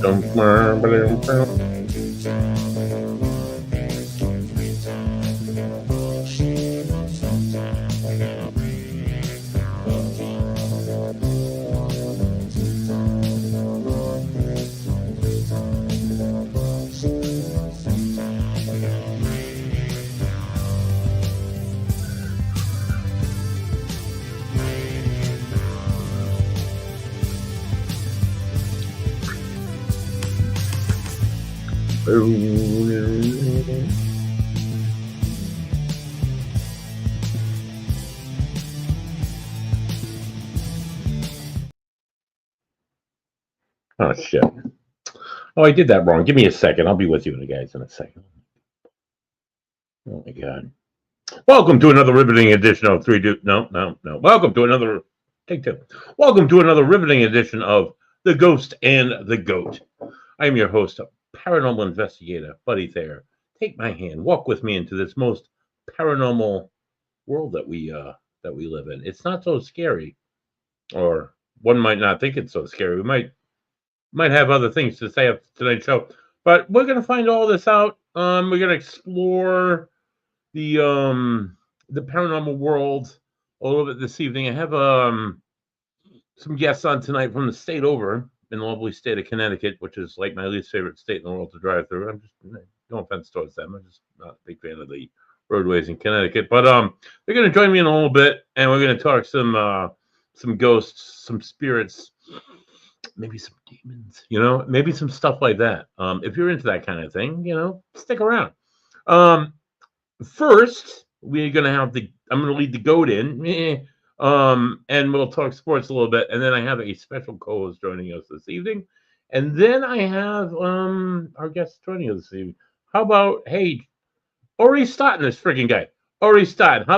Oh, shit. Oh, I did that wrong. Give me a second. I'll be with you guys in a second. Oh, my God. Welcome to another riveting edition of No. Welcome to another... Take two. Welcome to another riveting edition of The Ghost and the Goat. I am your host, paranormal investigator, Buddy Thayer. Take my hand. Walk with me into this most paranormal world that we live in. It's not so scary. Or one might not think it's so scary. We might have other things to say after tonight's show, but we're going to find all this out. We're going to explore the paranormal world a little bit this evening. I have some guests on tonight from the state over in the lovely state of Connecticut, which is like my least favorite state in the world to drive through. I'm just no offense towards them. I'm just not a big fan of the roadways in Connecticut, but they're going to join me in a little bit, and we're going to talk some ghosts, some spirits, maybe some demons, maybe some stuff like that. If you're into that kind of thing, stick around. First, we're gonna have I'm gonna lead the goat in, and we'll talk sports a little bit, and then I have a special co-host joining us this evening, and then I have our guest joining us this evening. How about Ori Stoughton, this freaking guy, Ori Stoughton. How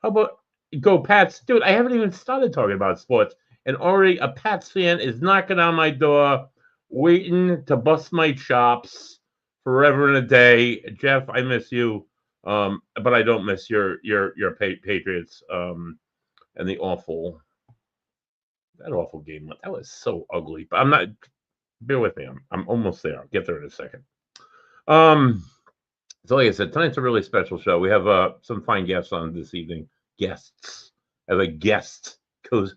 about go Pats, dude? I haven't even started talking about sports. And Ori, a Pats fan, is knocking on my door, waiting to bust my chops forever and a day. Jeff, I miss you, but I don't miss your Patriots and the awful game. That was so ugly. But I'm not. Bear with me. I'm almost there. I'll get there in a second. So like I said, tonight's a really special show. We have some fine guests on this evening. Guests. I have a guest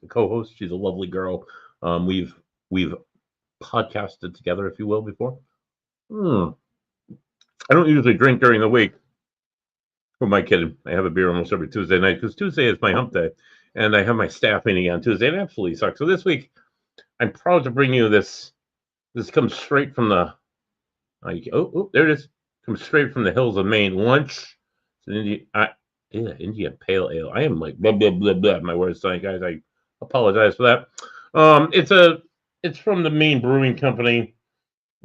co-host. She's a lovely girl. We've podcasted together, if you will, before. I don't usually drink during the week. Who am I kidding? I have a beer almost every Tuesday night because Tuesday is my hump day, and I have my staff meeting on Tuesday. It absolutely sucks. So this week, I'm proud to bring you this. This comes straight from the. There it is. Comes straight from the hills of Maine. Lunch. It's an Indian Pale Ale. I am like blah blah blah blah. My words tonight, guys. I apologize for that. It's from the Maine Brewing Company,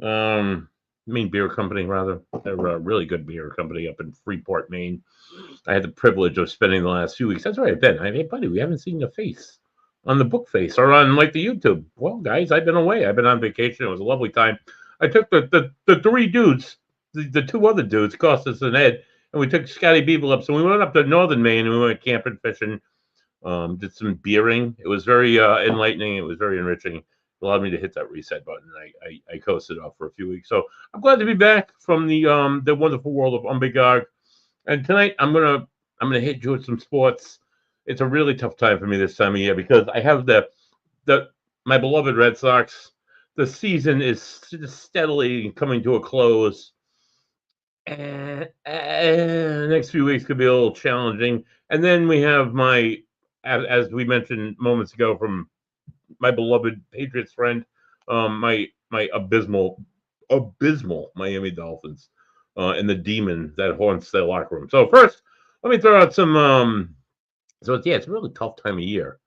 Maine Beer Company rather. They're a really good beer company up in Freeport, Maine. I had the privilege of spending the last few weeks. That's where I've been. Hey, buddy, we haven't seen your face on the book face or on like the YouTube. Well, guys, I've been away. I've been on vacation. It was a lovely time. I took the three dudes, the two other dudes, Costas and Ed. And we took Scotty Beeble up. So we went up to northern Maine and we went camping, fishing, did some beering. It was very enlightening. It was very enriching. It allowed me to hit that reset button. I coasted off for a few weeks. So I'm glad to be back from the wonderful world of Umbigog. And tonight I'm gonna hit you with some sports. It's a really tough time for me this time of year because I have my beloved Red Sox. The season is steadily coming to a close. And the next few weeks could be a little challenging. And then we have as we mentioned moments ago, from my beloved Patriots friend, my abysmal Miami Dolphins, and the demon that haunts their locker room. So first, let me throw out some. So it's a really tough time of year,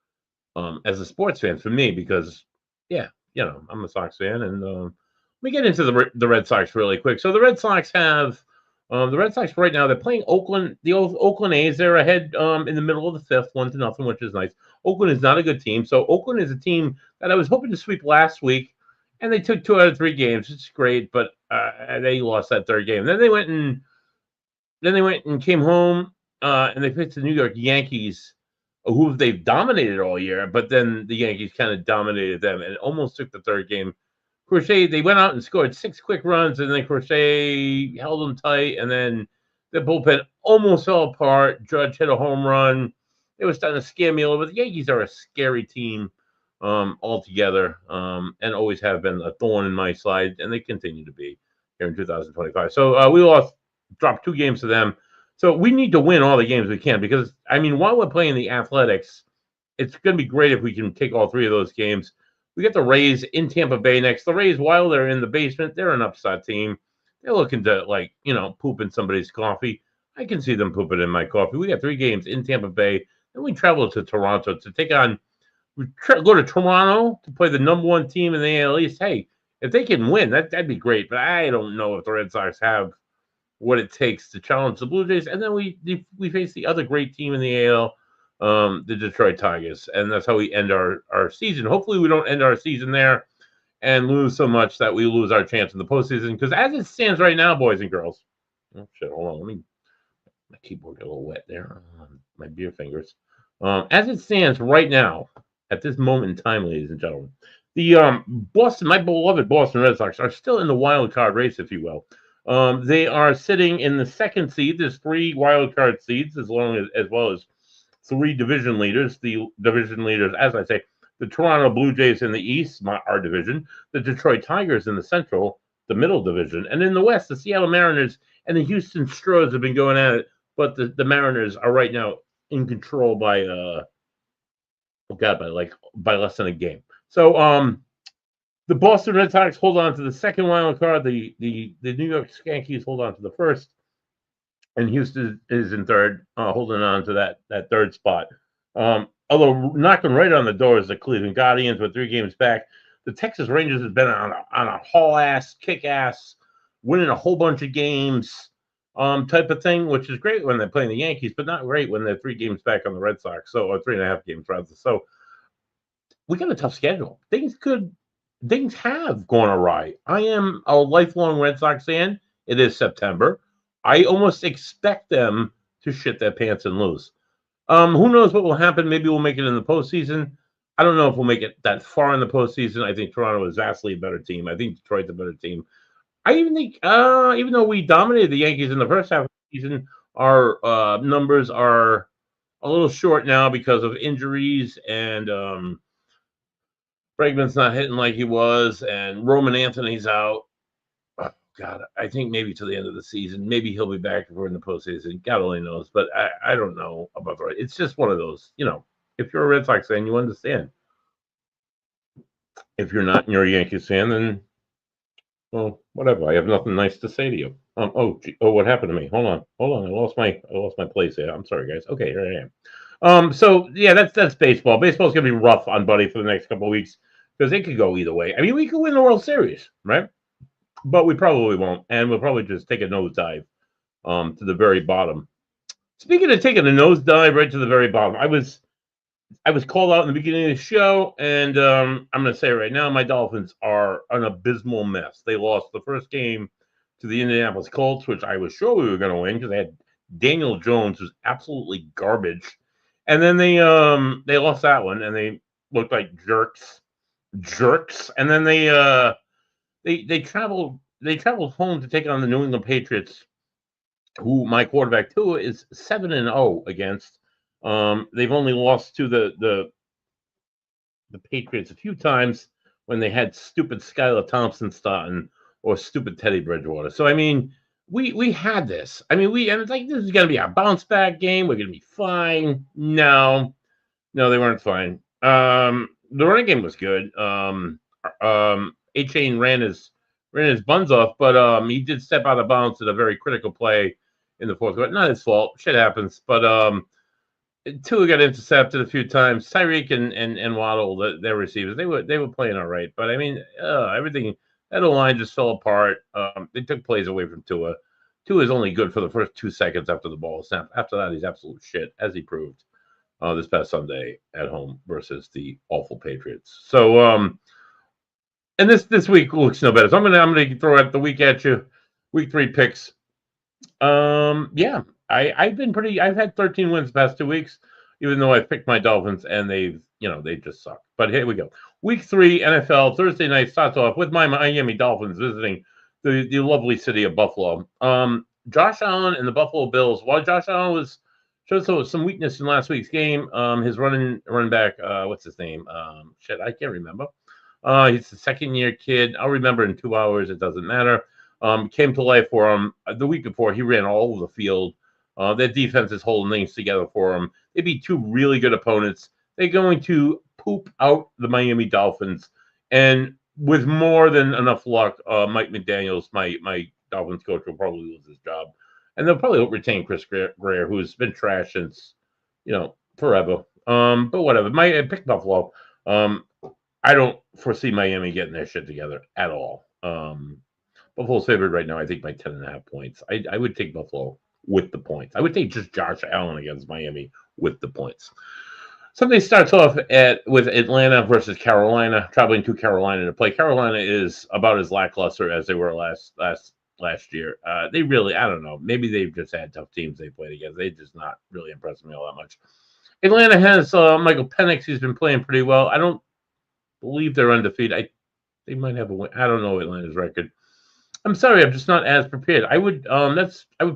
as a sports fan for me because, I'm a Sox fan, and let me get into the Red Sox really quick. So the Red Sox have. The Red Sox right now, they're playing Oakland, the old Oakland A's. They're ahead in the middle of the fifth, 1-0, which is nice. Oakland is not a good team. So Oakland is a team that I was hoping to sweep last week, and they took 2 out of 3 games. It's great, but they lost that third game. Then they went and came home, and they faced the New York Yankees, who they've dominated all year. But then the Yankees kind of dominated them and almost took the third game Crochet, they went out and scored 6 quick runs, and then Crochet held them tight, and then the bullpen almost fell apart. Judge hit a home run. It was starting to scare me a little bit. The Yankees are a scary team altogether, and always have been a thorn in my side, and they continue to be here in 2025. So we dropped 2 games to them. So we need to win all the games we can because, I mean, while we're playing the Athletics, it's going to be great if we can take all 3 of those games. We get the Rays in Tampa Bay next. The Rays, while they're in the basement, they're an upset team. They're looking to, like, poop in somebody's coffee. I can see them pooping in my coffee. We got 3 games in Tampa Bay. Then we travel to Toronto to take on go to Toronto to play the #1 team in the AL East. Hey, if they can win, that'd be great. But I don't know if the Red Sox have what it takes to challenge the Blue Jays. And then we face the other great team in the AL, the Detroit Tigers. And that's how we end our season. Hopefully we don't end our season there and lose so much that we lose our chance in the postseason. Because as it stands right now, boys and girls, oh shit, hold on, my keyboard got a little wet there, my beer fingers. As it stands right now, at this moment in time, ladies and gentlemen, the my beloved Boston Red Sox are still in the wild card race, if you will. They are sitting in the 2nd seed. There's 3 wild card seeds, as well as 3 division leaders. The division leaders, as I say, the Toronto Blue Jays in the East, our division, the Detroit Tigers in the Central, the Middle Division, and in the West, the Seattle Mariners and the Houston Astros have been going at it. But the Mariners are right now in control by by less than a game. So the Boston Red Sox hold on to the 2nd wild card. The New York Yankees hold on to the 1st, and Houston is in 3rd, holding on to that 3rd spot. Although knocking right on the door is the Cleveland Guardians with 3 games back. The Texas Rangers has been on a haul-ass, kick-ass, winning a whole bunch of games type of thing, which is great when they're playing the Yankees, but not great when they're 3 games back on the Red Sox, or 3.5 games rather. So we got a tough schedule. Things have gone awry. I am a lifelong Red Sox fan. It is September. I almost expect them to shit their pants and lose. Who knows what will happen? Maybe we'll make it in the postseason. I don't know if we'll make it that far in the postseason. I think Toronto is vastly a better team. I think Detroit's a better team. I even think, even though we dominated the Yankees in the first half of the season, our numbers are a little short now because of injuries, and Bregman's not hitting like he was, and Roman Anthony's out. Oh, God, I think maybe to the end of the season. Maybe he'll be back if we're in the postseason. God only knows, but I don't know about that. It's just one of those, if you're a Red Sox fan, you understand. If you're not and you're a Yankees fan, then, well, whatever. I have nothing nice to say to you. What happened to me? Hold on. I lost my place here. I'm sorry, guys. Okay, here I am. So yeah, that's baseball. Baseball's gonna be rough on Buddy for the next couple of weeks because it could go either way. I mean, we could win the World Series, right? But we probably won't, and we'll probably just take a nosedive to the very bottom. Speaking of taking a nosedive right to the very bottom, I was called out in the beginning of the show, and I'm going to say it right now, my Dolphins are an abysmal mess. They lost the first game to the Indianapolis Colts, which I was sure we were going to win because they had Daniel Jones, who's absolutely garbage. And then they lost that one, and they looked like jerks. And then they traveled home to take on the New England Patriots, who my quarterback Tua is 7-0 against. They've only lost to the Patriots a few times when they had stupid Skylar Thompson starting or stupid Teddy Bridgewater. So I mean, we had this. I mean, and it's like this is gonna be a bounce back game. We're gonna be fine. No, they weren't fine. The running game was good. A-Chain ran his buns off, but he did step out of bounds at a very critical play in the 4th quarter. Not his fault. Shit happens. But Tua got intercepted a few times. Tyreek and Waddle, their receivers, they were playing all right. But I mean, everything, that line just fell apart. They took plays away from Tua. Tua is only good for the first 2 seconds after the ball is snapped. After that, he's absolute shit, as he proved this past Sunday at home versus the awful Patriots. So, and this week looks no better. So I'm gonna throw out the week at you. Week 3 picks. Yeah, I've had 13 wins the past 2 weeks, even though I've picked my Dolphins and they've they just suck. But here we go. Week 3 NFL Thursday night starts off with my Miami Dolphins visiting the lovely city of Buffalo. Josh Allen and the Buffalo Bills. While Josh Allen showed some weakness in last week's game, his running back, what's his name? I can't remember. He's a second-year kid. I'll remember in 2 hours. It doesn't matter. Came to life for him. The week before, he ran all over the field. Their defense is holding things together for him. They beat 2 really good opponents. They're going to poop out the Miami Dolphins. And with more than enough luck, Mike McDaniels, my Dolphins coach, will probably lose his job. And they'll probably retain Chris Greer, who's been trash since, forever. But whatever. I picked Buffalo. I don't foresee Miami getting their shit together at all. Buffalo's favored right now, I think, by 10.5 points. I would take Buffalo with the points. I would take just Josh Allen against Miami with the points. Sunday starts off with Atlanta versus Carolina, traveling to Carolina to play. Carolina is about as lackluster as they were last year. They really, I don't know, maybe they've just had tough teams they played against. They just not really impressed me all that much. Atlanta has Michael Penix. He's been playing pretty well. I don't believe they're undefeated. They might have a win. I don't know Atlanta's record. I'm sorry, I'm just not as prepared. I would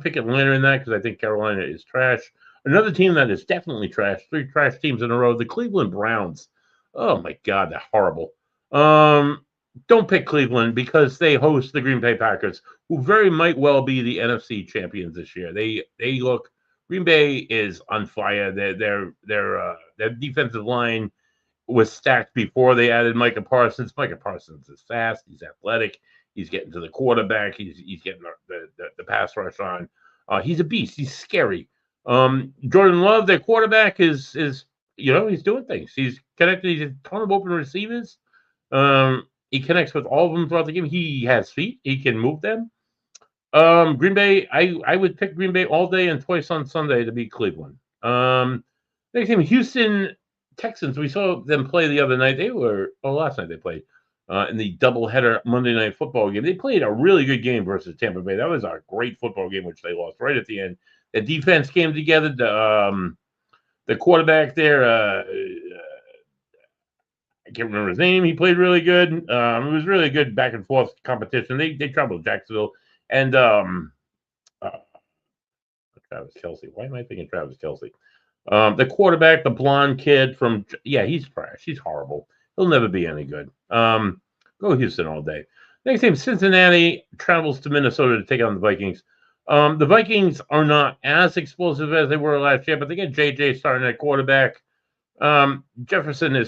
pick Atlanta in that because I think Carolina is trash. Another team that is definitely trash. 3 trash teams in a row. The Cleveland Browns. Oh my God, they're horrible. Don't pick Cleveland because they host the Green Bay Packers, who very might well be the NFC champions this year. They look. Green Bay is on fire. Their defensive line was stacked before they added Micah Parsons. Micah Parsons is fast. He's athletic. He's getting to the quarterback. He's getting the pass rush on. He's a beast. He's scary. Jordan Love, their quarterback, is he's doing things. He's connected. He's a ton of open receivers. He connects with all of them throughout the game. He has feet. He can move them. Green Bay, I would pick Green Bay all day and twice on Sunday to beat Cleveland. Next game, Houston Texans. We saw them play the other night. Last night they played in the doubleheader Monday Night Football game. They played a really good game versus Tampa Bay. That was a great football game, which they lost right at the end. The defense came together. The quarterback there, I can't remember his name. He played really good. It was really good back and forth competition. They troubled Jacksonville and Travis Kelce. Why am I thinking Travis Kelce? The quarterback, the blonde kid he's trash. He's horrible. He'll never be any good. Go Houston all day. Next game, Cincinnati travels to Minnesota to take on the Vikings. The Vikings are not as explosive as they were last year, but they get JJ starting at quarterback. Jefferson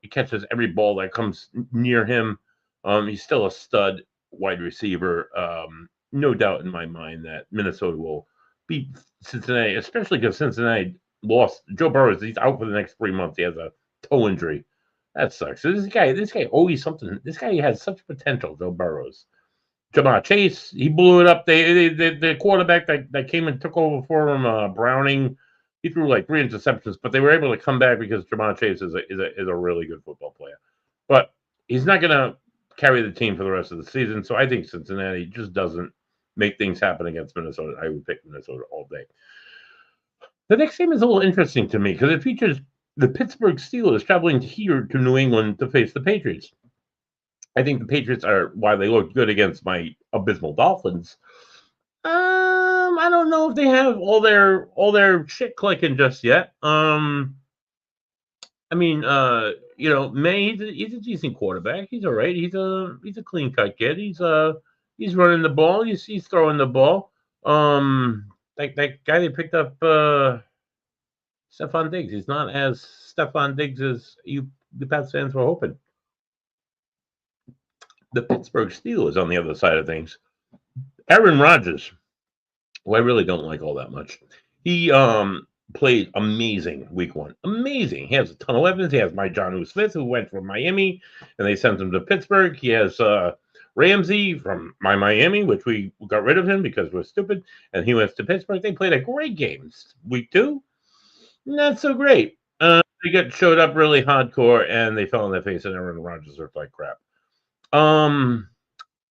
catches every ball that comes near him. He's still a stud wide receiver. No doubt in my mind that Minnesota will beat Cincinnati, especially because Cincinnati lost Joe Burrow. He's out for the next 3 months. He has a toe injury. That sucks. So this guy always something. This guy has such potential, Joe Burrows. Jamar Chase, he blew it up. The quarterback that came and took over for him, Browning, he threw like 3 interceptions, but they were able to come back because Jamar Chase is a really good football player. But he's not going to carry the team for the rest of the season. So I think Cincinnati just doesn't make things happen against Minnesota. I would pick Minnesota all day. The next game is a little interesting to me because it features the Pittsburgh Steelers traveling here to New England to face the Patriots. I think the Patriots are, while they look good against my abysmal Dolphins, I don't know if they have all their shit clicking just yet. May, he's a decent quarterback. He's all right. He's a clean cut kid. He's running the ball. He's throwing the ball. That guy they picked up, Stephon Diggs. He's not as Stephon Diggs as the Pats fans were hoping. The Pittsburgh Steelers on the other side of things. Aaron Rodgers, who I really don't like all that much. He played amazing week 1. Amazing. He has a ton of weapons. He has Jonnu Smith, who went from Miami, and they sent him to Pittsburgh. He has Ramsey from Miami, which we got rid of him because we're stupid, and he went to Pittsburgh. They played a great game. Week 2, not so great. They showed up really hardcore, and they fell on their face, and Aaron Rodgers looked like crap.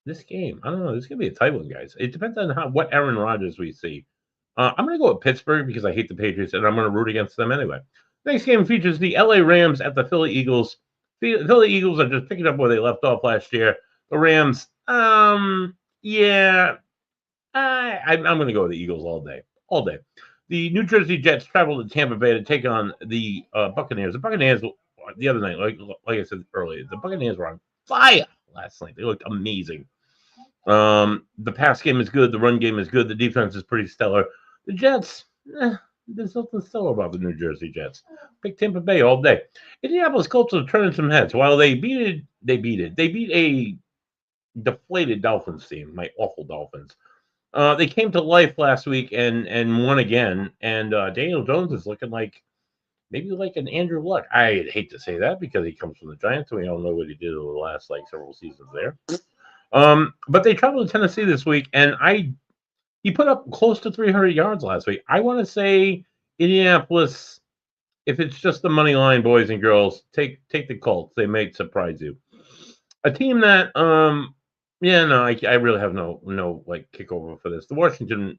This game, I don't know. This is gonna be a tight one, guys. It depends on what Aaron Rodgers we see. I'm gonna go with Pittsburgh because I hate the Patriots, and I'm gonna root against them anyway. Next game features the LA Rams at the Philly Eagles. The Philly Eagles are just picking up where they left off last year. The Rams, yeah, I'm going to go with the Eagles all day, all day. The New Jersey Jets travel to Tampa Bay to take on the Buccaneers. The Buccaneers the other night, like I said earlier, the Buccaneers were on fire last night. They looked amazing. The pass game is good. The run game is good. The defense is pretty stellar. The Jets, there's nothing stellar about the New Jersey Jets. Pick Tampa Bay all day. Indianapolis Colts are turning some heads. While they beat a deflated Dolphins team, my awful Dolphins. They came to life last week and won again. And Daniel Jones is looking like maybe like an Andrew Luck. I hate to say that because he comes from the Giants, and we all know what he did over the last several seasons there. But they traveled to Tennessee this week, and he put up close to 300 yards last week. I want to say Indianapolis. If it's just the money line, boys and girls, take the Colts. They may surprise you. A team that yeah, no, I really have no like kickover for this. The Washington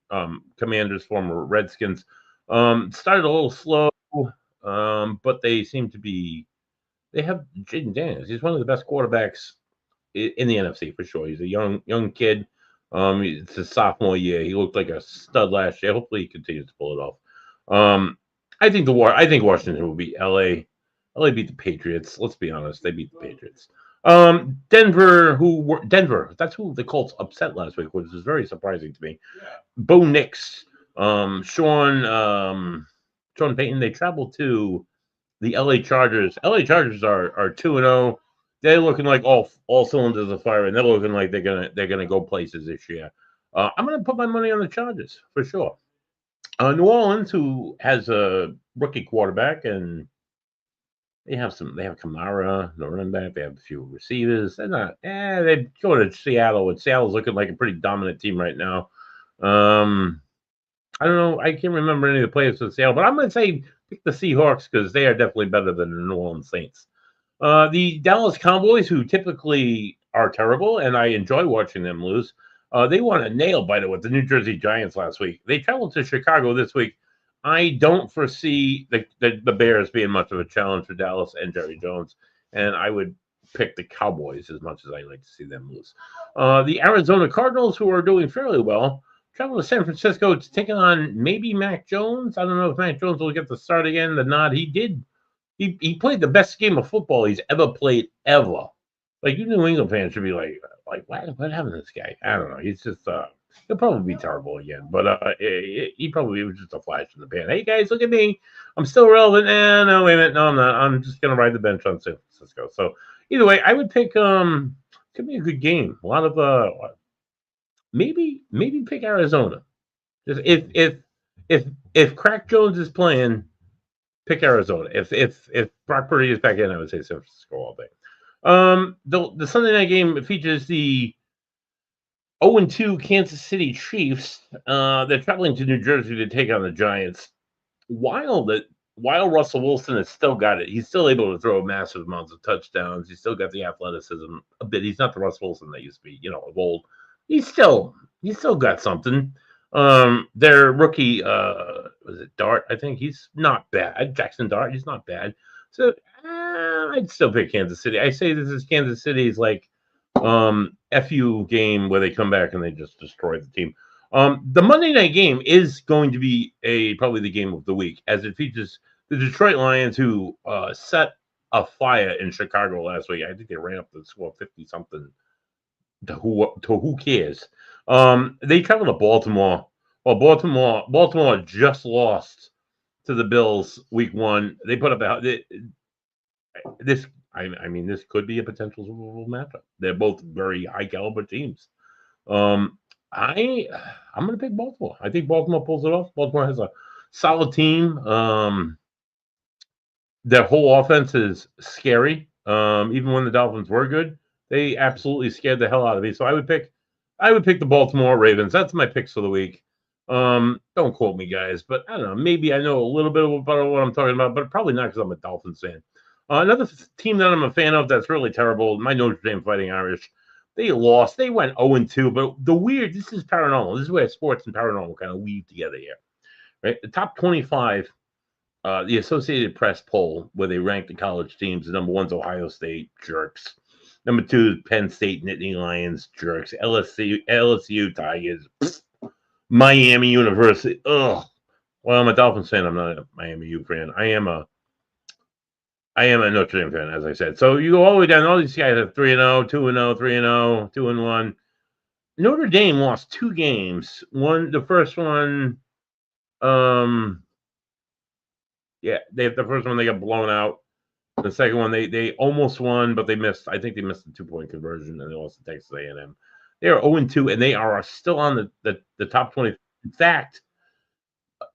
Commanders, former Redskins, started a little slow, but they seem to be. They have Jaden Daniels. He's one of the best quarterbacks in the NFC for sure. He's a young kid. It's his sophomore year. He looked like a stud last year. Hopefully, he continues to pull it off. I think Washington will beat LA. LA beat the Patriots. Let's be honest, they beat the Patriots. Denver. That's who the Colts upset last week, which is very surprising to me. Bo Nix, Sean Payton. They traveled to the LA Chargers. LA Chargers are 2-0. They're looking like all cylinders are firing. They're looking like they're gonna go places this year. I'm gonna put my money on the Chargers for sure. New Orleans, who has a rookie quarterback, and they have Kamara, the running back. They have a few receivers. They're not. They go to Seattle, and Seattle's looking like a pretty dominant team right now. I don't know. I can't remember any of the players for Seattle, but I'm going to say pick the Seahawks because they are definitely better than the New Orleans Saints. The Dallas Cowboys, who typically are terrible, and I enjoy watching them lose, they won a nail biter with the New Jersey Giants last week. They traveled to Chicago this week. I don't foresee the Bears being much of a challenge for Dallas and Jerry Jones, and I would pick the Cowboys as much as I like to see them lose. The Arizona Cardinals, who are doing fairly well, travel to San Francisco to take on maybe Mac Jones. I don't know if Mac Jones will get the start again. The nod he did. He played the best game of football he's ever played ever. Like you New England fans should be like what happened to this guy? I don't know. He's just he'll probably be terrible again. But he probably was just a flash in the pan. Hey guys, look at me. I'm still relevant. No, wait a minute. No, I'm not. I'm just gonna ride the bench on San Francisco. So either way, I would pick could be a good game. A lot of maybe pick Arizona. Just if Crack Jones is playing, pick Arizona. If Brock Purdy is back in, I would say San Francisco all day. The Sunday night game features the 0-2 Kansas City Chiefs. They're traveling to New Jersey to take on the Giants. While Russell Wilson has still got it, he's still able to throw massive amounts of touchdowns. He's still got the athleticism a bit. He's not the Russell Wilson that used to be, of old. He's still got something. Their rookie, was it Dart? I think he's not bad. Jackson Dart, he's not bad. So I'd still pick Kansas City. I say this is Kansas City's like FU game where they come back and they just destroy the team. The Monday night game is going to be probably the game of the week as it features the Detroit Lions who set a fire in Chicago last week. I think they ran up the score 50 something. To who cares? They travel to Baltimore. Well, Baltimore just lost to the Bills week 1. They put up this. I mean, this could be a potential Super Bowl matchup. They're both very high caliber teams. I'm going to pick Baltimore. I think Baltimore pulls it off. Baltimore has a solid team. Their whole offense is scary. Even when the Dolphins were good, they absolutely scared the hell out of me. So I would pick the Baltimore Ravens. That's my picks for the week. Don't quote me, guys, but I don't know. Maybe I know a little bit about what I'm talking about, but probably not because I'm a Dolphins fan. Another team that I'm a fan of that's really terrible, my Notre Dame Fighting Irish. They lost. They went 0-2, but this is paranormal. This is where sports and paranormal kind of weave together here, right? The top 25 the Associated Press poll where they ranked the college teams. The number one's Ohio State, jerks. Number two, Penn State, Nittany Lions, jerks. LSU Tigers, Miami University. Ugh. Well, I'm a Dolphins fan. I'm not a Miami U fan. I am a Notre Dame fan, as I said. So you go all the way down. All these guys have 3-0, 2-0, 3-0, 2-1. Notre Dame lost 2 games. The first one, the first one they got blown out. The second one they almost won, but they missed. I think they missed the 2-point conversion, and they lost to Texas A&M. They are 0-2, and they are still on the top 20. In fact,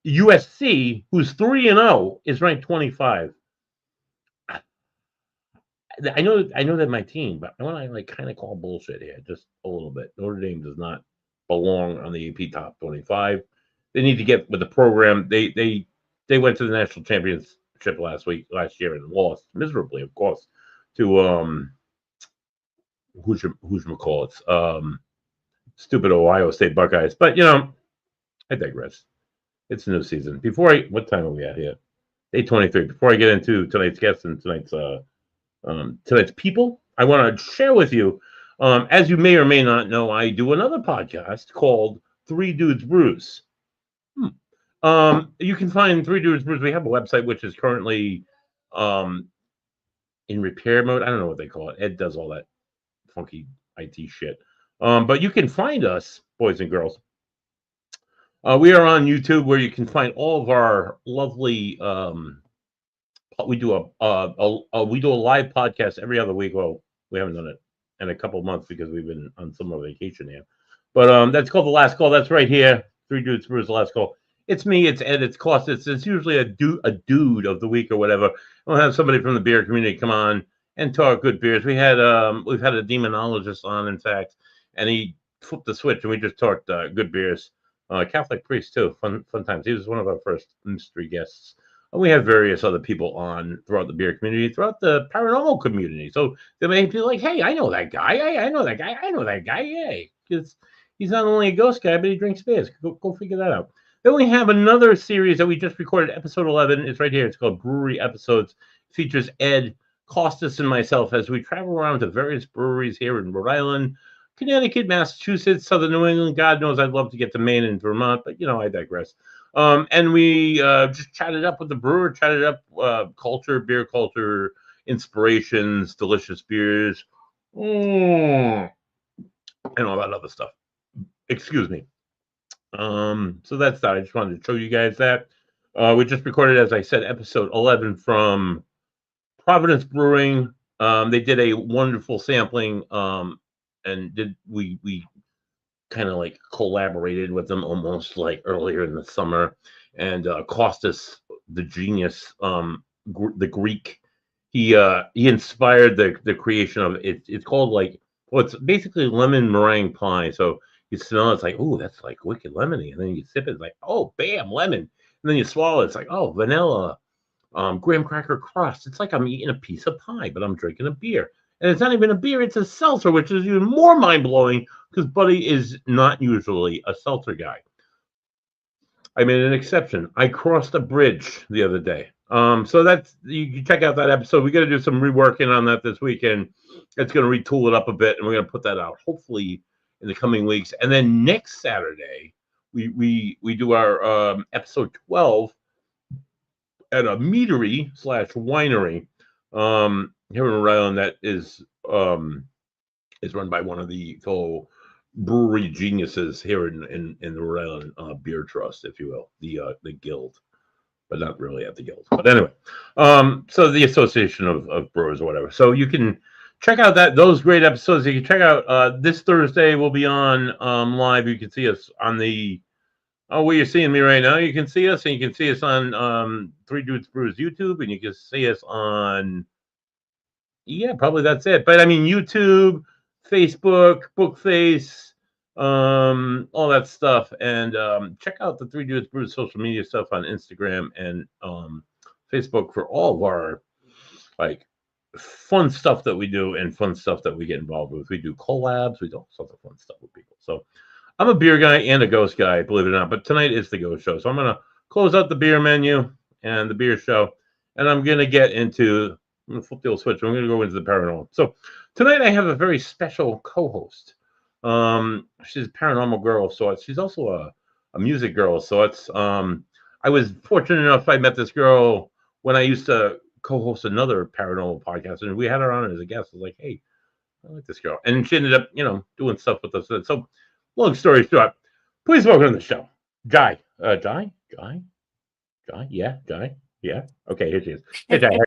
USC, who's 3-0, is ranked 25. I know that my team, but I want to kind of call bullshit here just a little bit. Notre Dame does not belong on the AP top 25. They need to get with the program. They went to the national championship last year and lost miserably, of course, to stupid Ohio State Buckeyes. But I digress. It's a new season. What time are we at here? 8:23. Before I get into tonight's guests and tonight's people, I want to share with you, as you may or may not know, I do another podcast called Three Dudes Brews. You can find Three Dudes Brews. We have a website which is currently in repair mode. I don't know what they call it. Ed does all that funky IT shit. But you can find us, boys and girls. We are on YouTube, where you can find all of our lovely. We do a live podcast every other week. Well, we haven't done it in a couple of months because we've been on summer vacation here. But that's called The Last Call. That's right here. Three Dudes Brews, The Last Call. It's me. It's Ed. It's Cost. It's usually a dude of the week or whatever. We'll have somebody from the beer community come on and talk good beers. We've had a demonologist on, in fact, and he flipped the switch and we just talked good beers. Catholic priest too. Fun times. He was one of our first mystery guests. And we have various other people on throughout the beer community, throughout the paranormal community. So they may be like, "Hey, I know that guy. I know that guy. I know that guy." Yay! Because he's not only a ghost guy, but he drinks beers. Go figure that out. Then we have another series that we just recorded, episode 11. It's right here. It's called Brewery Episodes. It features Ed, Costas, and myself as we travel around to various breweries here in Rhode Island, Connecticut, Massachusetts, Southern New England. God knows I'd love to get to Maine and Vermont, but I digress. And we just chatted up with the brewer, chatted up beer culture, inspirations, delicious beers, and all that other stuff. Excuse me. So that's that. I just wanted to show you guys that. We just recorded, as I said, episode 11 from Providence Brewing. They did a wonderful sampling, and we kind of collaborated with them almost like earlier in the summer. And Costas, the genius, the Greek, he inspired the creation of it. It's called it's basically lemon meringue pie. So you smell it, it's like, oh, that's like wicked lemony. And then you sip it, it's like, oh, bam, lemon. And then you swallow it, it's like, oh, vanilla, graham cracker crust. It's like I'm eating a piece of pie, but I'm drinking a beer. And it's not even a beer, it's a seltzer, which is even more mind-blowing because Buddy is not usually a seltzer guy. I made an exception. I crossed a bridge the other day. So that's, you can check out that episode. We got to do some reworking on that this weekend. It's going to retool it up a bit, and we're going to put that out hopefully in the coming weeks. And then next Saturday, we do our episode 12 at a meadery/winery here in Rhode Island that is run by one of the fellow brewery geniuses here in the Rhode Island Beer Trust, if you will, the guild, but not really at the guild. But anyway, so the Association of Brewers or whatever. So you can check out those great episodes. You can check out this Thursday. We'll be on live. You can see us on the where you're seeing me right now. You can see us, and you can see us on Three Dudes Brews YouTube, and you can see us on probably that's it. But I mean YouTube, Facebook, Bookface, all that stuff, and check out the Three Dudes Brews social media stuff on Instagram and Facebook for all of our fun stuff that we do and fun stuff that we get involved with. We do collabs, we do all sorts of fun stuff with people. So I'm a beer guy and a ghost guy, believe it or not, but tonight is the ghost show. So I'm going to close out the beer menu. and the beer show, and I'm going to get into, I'm going to flip the old switch. I'm going to go into the paranormal. So tonight I have a very special co-host. She's a paranormal girl, so she's also a music girl. So I was fortunate enough I met this girl when I used to co-host another paranormal podcast, and we had her on as a guest. I was like, hey, I like this girl, and she ended up, doing stuff with us. So, long story short, please welcome to the show, Jai. Jai. Yeah. Okay, here she is. Hey, Jai.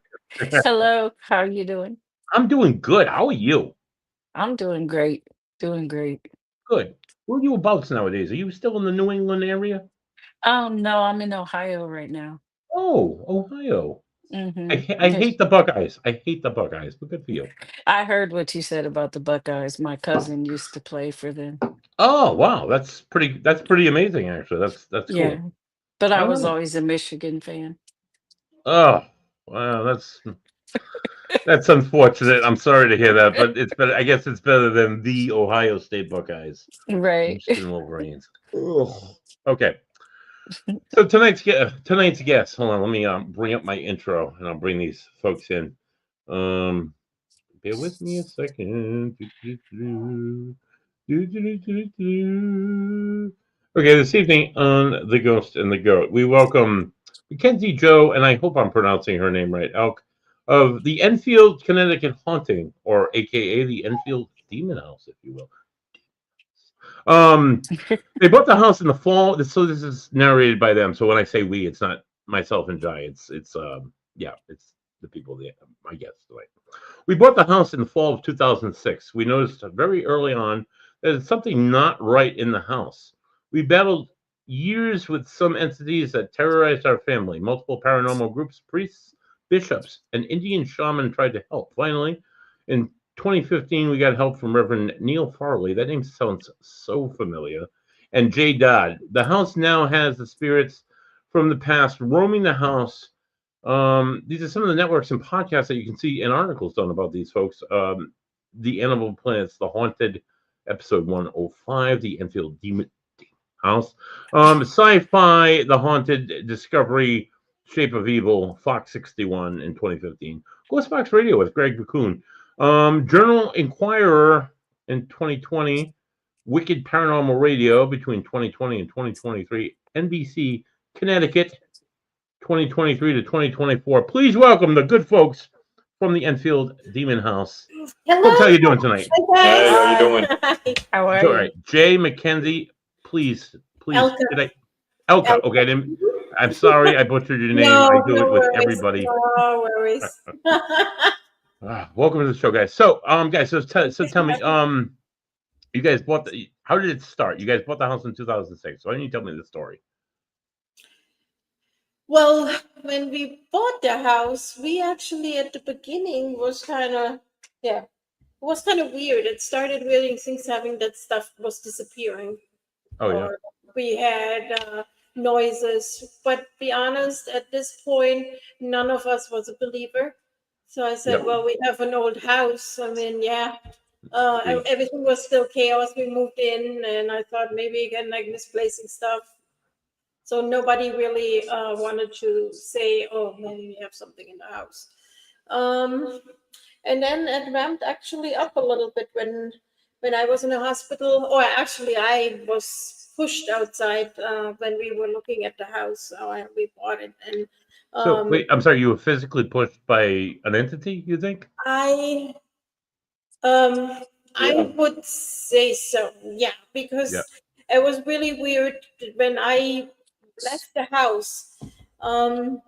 Hello, how are you doing? I'm doing good. How are you? I'm doing great. Doing great. Good. Where are you about nowadays? Are you still in the New England area? No, I'm in Ohio right now. Oh, Ohio. I, Mm-hmm. ha- I Yes. hate the Buckeyes. I hate the Buckeyes, but good for you. I heard what you said about the Buckeyes. My cousin used to play for them. Oh, wow. That's pretty amazing, actually. That's Yeah, cool. but I All was right. always a Michigan fan. Oh, wow. That's unfortunate. I'm sorry to hear that, but it's better. I guess it's better than the Ohio State Buckeyes, Right. Michigan Wolverines. Ugh. Okay, so tonight's guest. Hold on, let me bring up my intro, and I'll bring these folks in. Um, bear with me a second. Okay, this evening on The Ghost and the Goat, we welcome Mackenzie Joe, and I hope I'm pronouncing her name right, Elke, of the Enfield, Connecticut Haunting, or AKA the Enfield Demon House, if you will. Um, they bought the house in the fall, so this is narrated by them. So when I say we, it's not myself and Jai. It's the people, my guests tonight. We bought the house in the fall of 2006. We noticed very early on that there's something not right in the house. We battled years with some entities that terrorized our family. Multiple paranormal groups, priests, bishops, and Indian shaman tried to help. Finally, in 2015, we got help from Reverend McNeal Farley. That name sounds so familiar. And J. Dodd. The house now has the spirits from the past roaming the house. These are some of the networks and podcasts that you can see and articles done about these folks. The Animal Planets, The Haunted, episode 105, The Enfield Demon House. Sci-Fi, The Haunted, Discovery, Shape of Evil, Fox 61 in 2015. Ghostbox Radio with Greg Cocoon. Journal Inquirer in 2020. Wicked Paranormal Radio between 2020 and 2023. NBC Connecticut 2023 to 2024. Please welcome the good folks from the Enfield Demon House. Folks, how Hello. you doing tonight? Hi, Hey, how you doing? guys. Hi. How are All you? right, Jay, Mackenzie, please, Elke. did I? Elka. Elke. Okay, I'm sorry, I butchered your name. No, I do no it with worries. everybody. No worries. Welcome to the show, guys. So, guys, so tell me, you guys how did it start? You guys bought the house in 2006. So why don't you tell me the story? Well, when we bought the house, we actually at the beginning was it was kind of weird. It started really things having that stuff was disappearing, Oh yeah, or we had noises. But be honest, at this point, none of us was a believer. So I said, yep. well, we have an old house. I mean, yeah, Agreed. everything was still chaos. We moved in, and I thought maybe again like misplacing stuff. So nobody really wanted to say, oh, maybe we have something in the house. Um, and then it ramped actually up a little bit when I was in a hospital, or actually I was pushed outside when we were looking at the house. We bought it, and So um, wait, I'm sorry, you were physically pushed by an entity, you think? I Um, I Yeah. would say so, yeah, Yeah. because it was really weird when I left the house. Um,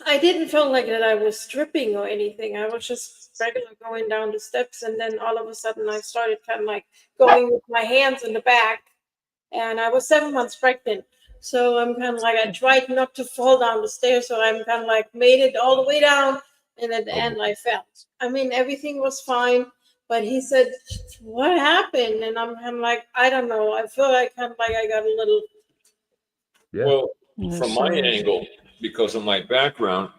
I didn't feel like that I was stripping or anything. I was just regular going down the steps, and then all of a sudden I started kind of like going with my hands in the back, and I was 7 months pregnant. So I'm kind of like I tried not to fall down the stairs, so I'm kind of like made it all the way down, and at the Oh boy. end I fell. I mean everything was fine, but he said, "What happened?" And I'm kind of like, I don't know. I feel like kind of like I got a little. Yeah. Well, I'm from my sorry. angle, because of my background,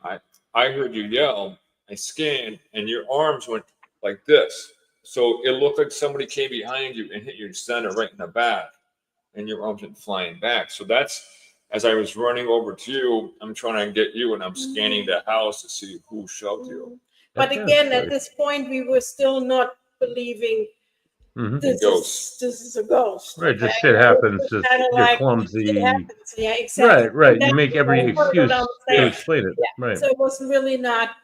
I heard you yell, I scanned, and your arms went like this. So it looked like somebody came behind you and hit your center right in the back, and your arms went flying back. So as I was running over to you, I'm trying to get you, and I'm scanning the house to see who shoved you. But Yeah, again, right. at this point, we were still not believing Mhm. this is a ghost. Right, just Okay? shit happens. It was Just kind of you're like, clumsy. it happens. Yeah, exactly. Right, right. And You that's make what every I put it on excuse the to stage. explain it. Yeah. Right. So it was really not.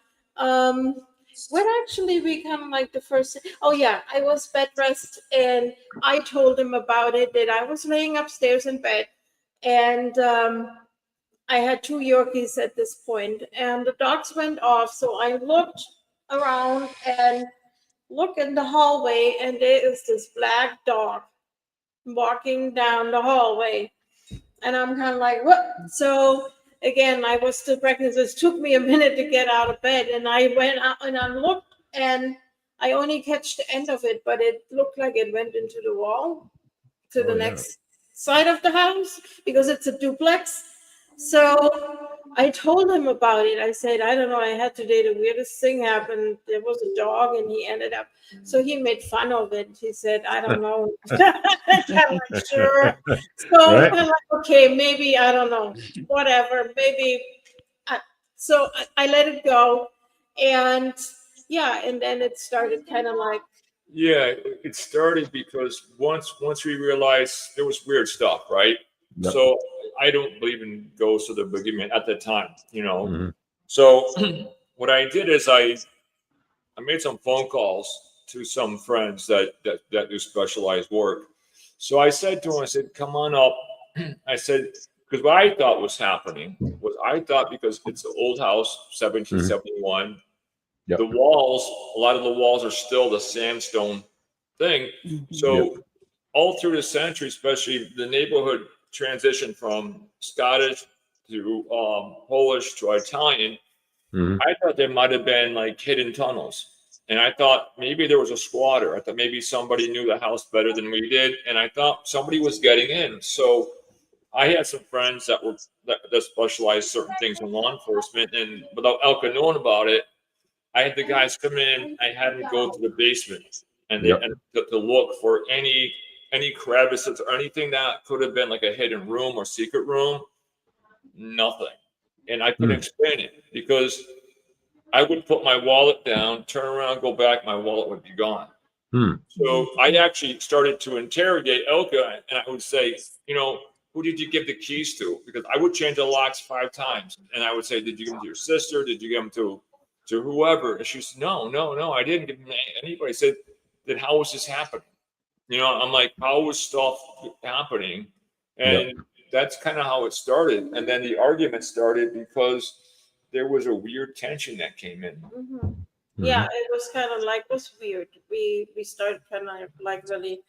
When actually we kind of like the first. Oh yeah, I was bed rest, and I told him about it. That I was laying upstairs in bed, and I had 2 Yorkies at this point, and the dogs went off. So I looked around and look in the hallway, and there is this black dog walking down the hallway. And I'm kind of like, what? So again, I was still pregnant. So it took me a minute to get out of bed. And I went out and I looked, and I only catch the end of it, but it looked like it went into the wall to the Oh, yeah. next side of the house because it's a duplex. So I told him about it. I said, I don't know, I had today the weirdest thing happen. There was a dog and he ended up, so he made fun of it. He said, I don't know. Kind of like, sure. So Right. kind of like, okay, maybe, I don't know, whatever, maybe. So I let it go. And yeah, and then it started kind of like, Yeah, it started because once we realized there was weird stuff, right? Yep. So I don't believe in ghosts or the boogeyman at the time, you know. Mhm. So what I did is I made some phone calls to some friends that do specialized work. So I said to him, I said, "Come on up." I said, because what I thought was happening was I thought because it's an old house, 1771. Yep. The walls, a lot of the walls are still the sandstone thing. So all through the century, especially the neighborhood transitioned from Scottish to Polish to Italian. Mhm. I thought there might have been like hidden tunnels. And I thought maybe there was a squatter. I thought maybe somebody knew the house better than we did. And I thought somebody was getting in. So I had some friends that specialized certain things in law enforcement. And without Elke knowing about it, I had the guys come in. I had them go to the basement and they Yep. and to look for any crevices or anything that could have been like a hidden room or secret room. Nothing, and I couldn't explain it because I would put my wallet down, turn around, go back, my wallet would be gone. Hmm. So I actually started to interrogate Elke, and I would say, you know, who did you give the keys to? Because I would change the locks 5 times, and I would say, did you give them to your sister? Did you give them to whoever? And she said, no, I didn't give them to anybody. I said, then how was this happening? You know, I'm like, how was stuff happening? And that's kind of how it started. And then the argument started because there was a weird tension that came in. yeah, it was kind of like, was weird. We started kind of like really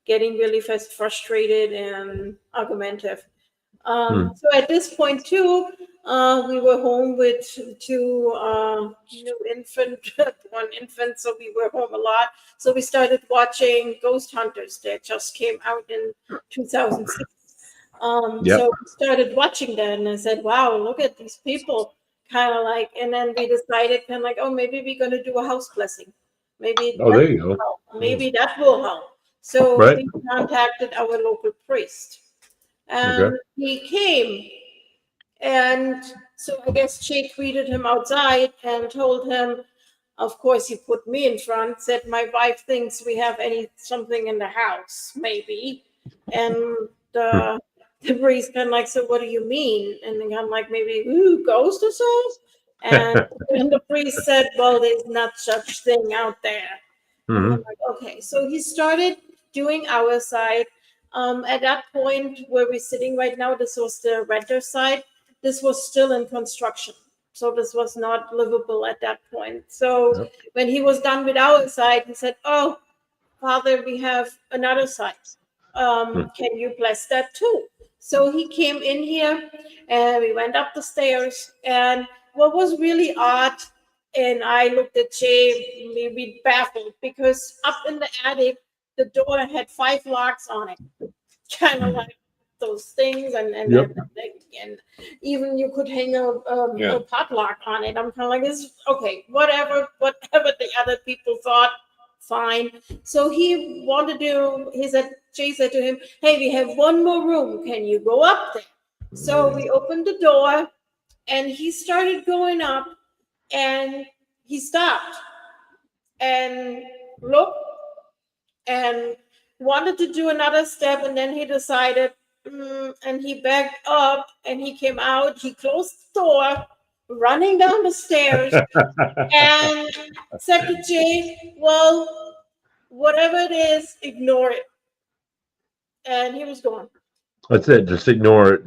getting really frustrated and argumentative. So at this point too, we were home with 2 new one infant, so we were home a lot. So we started watching Ghost Hunters that just came out in 2006. So we started watching that, and I said, "Wow, look at these people!" Kind of like, and then we decided, kind of like, "Oh, maybe we're gonna do a house blessing. Maybe Oh, that there you will go. help. Maybe that will help." So Right. we contacted our local priest, and he came. And so I guess Jake greeted him outside and told him, of course, he put me in front, said, "My wife thinks we have something in the house, maybe." And the priest kind of like, "So what do you mean?" And then I'm like, "Maybe, ooh, ghost or so?" And the priest said, "Well, there's not such thing out there." And I'm like, okay. So he started doing our side. At that point where we're sitting right now, this was the renter side. This was still in construction. So this was not livable at that point. So when he was done with our side, he said, "Oh, Father, we have another side. Can you bless that too?" So he came in here and we went up the stairs. And what was really odd, and I looked at Jay, maybe baffled, because up in the attic, the door had 5 locks on it, kind of like those things, and even you could hang a padlock on it. I'm kind of like, "This okay, whatever the other people thought, fine." So he wanted to. Jay said to him, "Hey, we have one more room. Can you go up there?" So we opened the door, and he started going up, and he stopped and looked and wanted to do another step, and then he decided, and he backed up, and he came out. He closed the door, running down the stairs, and said to Jay, "Well, whatever it is, ignore it." And he was gone. That's it. Just ignore it.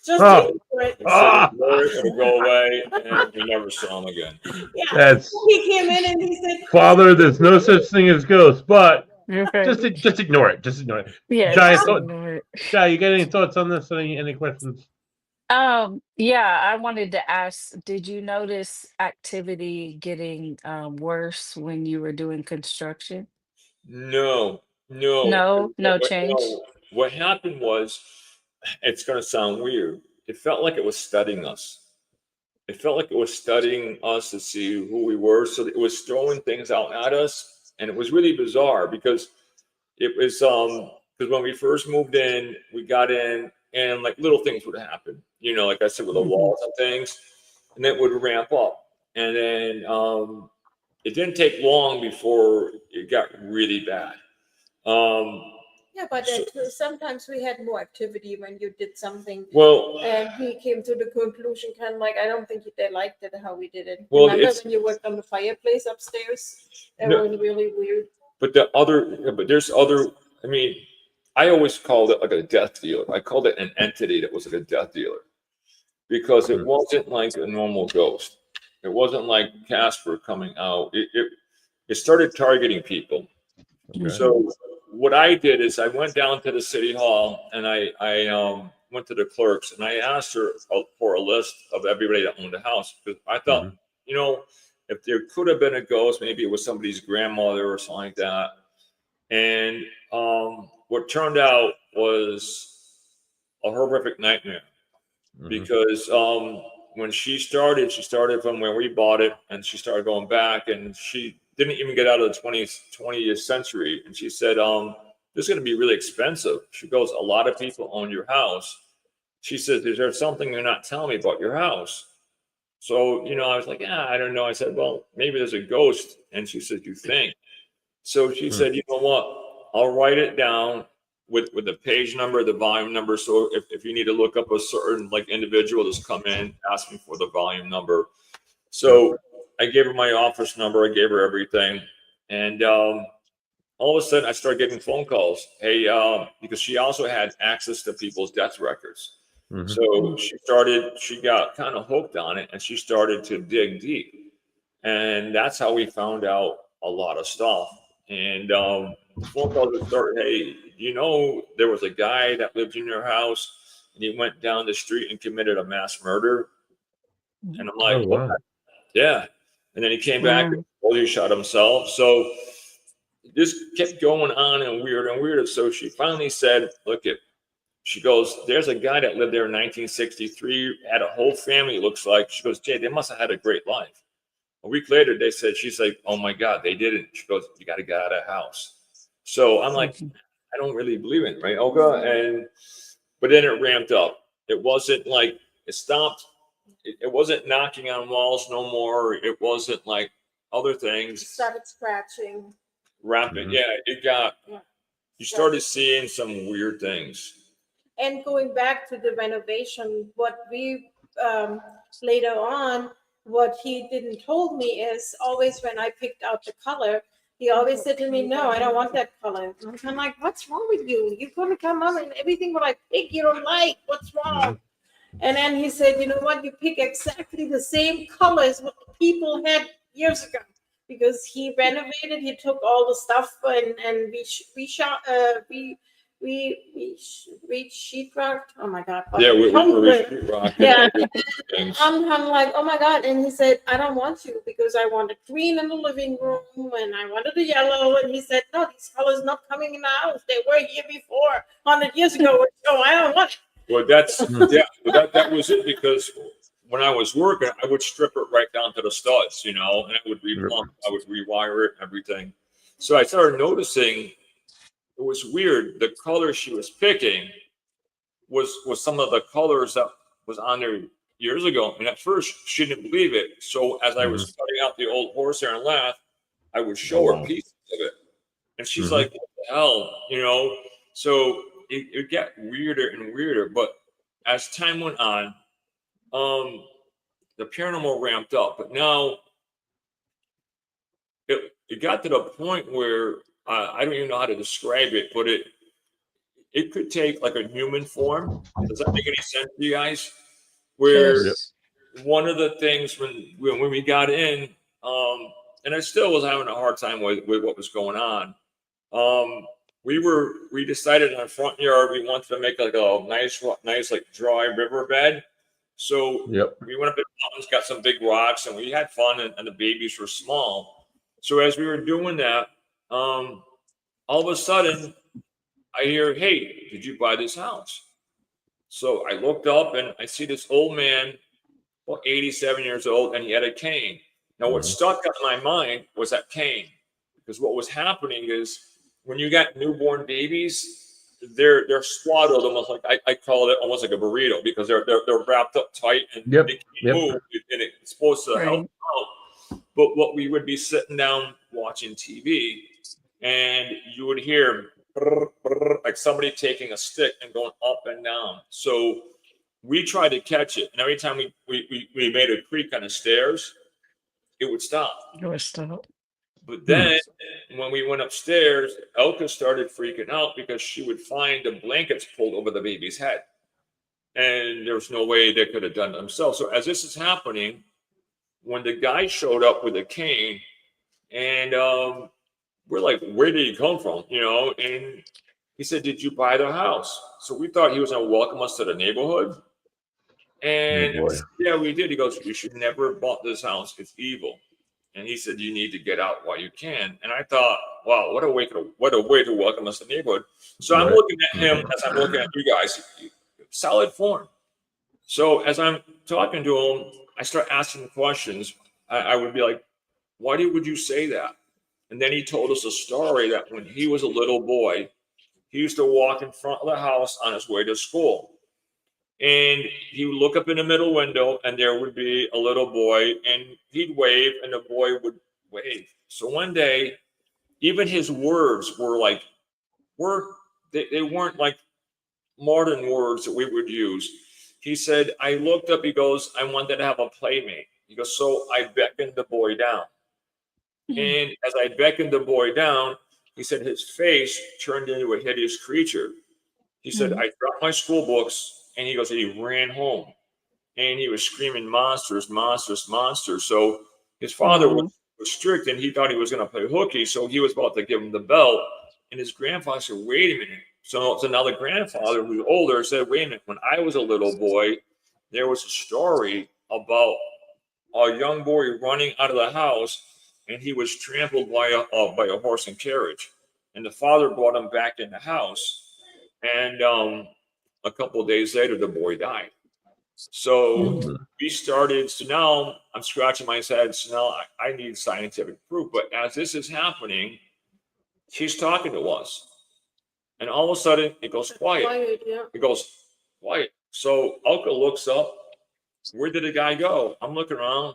Just Oh. ignore it. Ah! It'll go away, and we never saw him again. Yeah. That's He came in and he said, Father. There's no such thing as ghosts, but Okay. just ignore it. Just ignore it. Yeah, Jai, just thought- ignore it. Jai, you got any thoughts on this? Any questions? Yeah, I wanted to ask, did you notice activity getting worse when you were doing construction? No. No change. What happened was, it's going to sound weird. It felt like it was studying us. It felt like it was studying us to see who we were. So it was throwing things out at us, and it was really bizarre because it was because when we first moved in, we got in, and like little things would happen. Like I said, with the walls and things, and then it would ramp up, and then it didn't take long before it got really bad. yeah, but sometimes we had more activity when you did something. Well, And he came to the conclusion, kind of like, I don't think they liked it how we did it. Well, Remember when you worked on the fireplace upstairs? That No. was really weird. but there's other. I mean, I always called it like a death dealer. I called it an entity that was like a death dealer because it wasn't like a normal ghost. It wasn't like Casper coming out. It started targeting people. Okay. So what I did is I went down to the city hall and I went to the clerks and I asked her for a list of everybody that owned a house because I thought, if there could have been a ghost, maybe it was somebody's grandmother or something like that. And what turned out was a horrific nightmare because when she started from where we bought it, and she started going back, and she didn't even get out of the 20th century. And she said, this is going to be really expensive. She goes, a lot of people own your house. She says, is there something you're not telling me about your house? So, I was like, I don't know. I said, well, maybe there's a ghost. And she said, you think? So she said, you know what? I'll write it down with the page number, the volume number. So if you need to look up a certain individual, just come in, ask me for the volume number. So I gave her my office number. I gave her everything. And all of a sudden I started getting phone calls. Hey, because she also had access to people's death records. So she got kind of hooked on it, and she started to dig deep. And that's how we found out a lot of stuff. And phone calls would start, hey, there was a guy that lived in your house and he went down the street and committed a mass murder. And I'm like, Oh, wow. yeah. And then he came back and he shot himself. So this kept going on and weirder. So she finally said, she goes, there's a guy that lived there in 1963, had a whole family, looks like. She goes, Jay, they must have had a great life. A week later, she's like, oh my God, they didn't. She goes, you got to get out of the house. So I'm like, I don't really believe in it, right, Elke? But then it ramped up. It wasn't like it stopped. It wasn't knocking on walls no more. It wasn't like other things. It started scratching. Rapping. Yeah, it got, you started seeing some weird things. And going back to the renovation, what we later on, what he didn't told me is always when I picked out the color, he always said to me, no, I don't want that color. And I'm kind of like, what's wrong with you? You're going to come up and everything what I pick you don't like. What's wrong? And then he said, you know what? You pick exactly the same colors what people had years ago. Because he renovated, he took all the stuff and we sheetrocked. Oh my God! Yeah, we sheetrocked. Yeah, I'm like, oh my God! And he said, I don't want you because I wanted green in the living room and I wanted the yellow. And he said, no, these colors not coming in the house. They were here before 100 years ago. So I don't want it. Well, that was it because when I was working, I would strip it right down to the studs, and I would rewire it, everything. So I started noticing. It was weird. The color she was picking was some of the colors that was on there years ago. And at first, she didn't believe it. So as I was cutting out the old horsehair and lath, I would show her pieces of it. And she's like, what the hell? You know? So it got weirder and weirder. But as time went on, the paranormal ramped up. But now it got to the point where I don't even know how to describe it, but it could take like a human form. Does that make any sense to you guys? Where one of the things when we got in, and I still was having a hard time with what was going on. We decided in our front yard we wanted to make like a nice like dry riverbed. So we went up in the mountains, got some big rocks, and we had fun. And the babies were small. So as we were doing that, all of a sudden I hear, "Hey, did you buy this house?" So I looked up and I see this old man, well, 87 years old, and he had a cane. Now, what stuck in my mind was that cane, because what was happening is when you got newborn babies, they're swaddled almost like I call it almost like a burrito, because they're wrapped up tight and they can't move, and it's supposed to help them out. But what we would be sitting down watching TV, and you would hear like somebody taking a stick and going up and down. So we tried to catch it, and every time we made a creak on the stairs, it would stop. But then when we went upstairs, Elke started freaking out because she would find the blankets pulled over the baby's head, and there was no way they could have done it themselves. So as this is happening, when the guy showed up with a cane, and we're like, "Where did he come from?" You know, and he said, "Did you buy the house?" So we thought he was going to welcome us to the neighborhood. And yeah, we did. He goes, "You should never have bought this house. It's evil." And he said, "You need to get out while you can." And I thought, wow, what a way to welcome us to the neighborhood. So I'm looking at him as I'm looking at you guys. Solid form. So as I'm talking to him, I start asking questions. I would be like, "Why would you say that?" And then he told us a story that when he was a little boy, he used to walk in front of the house on his way to school. And he would look up in the middle window, and there would be a little boy, and he'd wave, and the boy would wave. So one day, even his words were like, they weren't like modern words that we would use. He said, "I looked up," he goes, "I wanted to have a playmate." He goes, "So I beckoned the boy down." And as I beckoned the boy down, he said his face turned into a hideous creature. He said, "I dropped my school books," and he goes, he ran home, and he was screaming, "Monsters, monsters, monsters." So his father was strict, and he thought he was going to play hooky, so he was about to give him the belt. And his grandfather said, "Wait a minute." So now the grandfather, who's older, said, "Wait a minute. When I was a little boy, there was a story about a young boy running out of the house, and he was trampled by a horse and carriage. And the father brought him back in the house, and a couple of days later, the boy died." So we started. So now I'm scratching my head. So now I need scientific proof. But as this is happening, she's talking to us, and all of a sudden it goes quiet. It goes quiet. So Elke looks up. Where did the guy go? I'm looking around.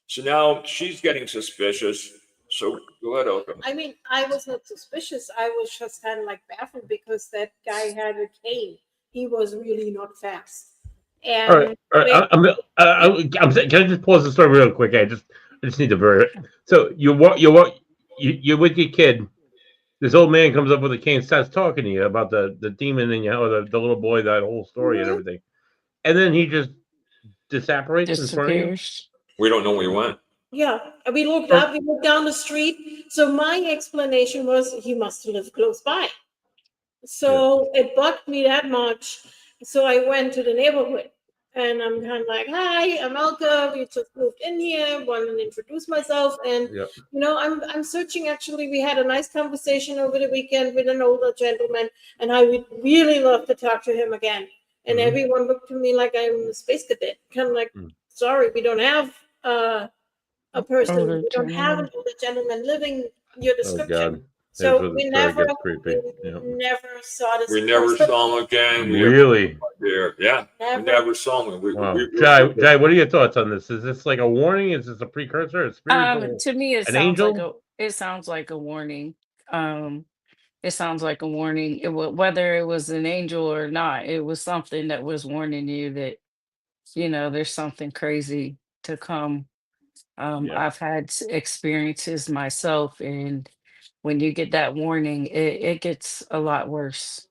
So now she's getting suspicious. So go ahead, Elke. I mean, I was not suspicious. I was just kind of like baffled because that guy had a cane. He was really not fast. And all right. Can I just pause the story real quick? I just need to verify. So you're with your kid. This old man comes up with a cane, starts talking to you about the demon in you, or the little boy, that whole story and everything, and then he just disapparates in front of you. We don't know where he went. Yeah, we looked up, we looked down the street. So my explanation was he must live close by. So it bugged me that much. So I went to the neighborhood, and I'm kind of like, "Hi, I'm Elke. We just moved in here. Want to introduce myself." And you know, I'm searching. Actually, we had a nice conversation over the weekend with an older gentleman, and I would really love to talk to him again. And everyone looked at me like I'm a space cadet. Kind of like, "Sorry, we don't have a person. We don't have an older gentleman living your description." So Here's where we the story never, gets creepy. Yeah. never saw this. We never person. saw him again. We Really? there. Yeah. Never. We never saw him. Wow. Jai, what are your thoughts on this? Is this like a warning? Is this a precursor? A spiritual? To me, An angel? it sounds like a warning. It sounds like a warning. Whether it was an angel or not, it was something that was warning you that, there's something crazy to come. Yeah. I've had experiences myself, and when you get that warning, it gets a lot worse.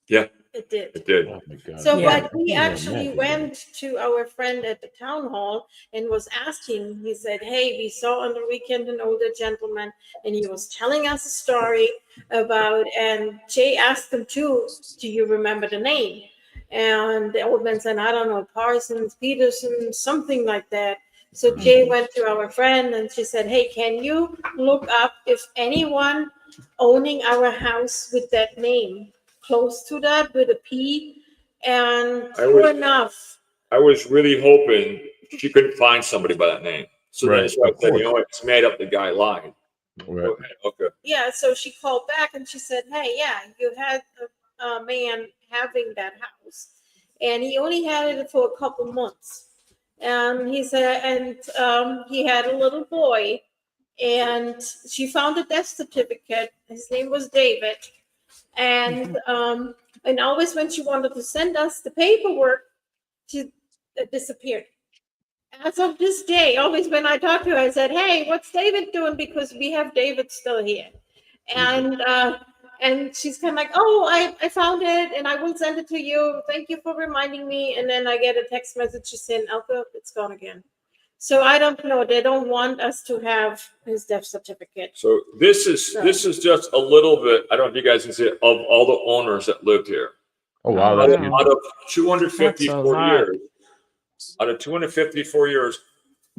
Yeah, It did. it did. Oh my God. So, Yeah. but we Yeah, actually imagine went to our friend at the town hall and was asking. He said, "Hey, we saw on the weekend an older gentleman, and he was telling us a story about." And Jay asked him too, "Do you remember the name?" And the old man said, "I don't know, Parsons, Peterson, something like that." So Jay went to our friend, and she said, "Hey, can you look up if anyone owning our house with that name?" Close to that with a P, and sure enough, I was really hoping she couldn't find somebody by that name. So then Right, so I of said, course. you know what, it's made up. The guy lied. Right. Go ahead. Okay. yeah, so she called back and she said, "Hey, yeah, you had a man having that house, and he only had it for a couple months." And he said, and he had a little boy, and she found a death certificate. His name was David, and always when she wanted to send us the paperwork, she disappeared. As of this day, always when I talk to her, I said, "Hey, what's David doing?" Because we have David still here, and she's kind of like, "Oh, I found it, and I will send it to you. Thank you for reminding me." And then I get a text message saying, "Elke, it's gone again." So I don't know. They don't want us to have his death certificate. So this is just a little bit. I don't know if you guys can see it, of all the owners that lived here. Oh wow, Oh, that's wow. Out of That's a 254 lot. years, out of 254 years,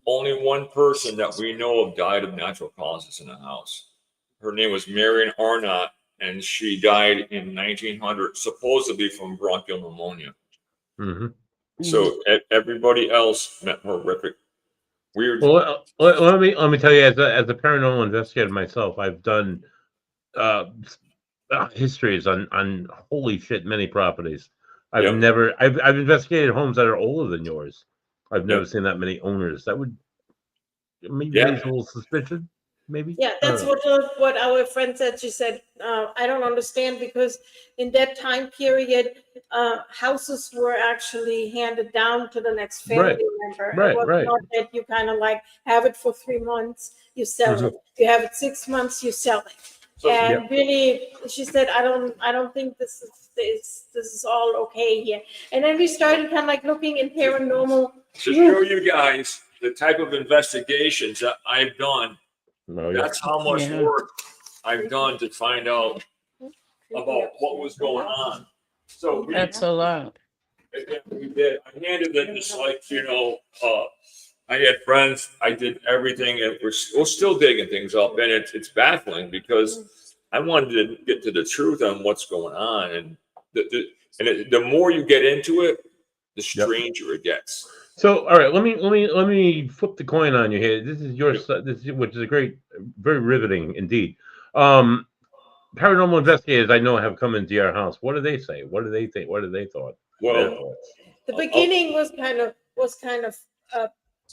only one person that we know of died of natural causes in the house. Her name was Marion Arnott, and she died in 1900, supposedly from bronchial pneumonia. Mm-hmm. So everybody else met horrific, weird. Well, let me tell you, as a paranormal investigator myself, I've done uh, histories on holy shit many properties. I've Yep. never I've investigated homes that are older than yours. I've never Yep. seen that many owners. That would maybe Yeah. raise a little suspicion. Maybe. Yeah, that's what our friend said. She said, "I don't understand because in that time period, houses were actually handed down to the next family member. It was Right. not that you kind of like have it for 3 months, you sell it. You have it 6 months, you sell it." So, And really, she said, "I don't think this is all okay here." And then we started kind of like looking in paranormal. to show you guys the type of investigations that I've done, No, yeah. that's how much Yeah. work I've done to find out about what was going on. So That's a lot. we did. I handled it just like, I had friends. I did everything, and we're still digging things up, and it's baffling because I wanted to get to the truth on what's going on, and the more you get into it, the stranger it gets. So, all right, let me flip the coin on you here. This is your which is a very riveting indeed. Paranormal investigators I know have come into your house. What do they say? What do they think? What do they thought? Well, the beginning was kind of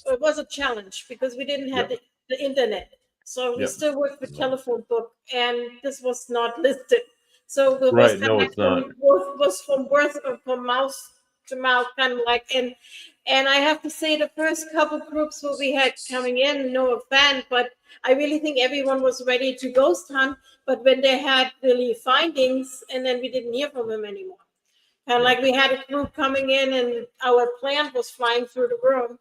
it was a challenge because we didn't have the internet, so we still worked with telephone book, and this was not listed. So it was kind of like from word from mouth to mouth, kind of like, and I have to say the first couple groups where we had coming in, no offense, but I really think everyone was ready to ghost hunt. But when they had really findings, and then we didn't hear from them anymore. And like we had a group coming in, and our plant was flying through the room,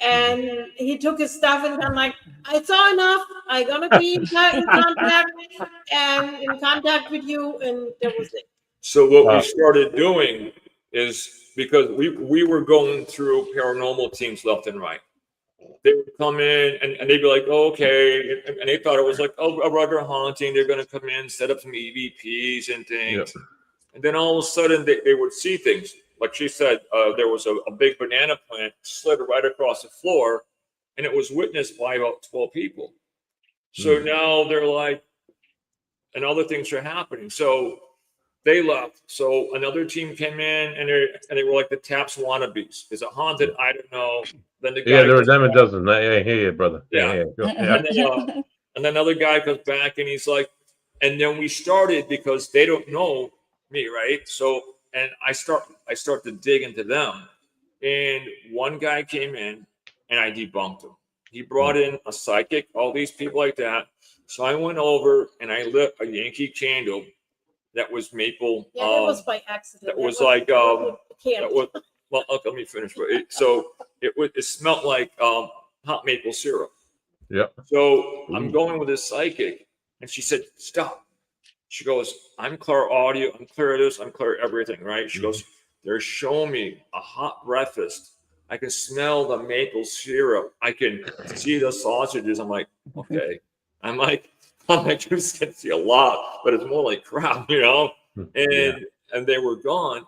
and he took his stuff, and I'm like, "I saw enough. I'm gonna be in contact with you," and that was it. So what we started doing is because we were going through paranormal teams left and right. They would come in and they'd be like, oh, okay. And they thought it was like a regular haunting. They're going to come in, set up some EVPs and things. Yep. And then all of a sudden they would see things. Like she said, there was a big banana plant slid right across the floor, and it was witnessed by about 12 people. So now they're like, and other things are happening. So they left. So another team came in, and they were like the Taps wannabes. Is it haunted? I don't know. Then the guy Yeah, there were goes them a back. dozen. I hear you, brother. Yeah. Yeah. And then another guy comes back, and he's like, and then we started because they don't know me, right? So, and I start to dig into them. And one guy came in, and I debunked him. He brought in a psychic, all these people like that. So I went over and I lit a Yankee candle that was maple. Yeah, that was by accident. That was like that was, well, let me finish. It smelled like hot maple syrup. Yeah. So I'm going with this psychic, and she said, "Stop." She goes, "I'm clear audio. I'm clear this. I'm clear everything." Right? She goes, "They're showing me a hot breakfast. I can smell the maple syrup. I can see the sausages." I'm like, okay. I'm like, you can see a lot, but it's more like crap, you know. And they were gone.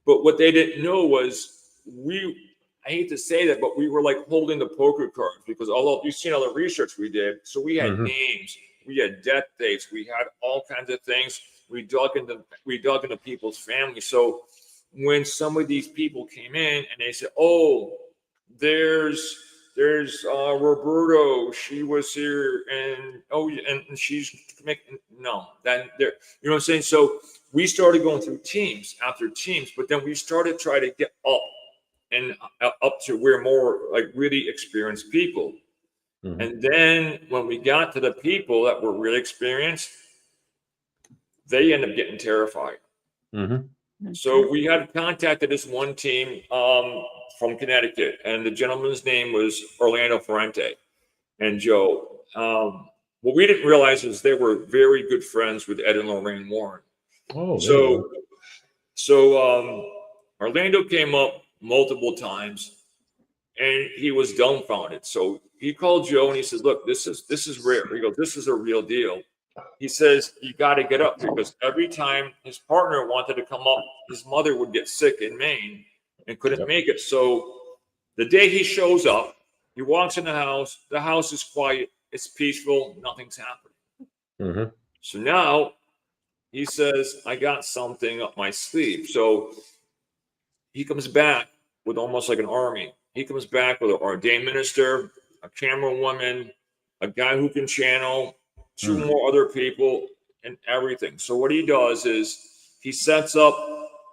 But what they didn't know was I hate to say that, but we were like holding the poker cards, because although you've seen all the research we did, so we had names, we had death dates, we had all kinds of things. We dug into people's families. So when some of these people came in and they said, "Oh, there's Roberto, she was here, and and she's making," no, then there, you know what I'm saying? So we started going through teams after teams, but then we started trying to get up to where more like really experienced people. And then when we got to the people that were really experienced, they end up getting terrified. So we had contacted this one team from Connecticut, and the gentleman's name was Orlando Ferrante and Joe. What we didn't realize is they were very good friends with Ed and Lorraine Warren. Oh, so Orlando came up multiple times, and he was dumbfounded. So he called Joe and he says, "Look, this is rare." He goes, "This is a real deal." He says, "You got to get up," because every time his partner wanted to come up, his mother would get sick in Maine and couldn't make it. So the day he shows up, he walks in the house is quiet, it's peaceful, nothing's happening. So now he says, "I got something up my sleeve." So he comes back with almost like an army. He comes back with an ordained minister, a camera woman, a guy who can channel, two more other people, and everything. So what he does is he sets up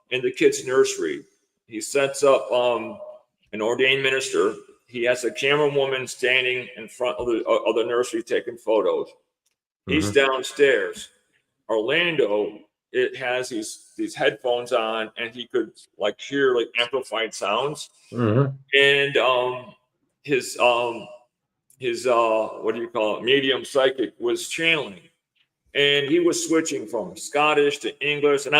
in the kids' nursery. He sets up an ordained minister. He has a camera woman standing in front of the nursery taking photos. He's downstairs. Orlando, it has these headphones on, and he could like hear like amplified sounds. And his what do you call it, medium psychic was channeling, and he was switching from Scottish to English. And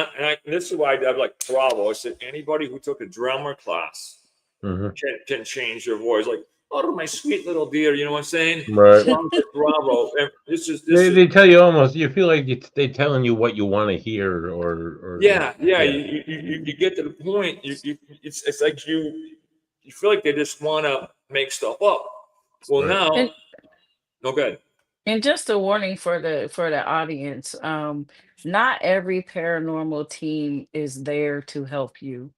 this is why I'm like, bravo. I said, anybody who took a drummer class can change their voice. Like, "Oh, my sweet little dear," you know what I'm saying? Right. So bravo. And They tell you almost, you feel like they're telling you what you want to hear, or yeah. You get to the point. It's like you feel like they just want to make stuff up. Well, now, good. And just a warning for the audience, not every paranormal team is there to help you.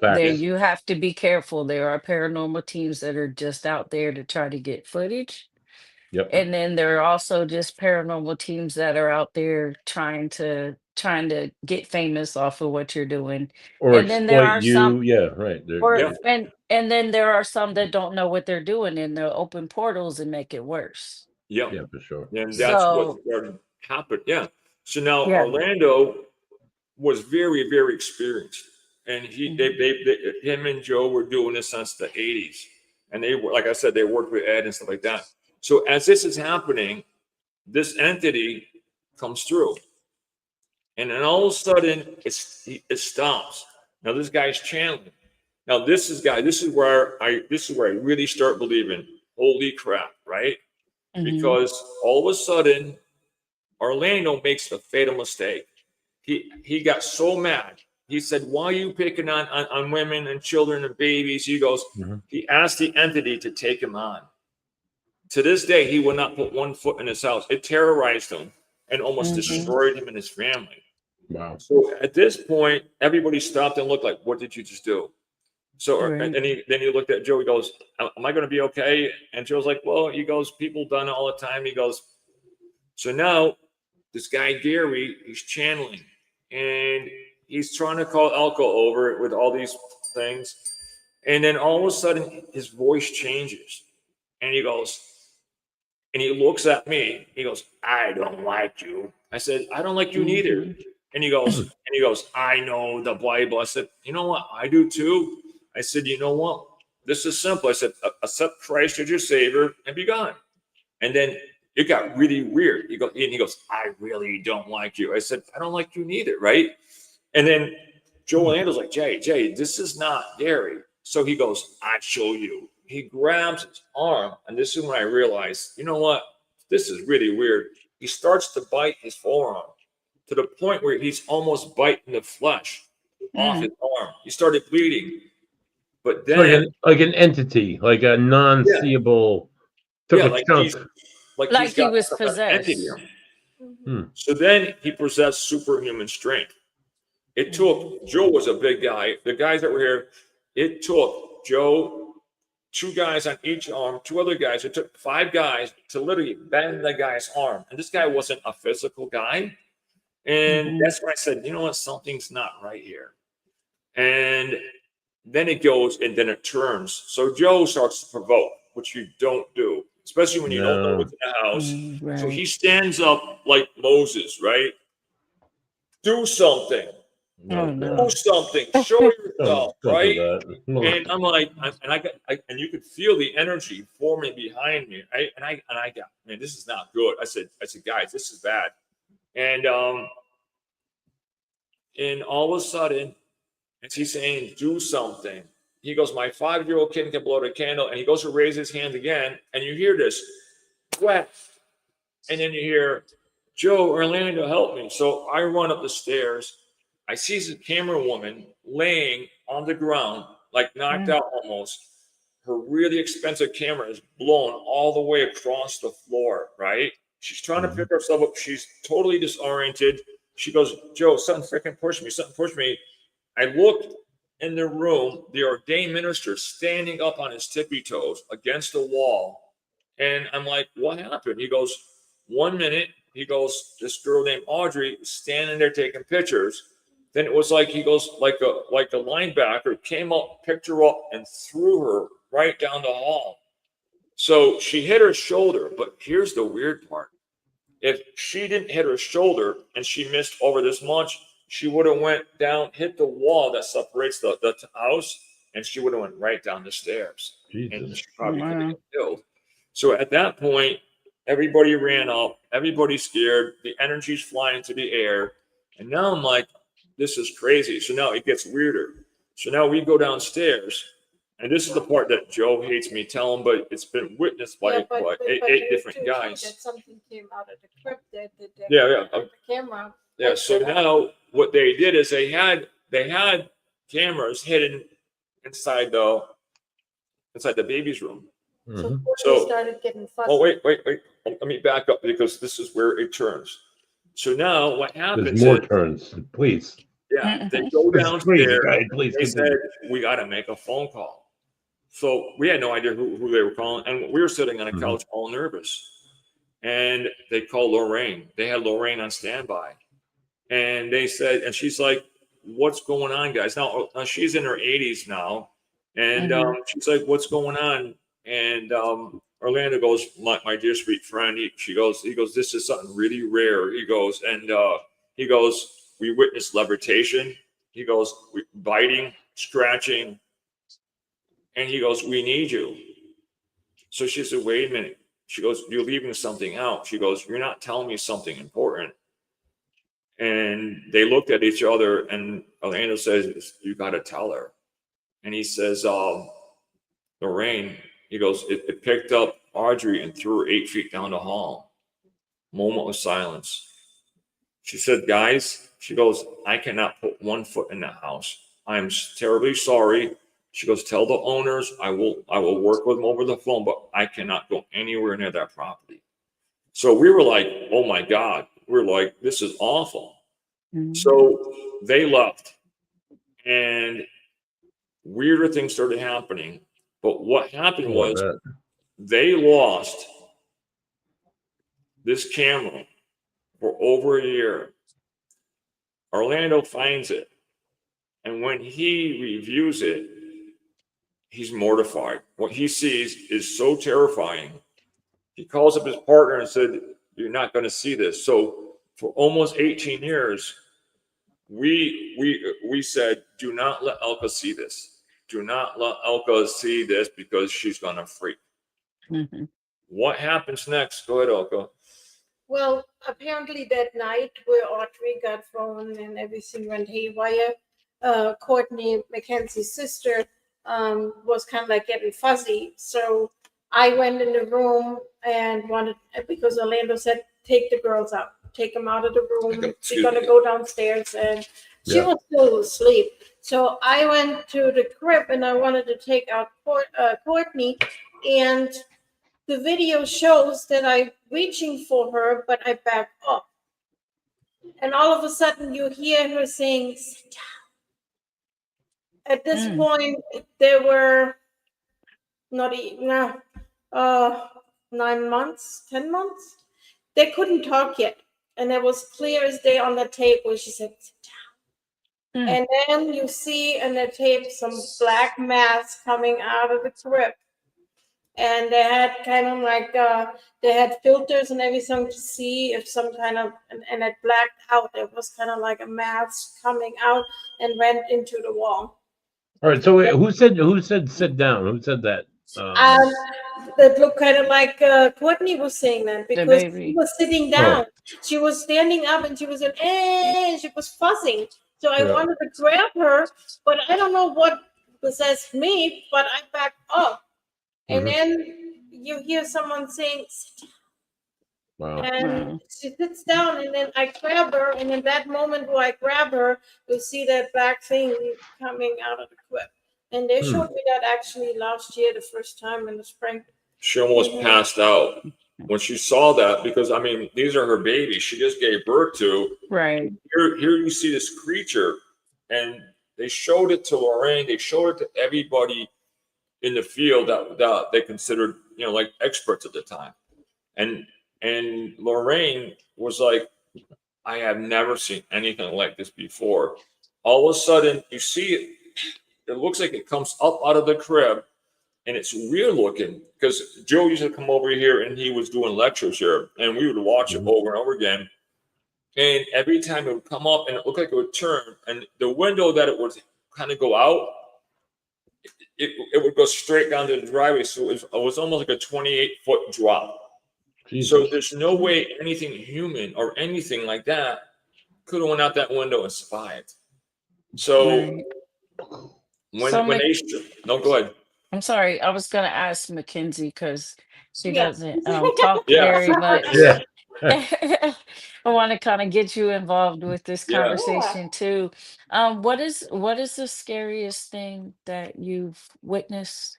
There, facts. you have to be careful. There are paranormal teams that are just out there to try to get footage. Yep. And then there are also just paranormal teams that are out there trying to get famous off of what you're doing. Or And then there exploit are some, you. Yeah, right. and then there are some that don't know what they're doing, and they'll open portals and make it worse. Yeah, for sure. And that's what So started happening. Yeah. So now yeah. Orlando was very, very experienced, and him and Joe were doing this since the 80s, and they were, like I said, they worked with Ed and stuff like that. So as this is happening, this entity comes through, and then all of a sudden it stops. Now this guy's channeling. Now this is where I really start believing, holy crap, right? Because all of a sudden Orlando makes the fatal mistake. He got so mad. He said, "Why are you picking on women and children and babies?" He goes, he asked the entity to take him on. To this day, he will not put one foot in his house. It terrorized him. and almost Mhm. destroyed him and his family. Wow. So at this point, everybody stopped and looked like, what did you just do? So Right. and then he looked at Joe. He goes, am I going to be okay? And Joe's like, well, he goes, people done it all the time. He goes, so now this guy Gary, he's channeling, and he's trying to call Elke over with all these things, and then all of a sudden his voice changes, and he goes, and he looks at me. He goes, I don't like you. I said, I don't like you neither. Mhm. And he goes, I know the Bible. I said, you know what? I do too. I said, you know what? This is simple. I said, accept Christ as your Savior and be gone. And then it got really weird. He goes, I really don't like you. I said, I don't like you neither, right? And then Joe Orlando's like, Jay, this is not Gary. So he goes, I'll show you. He grabs his arm, and this is when I realized, you know what? This is really weird. He starts to bite his forearm to the point where he's almost biting the flesh off his arm. He started bleeding. But then, Like an entity, like a non-seeable. Took a like chunk. he's like Like he's he got was an entity possessed. in him. Mhm. So then he possessed superhuman strength. It took, Joe was a big guy. The guys that were here, it took Joe, 2 guys on each arm, 2 other guys. It took 5 guys to literally bend the guy's arm. And this guy wasn't a physical guy. And Mhm. that's when I said, you know what, something's not right here. And then it goes and then it turns. So Joe starts to provoke, which you don't do, especially when you don't know No. what's in the house. So Right. he stands up like Moses, right? Do something. Oh No. no. Do something. Show yourself, Don't do right? that. And I'm like, and you could feel the energy forming behind me. I got, man, this is not good. I said, guys, this is bad. And all of a sudden, as he's saying, do something, he goes, my 5-year-old kid can blow out a candle, and he goes to raise his hand again, and you hear this, whack, and then you hear, Joe, Orlando, help me. So I run up the stairs. I see the camera woman laying on the ground, like knocked out almost. Her really expensive camera is blown all the way across the floor, right? She's trying to pick herself up. She's totally disoriented. She goes, Joe, something freaking pushed me. Something pushed me. I looked in the room, the ordained minister standing up on his tippy toes against the wall. And I'm like, what happened? He goes, 1 minute. He goes, this girl named Audrey standing there taking pictures. Then it was like, he goes, like a linebacker came up, picked her up, and threw her right down the hall. So she hit her shoulder. But here's the weird part. If she didn't hit her shoulder and she missed over this much, she would have went down, hit the wall that separates the house, and she would have went right down the stairs. And Jesus. she probably could have Wow. been killed. So at that point, everybody ran up, everybody's scared, the energy's flying into the air. And now I'm like, this is crazy. So now it gets weirder. So now we go downstairs, and this is the part that Joe hates me telling, but it's been witnessed by but eight you different too, guys. that something came out of the crypt that Yeah. the camera. Yeah. So now what they did is they had cameras hidden inside the baby's room. So Mhm. Courtney started getting fussy. Oh, wait. Let me back up because this is where it turns. So now what happens There's more is, turns. Please. yeah, they go Please, downstairs. guys. Please They said, continue. we got to make a phone call. So we had no idea who they were calling. And we were sitting on a couch all nervous. And they called Lorraine. They had Lorraine on standby. And they said, and she's like, what's going on, guys? Now she's in her 80s now. And she's like, what's going on? And Orlando goes, my dear sweet friend, he goes, this is something really rare. He goes, we witnessed levitation. He goes, biting, scratching. And he goes, we need you. So she said, wait a minute. She goes, you're leaving something out. She goes, you're not telling me something important. And they looked at each other, and Orlando says, you got to tell her. And he says, Lorraine, he goes, it picked up Audrey and threw her 8 feet down the hall. Moment of silence. She said, guys, she goes, I cannot put 1 foot in the house. I'm terribly sorry. She goes, tell the owners I will work with them over the phone, but I cannot go anywhere near that property. So we were like, oh my God, we're like, this is awful. Mhm. So they left, and weirder things started happening. But what happened Oh, I was bet. they lost this camera for over a year. Orlando finds it, and when he reviews it, he's mortified. What he sees is so terrifying. He calls up his partner and said, "You're not going to see this." So for almost 18 years, we said, "Do not let Elke see this. Do not let Elke see this because she's going to freak." Mhm. What happens next? Go ahead, Elke. Well, apparently that night where Audrey got thrown and everything went haywire, Courtney, Mackenzie's sister, was kind of like getting fuzzy. So I went in the room and wanted, because Orlando said, take the girls out, take them out of the room. We're Excuse going to me. go downstairs. And she Yeah. was still asleep. So I went to the crib and I wanted to take out Courtney. And the video shows that I'm reaching for her, but I back up. And all of a sudden you hear her saying, "Sit down." At this Mm. point, there were not even 9 months, 10 months. They couldn't talk yet. And it was clear as day on the tape where she said, "Sit down." Mm. And then you see in the tape some black mass coming out of the crib. And they had kind of like they had filters and everything to see if some kind of and it blacked out. It was kind of like a mass coming out and went into the wall. All right. So wait, who said sit down? Who said that? That looked kind of like Courtney was saying that The because she baby. was sitting down. She was standing up and she was and she was fussing. So I Yeah. wanted to grab her, but I don't know what possessed me, but I backed up. And Mhm. then you hear someone saying, "Sit down." Wow. And Wow. she sits down, and then I grab her. And in that moment where I grab her, you see that black thing coming out of the crib. And they showed me that actually last year, the first time in the spring. She almost passed out when she saw that because, I mean, these are her babies. She just gave birth to. Right. Here you see this creature, and they showed it to Lorraine. They showed it to everybody in the field that they considered, like experts at the time. And Lorraine was like, I have never seen anything like this before. All of a sudden, you see it. It looks like it comes up out of the crib, and it's weird looking because Joe used to come over here and he was doing lectures here, and we would watch it over and over again. And every time it would come up and it looked like it would turn, and the window that it would kind of go out, it would go straight down to the driveway. So it was almost like a 28-foot drop. Jesus. So there's no way anything human or anything like that could have went out that window and survived. So Right. when they no, go ahead. I'm sorry. I was gonna ask Mackenzie because she Yeah. doesn't talk Yeah. very much. Yeah. I want to kind of get you involved with this Yeah. conversation too. What is the scariest thing that you've witnessed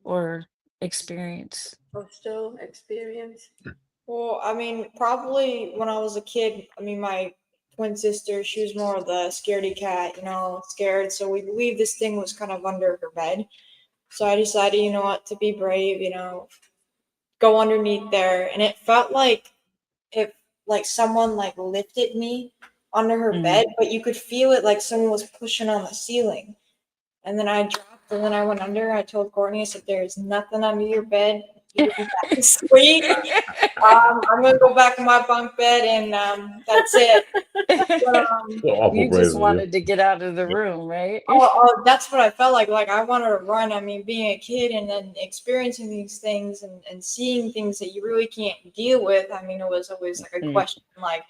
or experienced? Or still experience. Well, I mean, probably when I was a kid, I mean, my twin sister, she was more of the scaredy cat, scared. So we believed this thing was kind of under her bed. So I decided, you know what, to be brave, go underneath there. And it felt like if like someone like lifted me under her Mm. bed, but you could feel it like someone was pushing on the ceiling. And then I dropped and then I went under. I told Courtney, I said, there's nothing under your bed. You can go back to sleep. I'm going to go back in my bunk bed and that's it. But, Awful You brave just of you. wanted to get out of the room, right? that's what I felt like. Like I wanted to run. I mean, being a kid and then experiencing these things and seeing things that you really can't deal with. I mean, it was always like a Mm. question, like,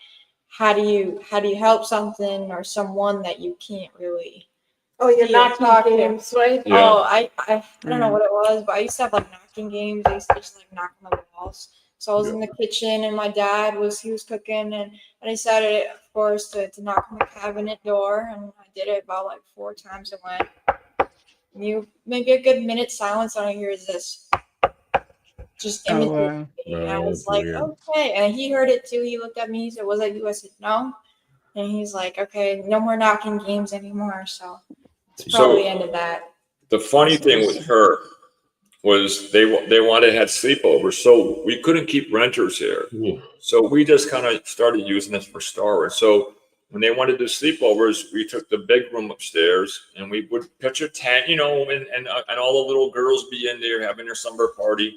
how do you help something or someone that you can't really. Oh, you're Yeah, knocking talk to- games, right? Yeah. Oh, I don't know Mm. what it was, but I used to have like knocking games. I used to just like knock on the walls. So I was Yeah. in the kitchen and my dad was cooking and I decided, of course, to knock on the cabinet door and I did it about like 4 times. It went maybe a good minute silence. All I hear is this. just Oh, imitated wow. me. And I Oh, was that's like, weird. okay. And he heard it too. He looked at me. He said, "Was that you?" I said, "No." And he's like, "Okay, no more knocking games anymore." So it's probably the end of that. The funny thing with her was they wanted to have sleepovers, so we couldn't keep renters here. Ooh. So we just kind of started using this for storage. So when they wanted to do sleepovers, we took the big room upstairs and we would pitch a tent, and all the little girls be in there having their summer party.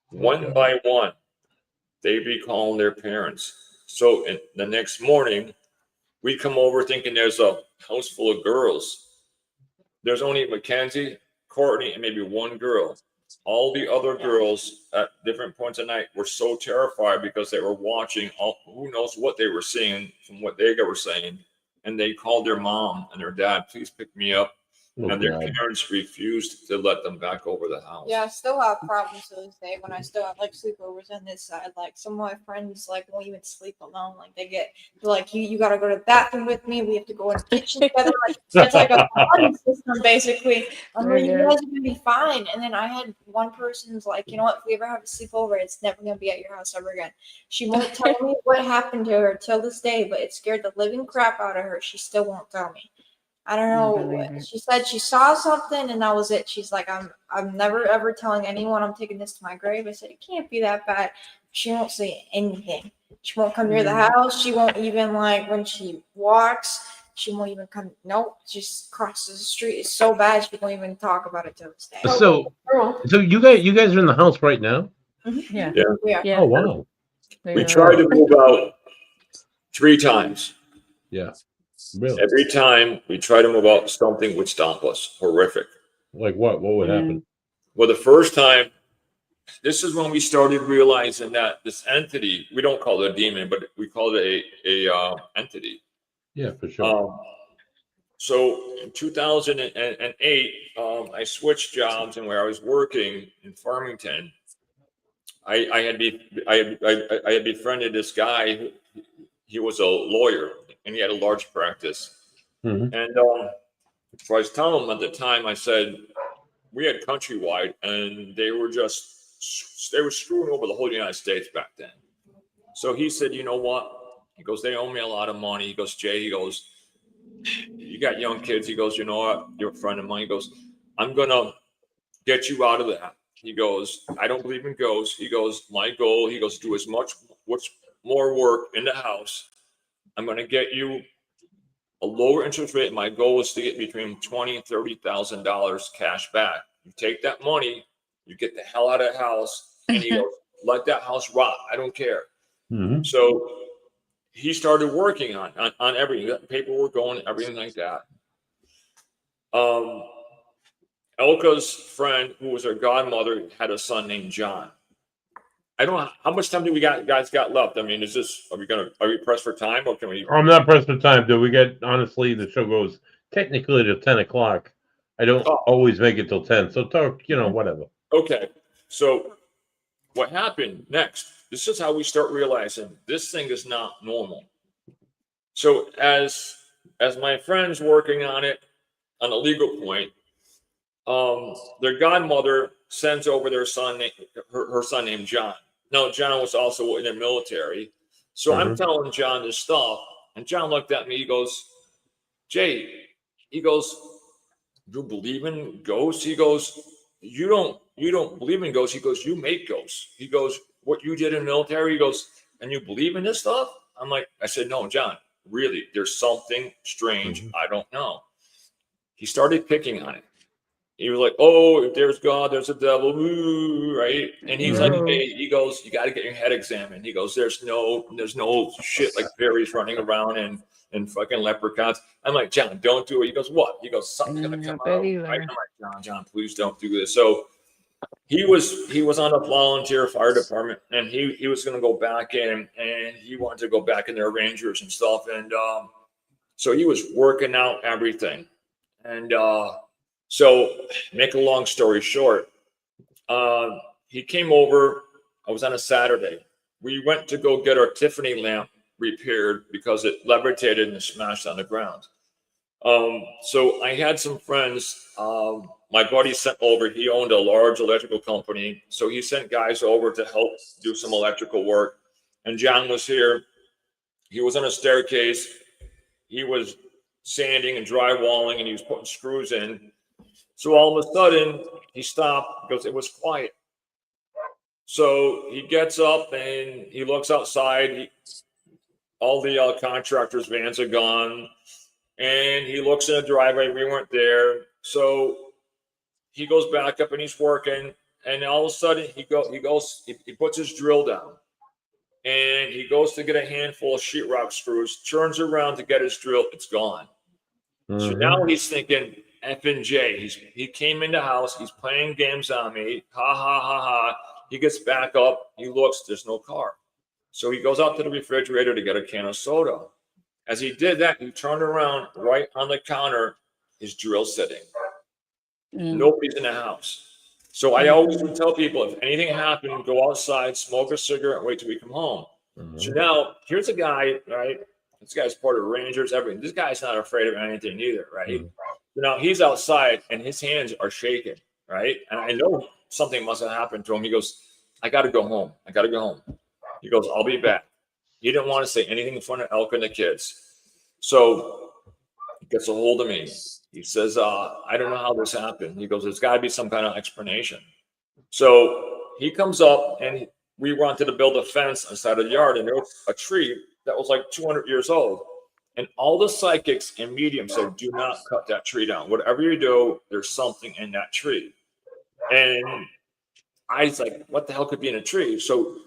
One by one, they'd be calling their parents. So the next morning, we'd come over thinking there's a house full of girls. There's only Mackenzie, Courtney, and maybe one girl. All the other girls at different points of night were so terrified because they were watching who knows what they were seeing from what they were saying. And they called their mom and their dad, "Please pick me up." And their parents refused to let them back over the house. Yeah, I still have problems to this day when I still have like sleepovers on this side. Like some of my friends like won't even sleep alone. Like they're like, you gotta go to the bathroom with me. We have to go in the kitchen together. Like it's like a bonding system basically. I'm like, you guys are gonna be fine. And then I had one person's like, you know what? If we ever have a sleepover, it's never gonna be at your house ever again. She won't tell me what happened to her till this day, but it scared the living crap out of her. She still won't tell me. I don't know. She said she saw something and that was it. She's like, I'm never ever telling anyone I'm taking this to my grave. I said, it can't be that bad. She won't say anything. She won't come near the house. She won't even like when she walks, she won't even come. Nope. Just crosses the street. It's so bad she won't even talk about it till this day. So you guys are in the house right now? Yeah. Oh wow. We tried to move out 3 times. Yeah. Really? Every time we try to move out, something would stop us. Horrific. Like what? What would happen? Well, the first time, this is when we started realizing that this entity, we don't call it a demon, but we call it a entity. Yeah, for sure. So in 2008, I switched jobs, and where I was working in Farmington, I had befriended this guy. He was a lawyer, and he had a large practice. Mm-hmm. And so I was telling him at the time, I said, we had Countrywide, and they were screwing over the whole United States back then. So he said, you know what? He goes, they owe me a lot of money. He goes, Jay, he goes, you got young kids. He goes, you know what? You're a friend of mine. He goes, I'm going to get you out of that. He goes, I don't believe in ghosts. He goes, my goal, he goes, do as much more work in the house. I'm going to get you a lower interest rate. My goal is to get between $20,000 and $30,000 cash back. You take that money, you get the hell out of the house, and he goes, let that house rot. I don't care. Mm-hmm. So he started working on everything, paperwork going, everything like that. Elke's friend, who was her godmother, had a son named John. I don't know how much time do we guys got left. I mean, are we pressed for time, or can we? I'm not pressed for time. Do we get, honestly, the show goes technically to 10 o'clock. I don't always make it till 10. So talk, whatever. Okay. So what happened next? This is how we start realizing this thing is not normal. So as my friend's working on it on a legal point, their godmother sends over their son, her son named John. Now, John was also in the military. So I'm telling John this stuff, and John looked at me. He goes, Jay, he goes, you believe in ghosts? He goes, you don't believe in ghosts. He goes, you make ghosts. He goes, what you did in the military? He goes, and you believe in this stuff? I said, no, John, really, there's something strange. I don't know. He started picking on it. He was like, oh, if there's God, there's a devil, ooh, right? And he's like, hey, he goes, you got to get your head examined. He goes, there's no shit like fairies running around and fucking leprechauns. I'm like, John, don't do it. He goes, what? He goes, something's gonna come out. Right? I'm like, John, please don't do this. So he was on a volunteer fire department, and he was gonna go back in, and he wanted to go back in their Rangers and stuff, and so he was working out everything, and so make a long story short, he came over. I was on a Saturday. We went to go get our Tiffany lamp repaired because it levitated and smashed on the ground. So I had some friends my buddy sent over, he owned a large electrical company. So he sent guys over to help do some electrical work. And John was here. He was on a staircase. He was sanding and drywalling, and he was putting screws in. So all of a sudden, he stopped because it was quiet. So he gets up and he looks outside. All the contractors' vans are gone. And he looks in the driveway. We weren't there. So he goes back up and he's working. And all of a sudden, he puts his drill down. And he goes to get a handful of sheetrock screws, turns around to get his drill. It's gone. So now he's thinking, F and J. He came in the house. He's playing games on me. Ha, ha, ha, ha. He gets back up. He looks. There's no car. So he goes out to the refrigerator to get a can of soda. As he did that, he turned around right on the counter. His drill sitting. Nobody's in the house. So I always would tell people, if anything happened, go outside, smoke a cigarette, wait till we come home. So now here's a guy, right? This guy's part of Rangers, everything. This guy's not afraid of anything either, right? So now he's outside and his hands are shaking, right? And I know something must have happened to him. He goes, I got to go home. I got to go home. He goes, I'll be back. He didn't want to say anything in front of Elke and the kids. So he gets a hold of me. He says, I don't know how this happened. He goes, there's got to be some kind of explanation. So he comes up and we wanted to build a fence inside of the yard, and there was a tree that was like 200 years old. And all the psychics and mediums said, do not cut that tree down. Whatever you do, there's something in that tree. And I was like, what the hell could be in a tree? So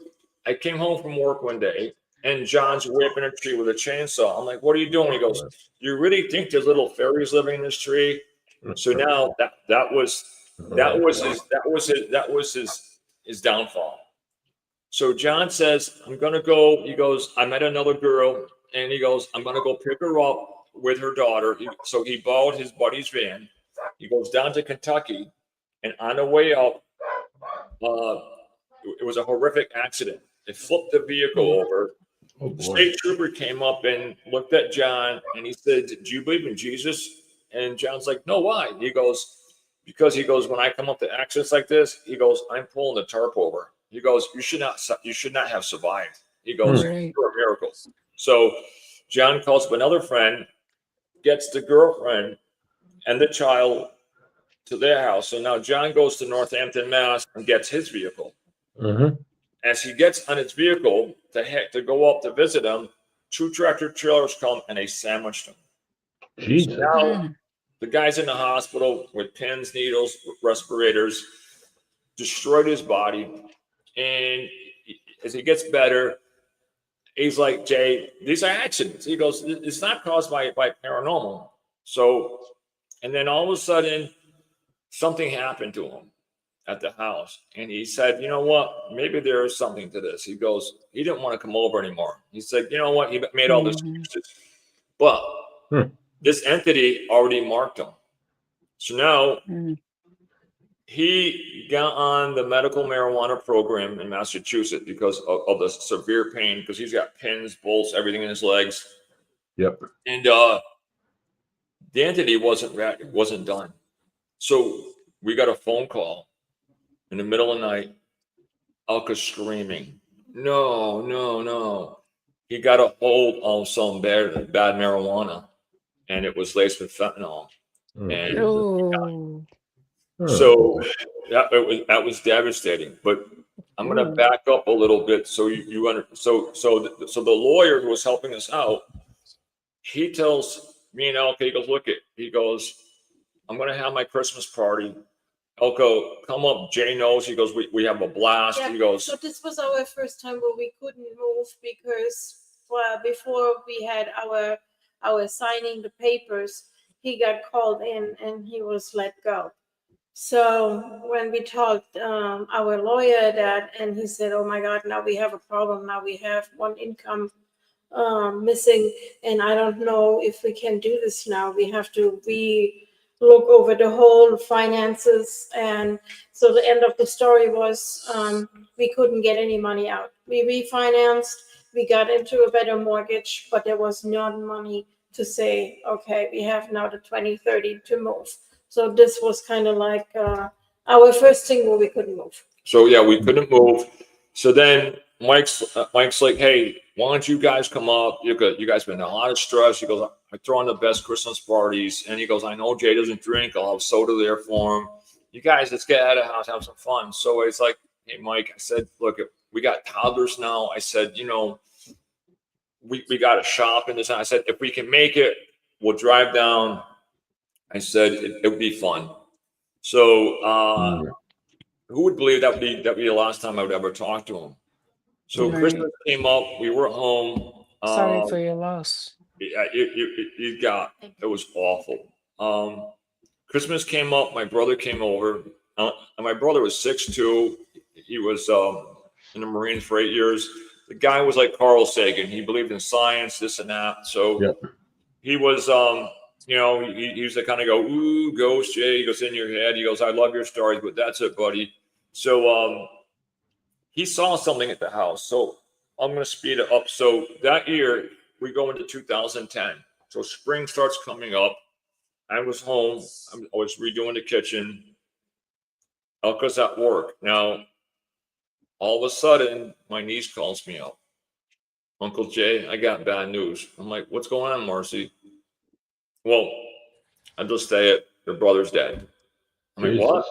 I came home from work one day, and John's whipping a tree with a chainsaw. I'm like, what are you doing? He goes, you really think there's little fairies living in this tree? So now that was his downfall. So John says, I'm going to go. He goes, I met another girl, and he goes, I'm going to go pick her up with her daughter. So he borrowed his buddy's van. He goes down to Kentucky, and on the way up, it was a horrific accident. It flipped the vehicle over. The state trooper came up and looked at John, and he said, do you believe in Jesus? And John's like, no, why? He goes, because when I come up to accidents like this, he goes, I'm pulling the tarp over. He goes, you should not have survived. He goes, you're a miracle. So John calls up another friend, gets the girlfriend and the child to their house. So now John goes to Northampton, Mass, and gets his vehicle. As he gets on his vehicle to go up to visit him, 2 tractor trailers come and they sandwiched him. So now the guy's in the hospital with pins, needles, respirators, destroyed his body. And as he gets better, he's like, Jay, these are accidents. He goes, it's not caused by paranormal. So, and then all of a sudden, something happened to him at the house. And he said, you know what? Maybe there is something to this. He goes, he didn't want to come over anymore. He said, you know what? He made all this excuses. But this entity already marked him. So now he got on the medical marijuana program in Massachusetts because of the severe pain, because he's got pins, bolts, everything in his legs. Yep. And the entity wasn't done. So we got a phone call in the middle of the night. Elke screaming, no. He got a hold of some bad marijuana, and it was laced with fentanyl. And so that was devastating. But I'm going to back up a little bit so the lawyer who was helping us out, he tells me and Elke, he goes, I'm going to have my Christmas party. Elke, come up. Jay knows. He goes, we have a blast. Yeah, he goes. So this was our first time where we couldn't move because before we had our signing the papers, he got called in and he was let go. So when we talked our lawyer that, and he said, oh my God, now we have a problem. Now we have one income missing, and I don't know if we can do this now. We have to look over the whole finances. And so the end of the story was we couldn't get any money out. We refinanced, we got into a better mortgage, but there was not money to say, okay, we have now the 2030 to move. So this was kind of like our first thing where we couldn't move. So yeah, we couldn't move. So then Mike's like, hey, why don't you guys come up? You guys been in a lot of stress. He goes, I throw on the best Christmas parties. And he goes, I know Jay doesn't drink. I'll have soda there for him. You guys, let's get out of the house, have some fun. So it's like, hey, Mike, I said, look, we got toddlers now. I said, we got to shop in this. I said, if we can make it, we'll drive down. I said, it would be fun. So who would believe that would be the last time I would ever talk to him? So Right. Christmas came up. We were at home. Sorry for your loss. It was awful. Christmas came up. My brother came over. And my brother was 6'2". He was in the Marines for 8 years. The guy was like Carl Sagan. He believed in science, this and that. So he was, he used to kind of go, ooh, ghost, Jay. He goes, in your head. He goes, I love your stories, but that's it, buddy. So he saw something at the house. So I'm going to speed it up. So that year, we go into 2010. So spring starts coming up. I was home. I was redoing the kitchen. Elke's at work. Now, all of a sudden, my niece calls me up. Uncle Jay, I got bad news. I'm like, what's going on, Marcy? Well, I'll just say it. Your brother's dead. I'm like, what?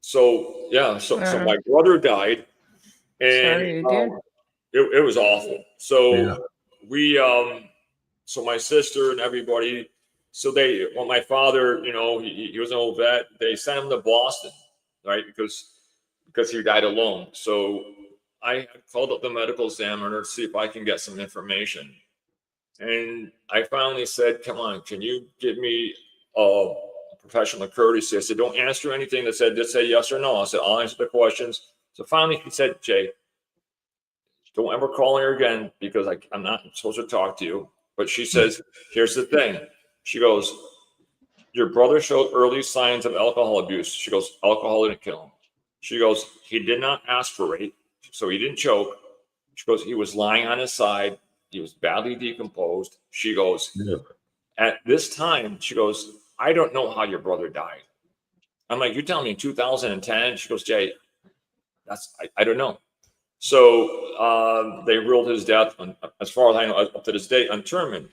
So, yeah. So my brother died. And it was awful. So so my sister and everybody, my father, he was an old vet. They sent him to Boston, right? Because he died alone. So I called up the medical examiner to see if I can get some information. And I finally said, come on, can you give me a professional courtesy? I said, don't answer anything that said, just say yes or no. I said, I'll answer the questions. So finally he said, Jay, don't ever call her again because I'm not supposed to talk to you. But she says, here's the thing. She goes, your brother showed early signs of alcohol abuse. She goes, alcohol didn't kill him. She goes, he did not aspirate, so he didn't choke. She goes, he was lying on his side. He was badly decomposed. She goes, at this time, she goes, I don't know how your brother died. I'm like, you're telling me in 2010? She goes, Jay, I don't know. So they ruled his death, as far as I know, up to this day, untermined.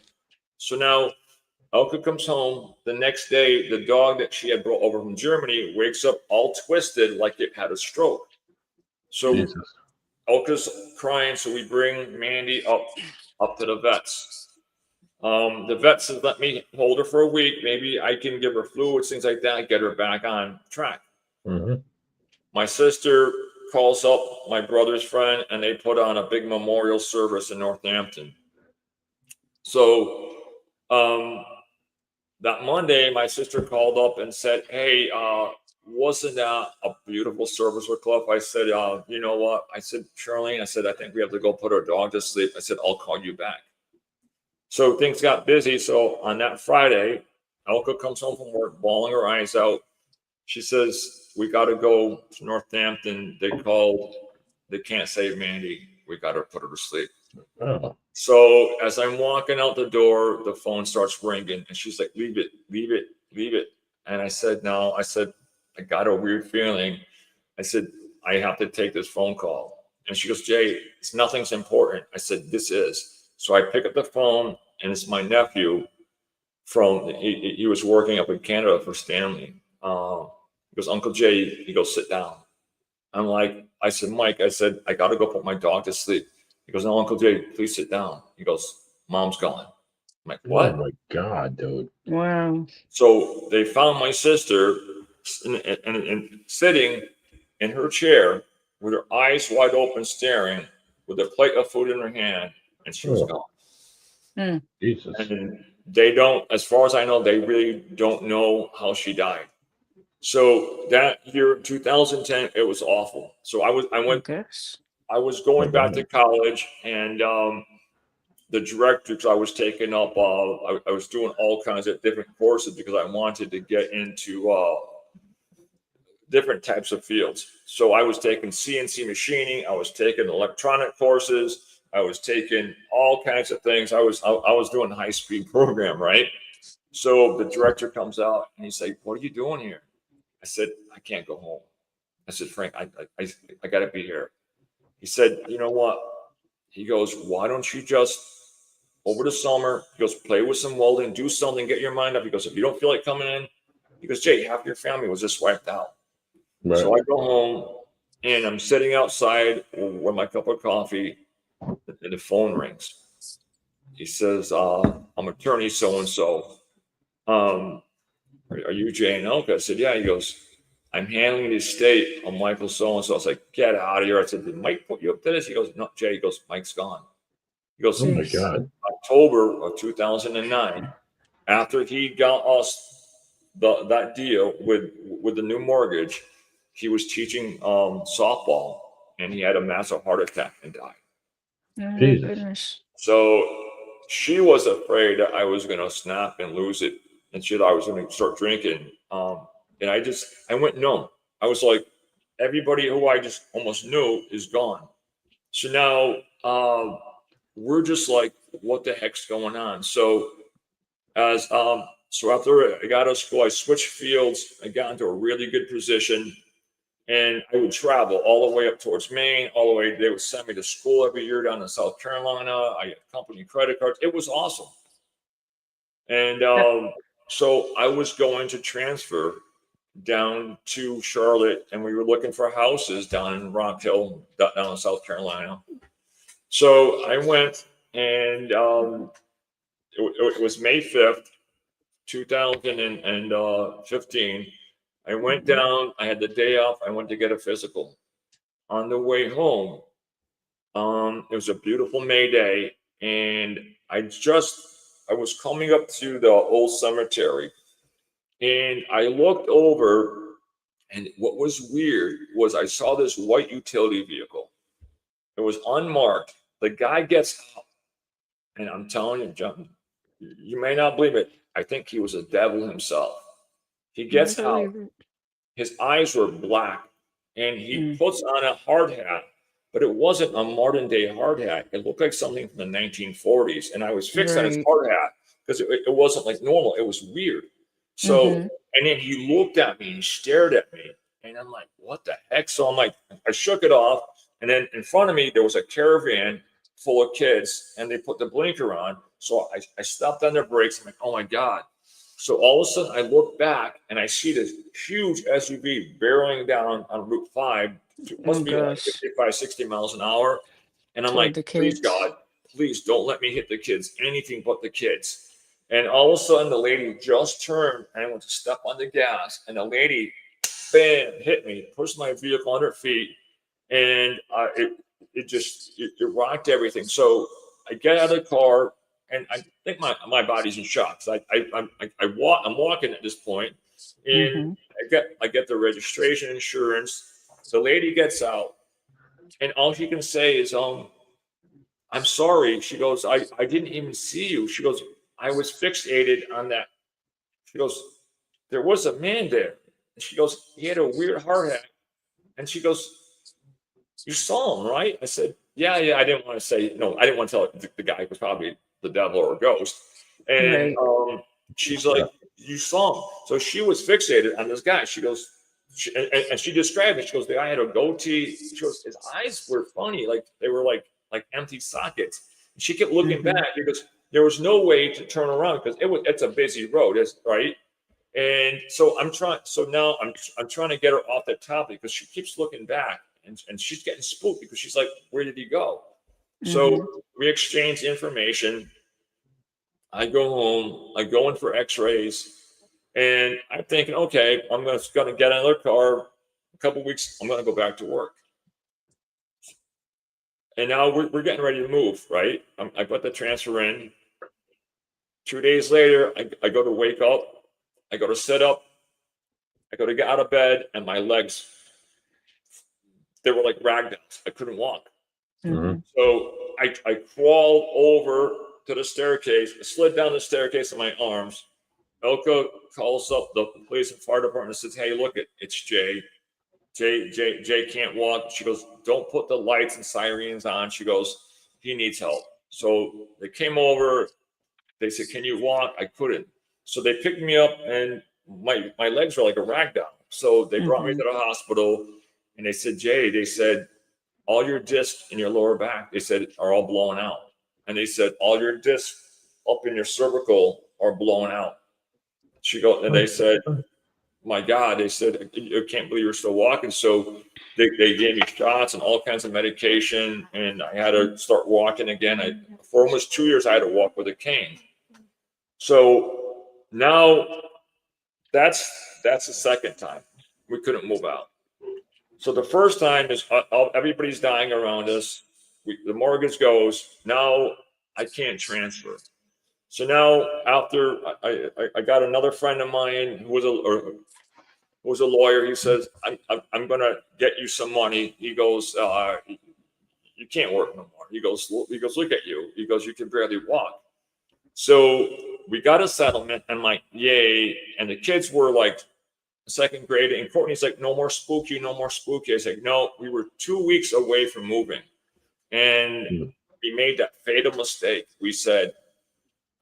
So now Elke comes home. The next day, the dog that she had brought over from Germany wakes up all twisted like it had a stroke. So Elke's crying, so we bring Mandy up to the vets. The vets have let me hold her for a week. Maybe I can give her fluids, things like that, get her back on track. My sister calls up my brother's friend, and they put on a big memorial service in Northampton. So that Monday, my sister called up and said, hey, wasn't that a beautiful service with Cliff? I said, you know what? I said, Charlene, I said, I think we have to go put our dog to sleep. I said, I'll call you back. So things got busy. So on that Friday, Elke comes home from work, bawling her eyes out. She says, we got to go to Northampton. They can't save Mandy. We got to put her to sleep. So as I'm walking out the door, the phone starts ringing, and she's like, leave it, leave it, leave it. And I said, no. I said, I got a weird feeling. I said, I have to take this phone call. And she goes, Jay, nothing's important. I said, this is. So I pick up the phone, and it's my nephew he was working up in Canada for Stanley. He goes, Uncle Jay, he goes, sit down. I'm like, I said, Mike, I said, I got to go put my dog to sleep. He goes, no, Uncle Jay, please sit down. He goes, Mom's gone. I'm like, what? Oh my God, dude. Wow. So they found my sister and sitting in her chair with her eyes wide open, staring with a plate of food in her hand, and she was gone. Jesus. And they don't, as far as I know, they really don't know how she died. So that year, 2010, it was awful. So I was going back to college, and the director, because I was taking up, I was doing all kinds of different courses because I wanted to get into different types of fields. So I was taking CNC machining, I was taking electronic courses, I was taking all kinds of things. I was doing a high-speed program, right? So the director comes out and he's like, "What are you doing here?" I said, "I can't go home." I said, "Frank, I got to be here." He said, "You know what?" He goes, "Why don't you just over the summer?" He goes, "Play with some welding, do something, get your mind up." He goes, "If you don't feel like coming in," he goes, "Jay, half your family was just wiped out." Right. So I go home and I'm sitting outside with my cup of coffee, and the phone rings. He says, "I'm attorney so and so. Are you Jay and Elke?" I said, "Yeah." He goes, "I'm handling the estate on Michael so and so." I was like, "Get out of here." I said, "Did Mike put you up to this?" He goes, "No, Jay." He goes, "Mike's gone." He goes, Oh my Jeez. God. October of 2009, after he got us that deal with the new mortgage, he was teaching softball and he had a massive heart attack and died. Oh my Jesus. goodness. So she was afraid that I was going to snap and lose it, and she thought I was going to start drinking. And I went numb. I was like, everybody who I just almost knew is gone. So now we're just like, what the heck's going on? So so after I got out of school, I switched fields. I got into a really good position, and I would travel all the way up towards Maine, all the way. They would send me to school every year down in South Carolina. I had company credit cards. It was awesome. And so I was going to transfer down to Charlotte, and we were looking for houses down in Rock Hill, down in South Carolina. So I went, and it was May 5th, 2015. I went down. I had the day off. I went to get a physical. On the way home, it was a beautiful May day, and I was coming up to the old cemetery, and I looked over, and what was weird was I saw this white utility vehicle. It was unmarked. The guy gets out, and I'm telling you, John, you may not believe it. I think he was a devil himself. He gets out. His eyes were black, and he puts on a hard hat, but it wasn't a modern day hard hat. It looked like something from the 1940s. And I was fixed on his Right. hard hat because it wasn't like normal. It was weird. So, and then he looked at me and stared at me, and I'm like, what the heck? So I'm like, I shook it off. And then in front of me, there was a caravan full of kids, and they put the blinker on. So I stopped on their brakes. I'm like, oh my God. So all of a sudden, I look back and I see this huge SUV barreling down on Route 5. It must Oh be like gosh. 55, 60 miles an hour. And I'm Toward like, the please, kids. God, please don't let me hit the kids, anything but the kids. And all of a sudden, the lady just turned, and I went to step on the gas, and the lady, bam, hit me, pushed my vehicle under her feet, and it rocked everything. So I get out of the car, and I think my body's in shock. So I'm walking at this point, and I get the registration insurance. The lady gets out, and all she can say is, "I'm sorry." She goes, "I didn't even see you." She goes, "I was fixated on that." She goes, "There was a man there." And she goes, "He had a weird hard hat." And she goes, "You saw him, right?" I said, yeah. I didn't want to say, no, I didn't want to tell the guy was probably the devil or a ghost. And Right. she's like, "You saw him." So she was fixated on this guy. She goes, and she described it. She goes, "The guy had a goatee." She goes, "His eyes were funny, like they were like empty sockets." And she kept looking back because there was no way to turn around because it's a busy road, right? And so now I'm trying to get her off the topic because she keeps looking back, and she's getting spooked because she's like, "Where did he go?" So we exchange information. I go home, I go in for x-rays, and I'm thinking, okay, I'm gonna get another car. A couple weeks, I'm gonna go back to work. And now we're getting ready to move, right? I put the transfer in. 2 days later, I go to wake up, I go to sit up, I go to get out of bed, and my legs, they were like ragdolls. I couldn't walk. So I crawled over to the staircase, slid down the staircase in my arms. Elke calls up the police and fire department and says, "Hey, look, it's Jay. Jay can't walk." She goes, "Don't put the lights and sirens on." She goes, "He needs help." So they came over. They said, "Can you walk?" I couldn't. So they picked me up, and my legs were like a rag doll. So they brought me to the hospital, and they said, Jay, they said, all your discs in your lower back, they said, are all blown out. And they said, all your discs up in your cervical are blown out. And they said, my God, they said, I can't believe you're still walking. So they gave me shots and all kinds of medication, and I had to start walking again. For almost 2 years, I had to walk with a cane. So now that's the second time we couldn't move out. So the first time is everybody's dying around us. The mortgage goes. Now I can't transfer. So now after I got another friend of mine who was a lawyer. He says, I'm going to get you some money. He goes, you can't work no more. He goes, look at you. He goes, you can barely walk. So we got a settlement. I'm like, yay. And the kids were like second grade. And Courtney's like, no more spooky, no more spooky. I said, no, we were 2 weeks away from moving. And we made that fatal mistake. We said,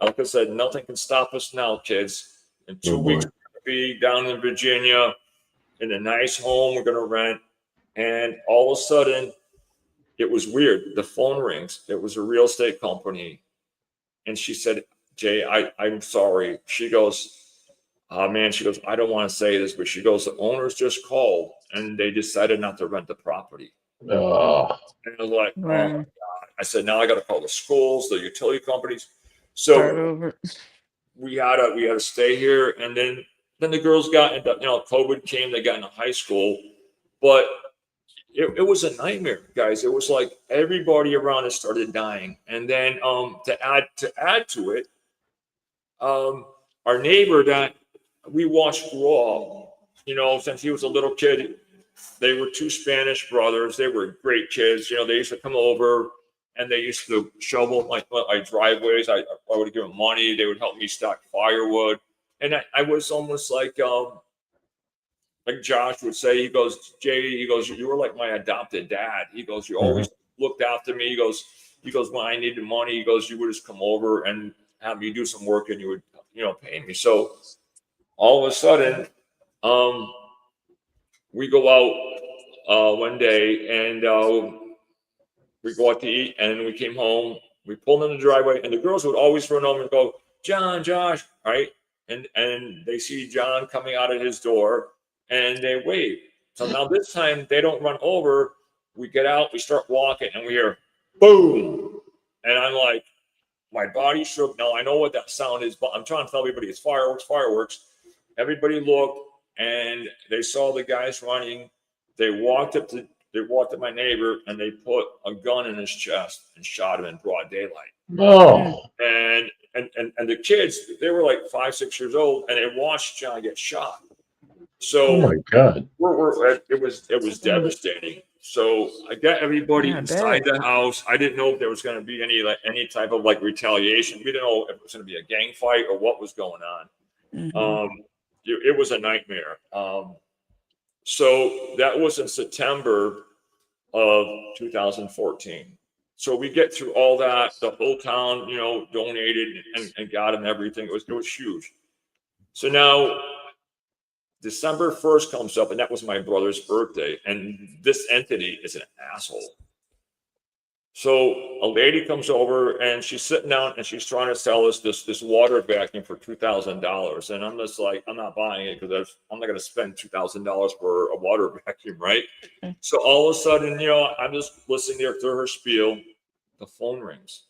Elke said, nothing can stop us now, kids. In 2 weeks, we're going to be down in Virginia in a nice home we're going to rent. And all of a sudden, it was weird. The phone rings. It was a real estate company. And she said, Jay, I'm sorry. She goes, oh, man, she goes, I don't want to say this, but she goes, the owners just called and they decided not to rent the property. Oh. And I was like, oh, my God. I said, now I got to call the schools, the utility companies. So we had to stay here. And then the girls got into, COVID came, they got into high school. But it was a nightmare, guys. It was like everybody around us started dying. And then to add to it, our neighbor that we watched grow up, since he was a little kid, they were two Spanish brothers. They were great kids. They used to come over and they used to shovel my driveways. I would give them money. They would help me stack firewood. And I was almost like Josh would say, he goes, Jay, he goes, you were like my adopted dad. He goes, you always looked after me. He goes, when I needed money, he goes, you would just come over and have me do some work and you would, pay me. So all of a sudden, we go out one day and we go out to eat, and we came home. We pulled in the driveway, and the girls would always run over and go, John, Josh, right? And they see John coming out of his door, and they wave. So now this time they don't run over. We get out, we start walking, and we hear boom, and I'm like, my body shook. Now I know what that sound is, but I'm trying to tell everybody it's fireworks. Everybody looked, and they saw the guys running. They walked up to my neighbor, and they put a gun in his chest and shot him in broad daylight. Oh. And the kids, they were like 5, 6 years old, and they watched John get shot. So, oh my God, it was devastating. So I got everybody inside the house. I didn't know if there was going to be any type of retaliation. We didn't know if it was going to be a gang fight or what was going on. It was a nightmare. So that was in September of 2014. So we get through all that. The whole town, donated and got him everything. It was huge. So now December 1st comes up, and that was my brother's birthday. And this entity is an asshole. So a lady comes over and she's sitting down and she's trying to sell us this water vacuum for $2,000. And I'm just like, I'm not buying it because I'm not going to spend $2,000 for a water vacuum, right? So all of a sudden, I'm just listening to her spiel. The phone rings.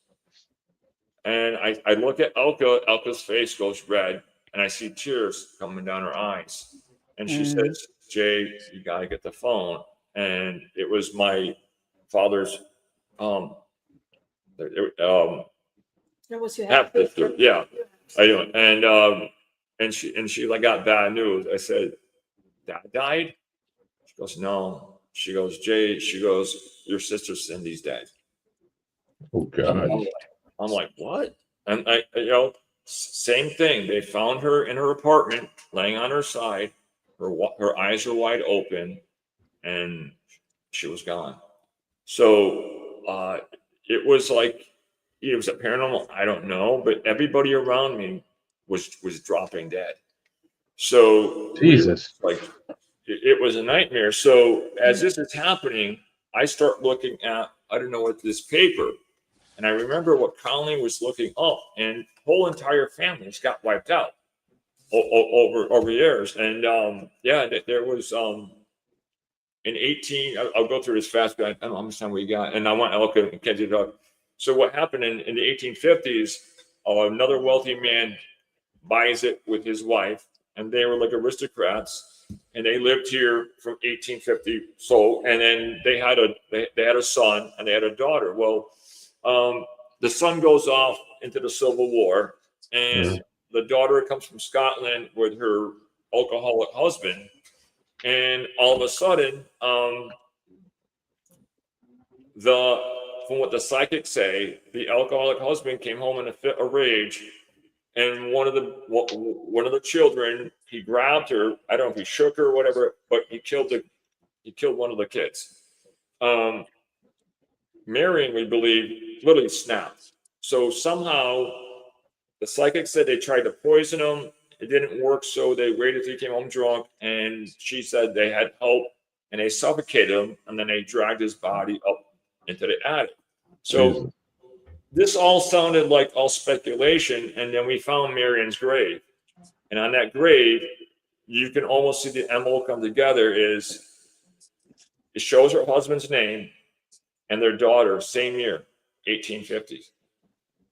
And I look at Elke. Elke's face goes red, and I see tears coming down her eyes. And she says, Jay, you got to get the phone. And it was my father's half sister, yeah. I do. And she got bad news. I said, Dad died? She goes, no. She goes, Jay, your sister Cindy's dead. Oh God. I'm like, what? And same thing. They found her in her apartment, laying on her side. Her eyes were wide open, and she was gone. So it was like, it was a paranormal, I don't know, but everybody around me was dropping dead. So Jesus. It was a nightmare. So as this is happening, I start looking at, I don't know what, this paper. And I remember what Colleen was looking up, and whole entire families got wiped out over years. And there was in 18, I'll go through this fast, but I don't know how much time we got. And I want Elke and Mackenzie to talk. So what happened in the 1850s, another wealthy man buys it with his wife, and they were like aristocrats, and they lived here from 1850. So, and then they had a son and they had a daughter. Well, the son goes off into the Civil War, and the daughter comes from Scotland with her alcoholic husband, and all of a sudden, from what the psychics say, the alcoholic husband came home in a fit of rage, and one of the children, he grabbed her. I don't know if he shook her or whatever, but he killed one of the kids. Marion, we believe, literally snapped. So somehow the psychic said they tried to poison him. It didn't work, so they waited till he came home drunk, and she said they had help, and they suffocated him, and then they dragged his body up into the attic. So this all sounded like all speculation, and then we found Marion's grave. And on that grave, you can almost see the MO come together. It shows her husband's name and their daughter, same year, 1850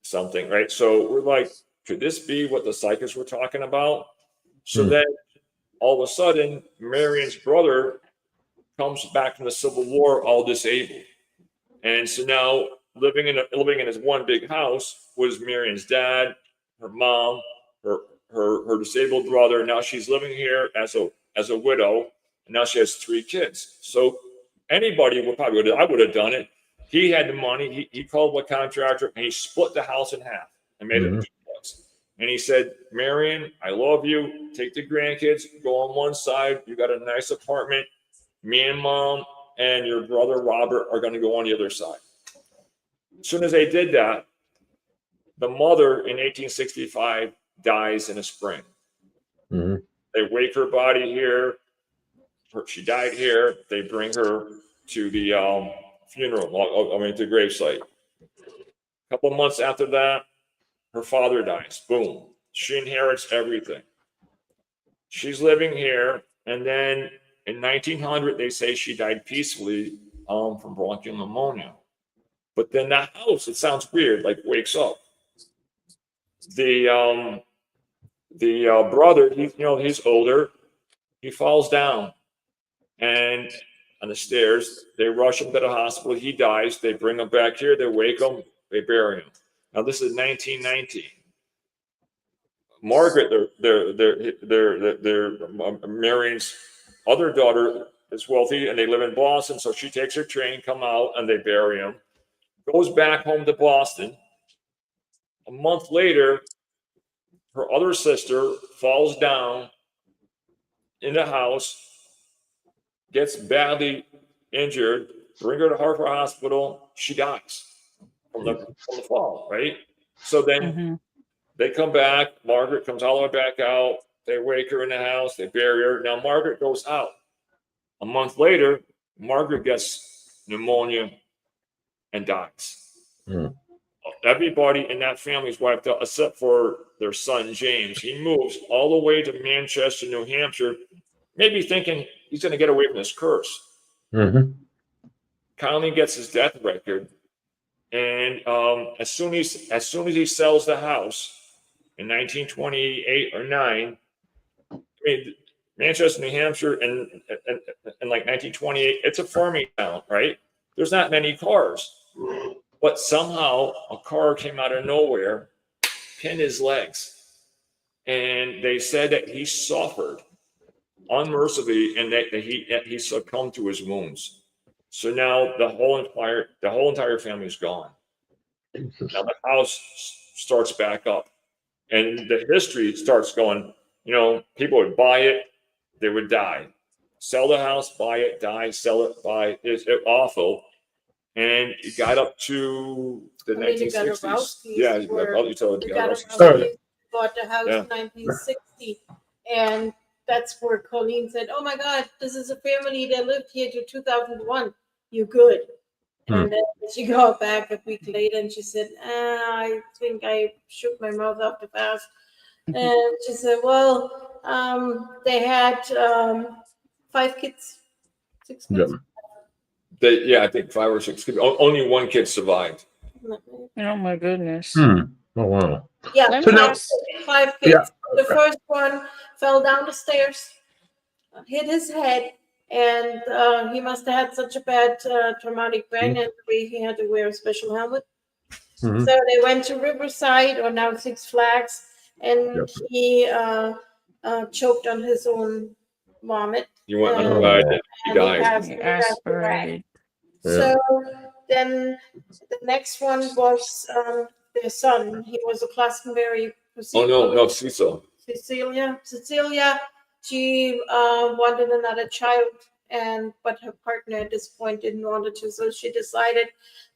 something, right? So we're like, could this be what the psychics were talking about? So then all of a sudden, Marion's brother comes back from the Civil War all disabled. And so now living in his one big house was Marion's dad, her mom, her disabled brother. Now she's living here as a widow, and now she has 3 kids. So anybody would probably I would have done it. He had the money. He called the contractor, and he split the house in half and made it a duplex. And he said, Marion, I love you. Take the grandkids, go on one side. You got a nice apartment. Me and mom and your brother Robert are going to go on the other side. As soon as they did that, the mother in 1865 dies in the spring. They wake her body here. She died here. They bring her to the funeral, to the gravesite. A couple of months after that, her father dies. Boom. She inherits everything. She's living here, and then in 1900, they say she died peacefully from bronchial pneumonia. But then the house, it sounds weird, like wakes up. The brother, he's older. He falls down, and on the stairs, they rush him to the hospital. He dies. They bring him back here. They wake him. They bury him. Now this is 1919. Margaret, their Marion's other daughter, is wealthy, and they live in Boston. So she takes her train, come out, and they bury him. Goes back home to Boston. A month later, her other sister falls down in the house, gets badly injured. Bring her to Hartford Hospital. She dies from the fall, right? So then they come back. Margaret comes all the way back out. They wake her in the house. They bury her. Now Margaret goes out. A month later, Margaret gets pneumonia and dies. Everybody in that family is wiped out except for their son, James. He moves all the way to Manchester, New Hampshire, maybe thinking he's going to get away from this curse. Conley gets his death record, and as soon as he sells the house in 1928 or 9, Manchester, New Hampshire, and like 1928, it's a farming town, right? There's not many cars. But somehow a car came out of nowhere, pinned his legs, and they said that he suffered unmercifully and that he succumbed to his wounds. So now the whole entire family is gone. Now the house starts back up, and the history starts going. People would buy it, they would die. Sell the house, buy it, die, sell it, buy it. It's awful. And it got up to the 1960s. Yeah, bought the house Yeah. in 1960, and that's where Colleen said, "Oh my God, this is a family that lived here to 2001. You good?" And then she got back a week later, and she said, "I think I shook my mouth up too fast." And she said, "Well, they had 5 kids, 6 kids." I think 5 or 6 kids. Only one kid survived. Oh my goodness. Oh wow. Yeah, Let So me now- ask. 5 kids. Yeah. The first one fell down the stairs, hit his head, and he must have had such a bad traumatic brain injury. He had to wear a special helmet. Mhm. So they went to Riverside, or now Six Flags, and Yep. he choked on his own vomit. He went on and- a ride and he and he died. passed He away after that. aspirated. So then the next one was their son. He was a Glastonbury Oh no, Cecil. Cecilia, she wanted another child, but her partner at this point didn't want it to, so she decided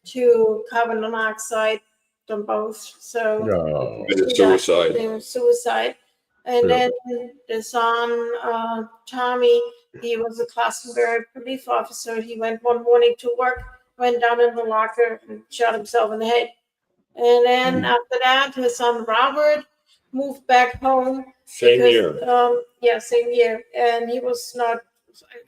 to carbon monoxide them both. So No. Committed suicide. they were suicide. And Yeah. then the son, Tommy, he was a Glastonbury police officer. He went one morning to work, went down in the locker and shot himself in the head. And then after that, his son Robert moved back home. Same because, year. Same year. And he was not,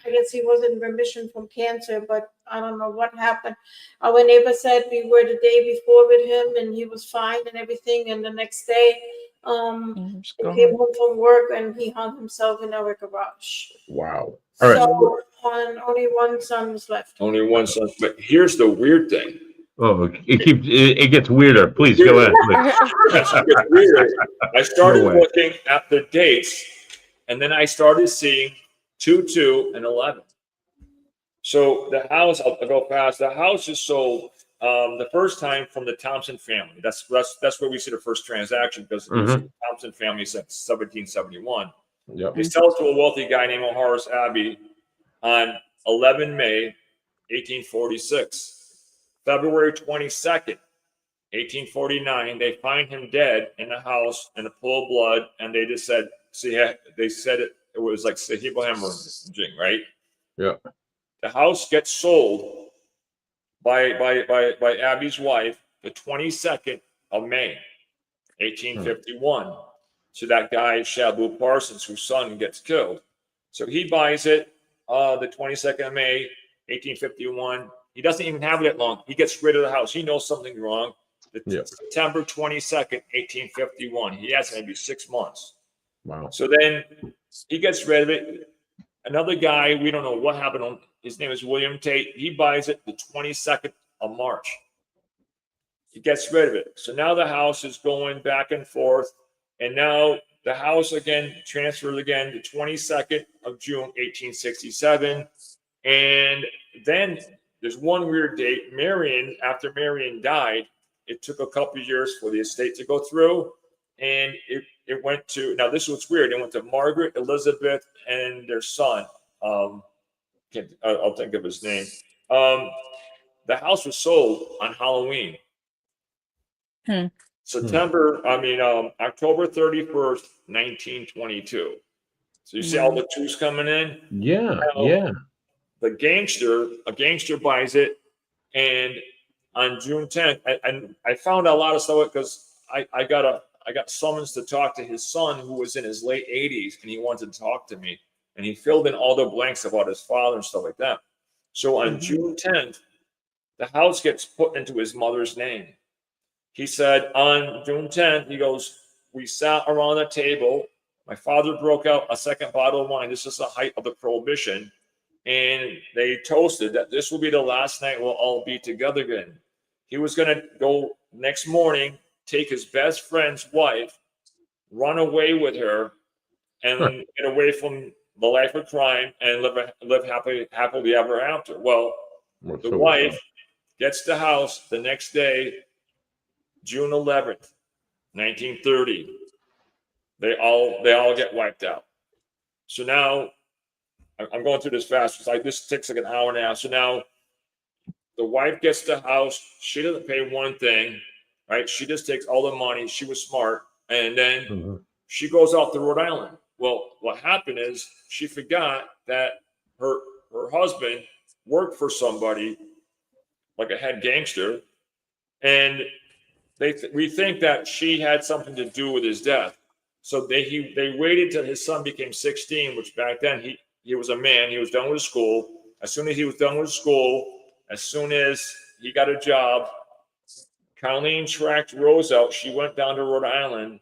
I guess he was in remission from cancer, but I don't know what happened. Our neighbor said we were the day before with him and he was fine and everything. And the next day, he came home from work and he hung himself in our garage. Wow. All right. So only one son was left. Only one son. But here's the weird thing. Oh, it gets weirder. Please go ahead. It's weird. I started No way. looking at the dates, and then I started seeing 2, 2, and 11. So the house, I'll go fast. The house is sold the first time from the Thompson family. That's where we see the first transaction, because it's the Thompson family since 1771. Yep. They sell it to a wealthy guy named Horace Abbey on 11 May, 1846. February 22nd, 1849, they find him dead in the house in a pool of blood, and they just said, they said it was like cerebral hemorrhaging, right? Yeah. The house gets sold by Abby's wife the 22nd of May, 1851. So that guy, Shabu Parsons, whose son gets killed. So he buys it the 22nd of May, 1851. He doesn't even have it that long. He gets rid of the house. He knows something's wrong. September 22nd, 1851. He has maybe 6 months. Wow. So then he gets rid of it. Another guy, we don't know what happened. His name is William Tate. He buys it the 22nd of March. He gets rid of it. So now the house is going back and forth. And now the house again transfers again the 22nd of June, 1867. And then there's one weird date. After Marion died, it took a couple of years for the estate to go through. And it went to, now this was weird. It went to Margaret, Elizabeth, and their son. I'll think of his name. The house was sold on Halloween. October 31st, 1922. So you see all the twos coming in? Yeah. A gangster buys it, and on June 10th, I found out a lot of stuff because I got summons to talk to his son, who was in his late 80s, and he wanted to talk to me, and he filled in all the blanks about his father and stuff like that. So on June 10th, the house gets put into his mother's name. He said on June 10th, he goes, we sat around a table. My father broke out a second bottle of wine. This is the height of the Prohibition. And they toasted that this will be the last night we'll all be together again. He was going to go next morning, take his best friend's wife, run away with her, and get away from the life of crime and live happily ever after. Well, the wife gets the house the next day, June 11th, 1930. They all get wiped out. So now I'm going through this fast. It's like this takes like an hour and a half. So now the wife gets the house. She doesn't pay one thing, right? She just takes all the money. She was smart. And then Mm-hmm. she goes out to Rhode Island. Well, what happened is she forgot that her husband worked for somebody, like a head gangster, and we think that she had something to do with his death. So they waited till his son became 16, which back then he was a man. He was done with school. As soon as he was done with school, as soon as he got a job, Colleen tracked Rose out. She went down to Rhode Island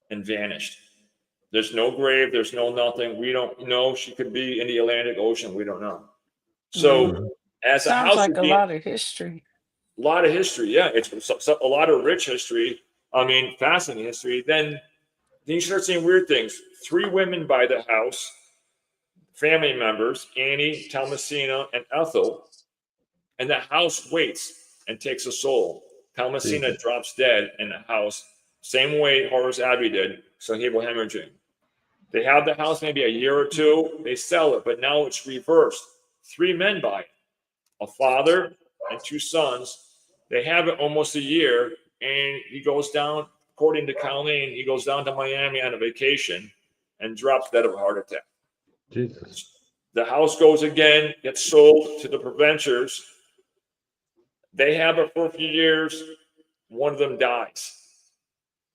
and vanished. There's no grave. There's no nothing. We don't know. She could be in the Atlantic Ocean. We don't know. So Mhm. as a Sounds house, like a lot of history. a lot of history. Yeah, it's a lot of rich history. I mean, fascinating history. Then you start seeing weird things. 3 women buy the house, family members, Annie, Thomasina, and Ethel, and the house waits and takes a soul. Thomasina Jesus. drops dead in the house, same way Horace Abbey did, cerebral hemorrhaging. They have the house maybe a year or two, they sell it, but now it's reversed. 3 men buy it, a father and 2 sons. They have it almost a year, and he goes down, according to Colleen, he goes down to Miami on a vacation and drops dead of a heart attack. Jesus. The house goes again, gets sold to the Preventers. They have it for a few years. One of them dies.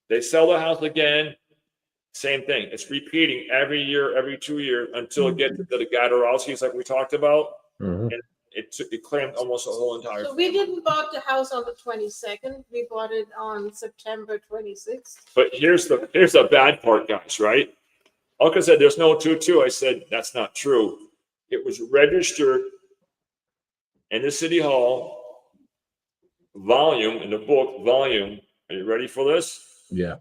They sell the house again. Same thing. It's repeating every year, every 2 years until it gets to the Gadarowskis, like we talked about. Mhm. And it claimed almost a whole entire. So we didn't bought the house on the 22nd. We bought it on September 26th. But here's the bad part, guys. Right? Elke said there's no 2-2. I said that's not true. It was registered in the city hall. Volume in the book. Volume. Are you ready for this? Yeah.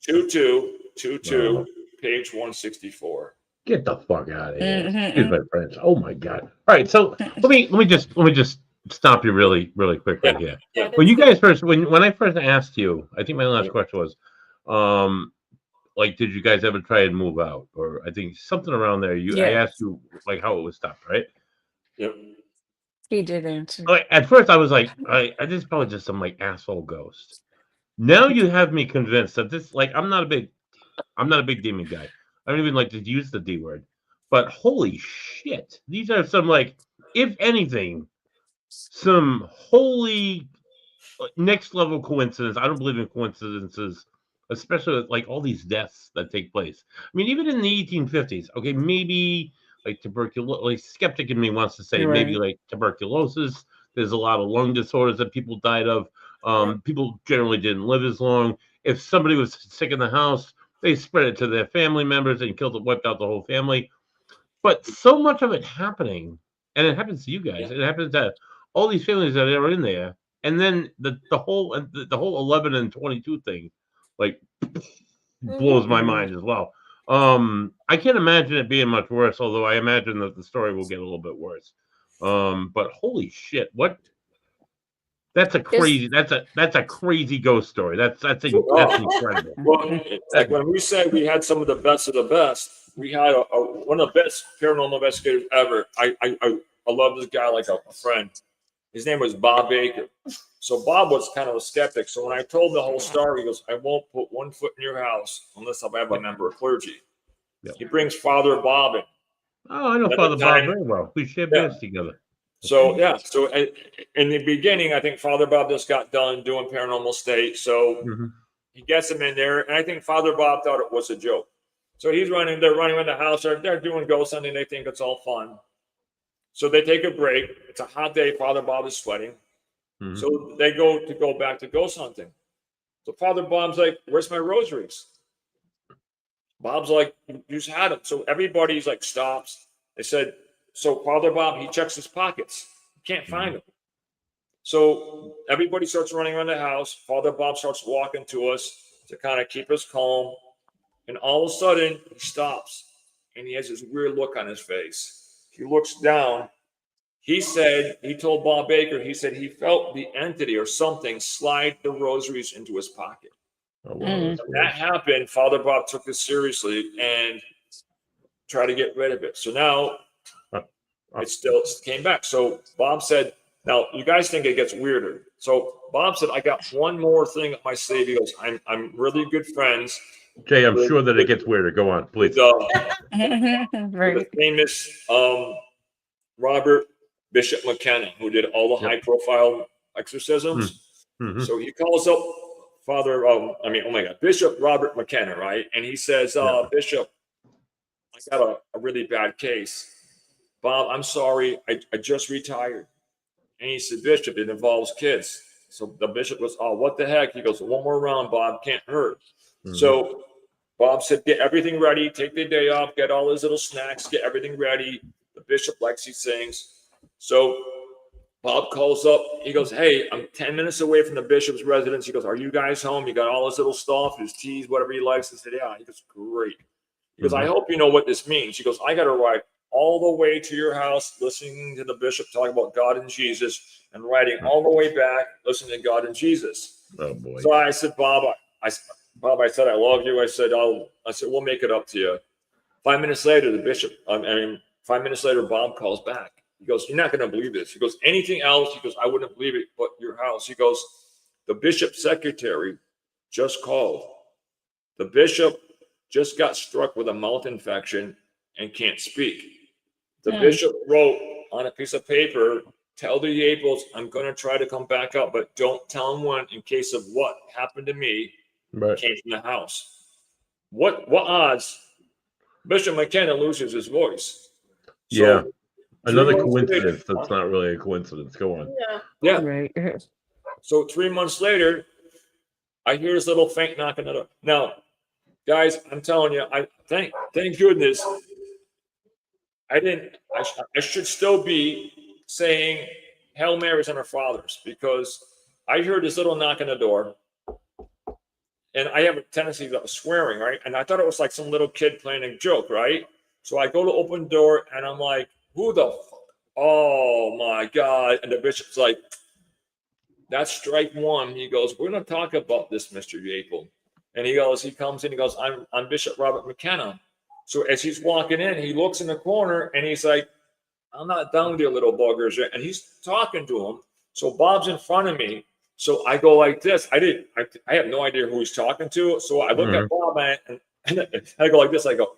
2222, page 164. Get the fuck out of here. Mhm. Excuse my French. Oh my God. All right. So let me just stop you really quick right here. Yeah. When you guys first when I first asked you, I think my last question was, like, did you guys ever try and move out? Or I think something around there. I Yeah. asked you like how it was stopped, right? Yep. He did answer. Like, at first I was like, I this is probably just some like asshole ghost. Now you have me convinced that this, like, I'm not a big demon guy. I don't even like to use the D word. But holy shit, these are some, like, if anything, some holy next level coincidence. I don't believe in coincidences, especially with, like, all these deaths that take place. I mean, even in the 1850s, okay, maybe like tuberculosis, like, skeptic in me wants to say maybe Right. like tuberculosis. There's a lot of lung disorders that people died of. People generally didn't live as long. If somebody was sick in the house, they spread it to their family members and wiped out the whole family. But so much of it happening, and it happens to you guys. It happens to all these families that are in there, and then the whole 11 and 22 thing, like, blows my mind as well. I can't imagine it being much worse, although I imagine that the story will get a little bit worse. But holy shit, what? That's a crazy. That's a crazy ghost story. That's incredible. Well, like when we say we had some of the best, we had one of the best paranormal investigators ever. I love this guy like a friend. His name was Bob Baker. So Bob was kind of a skeptic. So when I told him the whole story, he goes, "I won't put one foot in your house unless I have a member of clergy." Yep. He brings Father Bob in. Oh, I know At Father the Bob time- very well. We shared beers together. So yeah, so in the beginning, I think Father Bob just got done doing paranormal state. So Mhm. he gets him in there, and I think Father Bob thought it was a joke. So they're running around the house, they're doing ghost hunting, they think it's all fun. So they take a break. It's a hot day, Father Bob is sweating. Mhm. So they go back to ghost hunting. So Father Bob's like, "Where's my rosaries?" Bob's like, "You just had them." So everybody's like stops. They said, so Father Bob, he checks his pockets. He can't find them. So everybody starts running around the house. Father Bob starts walking to us to kind of keep us calm. And all of a sudden, he stops. And he has this weird look on his face. He looks down. He told Bob Baker, he said he felt the entity or something slide the rosaries into his pocket. Oh, wow, Mm. that's When weird. that happened, Father Bob took this seriously and tried to get rid of it. So now it still came back. So Bob said Now, you guys think it gets weirder. So Bob said, I got one more thing up my sleeve. He goes, I'm really good friends. Jay, I'm sure that it gets weirder. Go on, please. With the famous Robert Bishop McKenna, who did all the high-profile exorcisms. Mm-hmm. So he calls up Bishop Robert McKenna, right? And he says, Bishop, I got a really bad case. Bob, I'm sorry, I just retired. And he said, Bishop, it involves kids. So the bishop goes, oh, what the heck? He goes, one more round, Bob, can't hurt. Mm-hmm. So Bob said, get everything ready, take the day off, get all his little snacks, get everything ready. The bishop likes these things. So Bob calls up. He goes, hey, I'm 10 minutes away from the bishop's residence. He goes, are you guys home? You got all his little stuff, his teas, whatever he likes. I said, yeah. He goes, great. He goes, I hope you know what this means. He goes, I got to ride all the way to your house, listening to the bishop talk about God and Jesus, and riding all the way back, listening to God and Jesus. Oh boy. So I said, Bob, I said, I love you. I said, we'll make it up to you. 5 minutes later, the bishop, 5 minutes later, Bob calls back. He goes, you're not going to believe this. He goes, anything else? He goes, I wouldn't believe it, but your house. He goes, the bishop's secretary just called. The bishop just got struck with a mouth infection and can't speak. The bishop wrote on a piece of paper, tell the Yaples, I'm going to try to come back up, but don't tell them when, in case of what happened to me, came from the house. What odds? Bishop McKenna loses his voice. So, another coincidence. That's not really a coincidence. Go on. Yeah. Right. So 3 months later, I hear this little faint knock on the door. Now, guys, I'm telling you, I thank goodness I should still be saying Hail Marys on our fathers, because I heard this little knock on the door, and I have a tendency of swearing, right? And I thought it was like some little kid playing a joke, right? So I go to open the door, and I'm like, who the fuck? Oh my God. And the bishop's like, that's strike one. He goes, we're going to talk about this, Mr. Yapel. And he comes in, he goes, I'm Bishop Robert McKenna. So as he's walking in, he looks in the corner and he's like, I'm not done with you little buggers. And he's talking to him. So Bob's in front of me. So I go like this. I have no idea who he's talking to. So I look at Bob and I go like this. I go,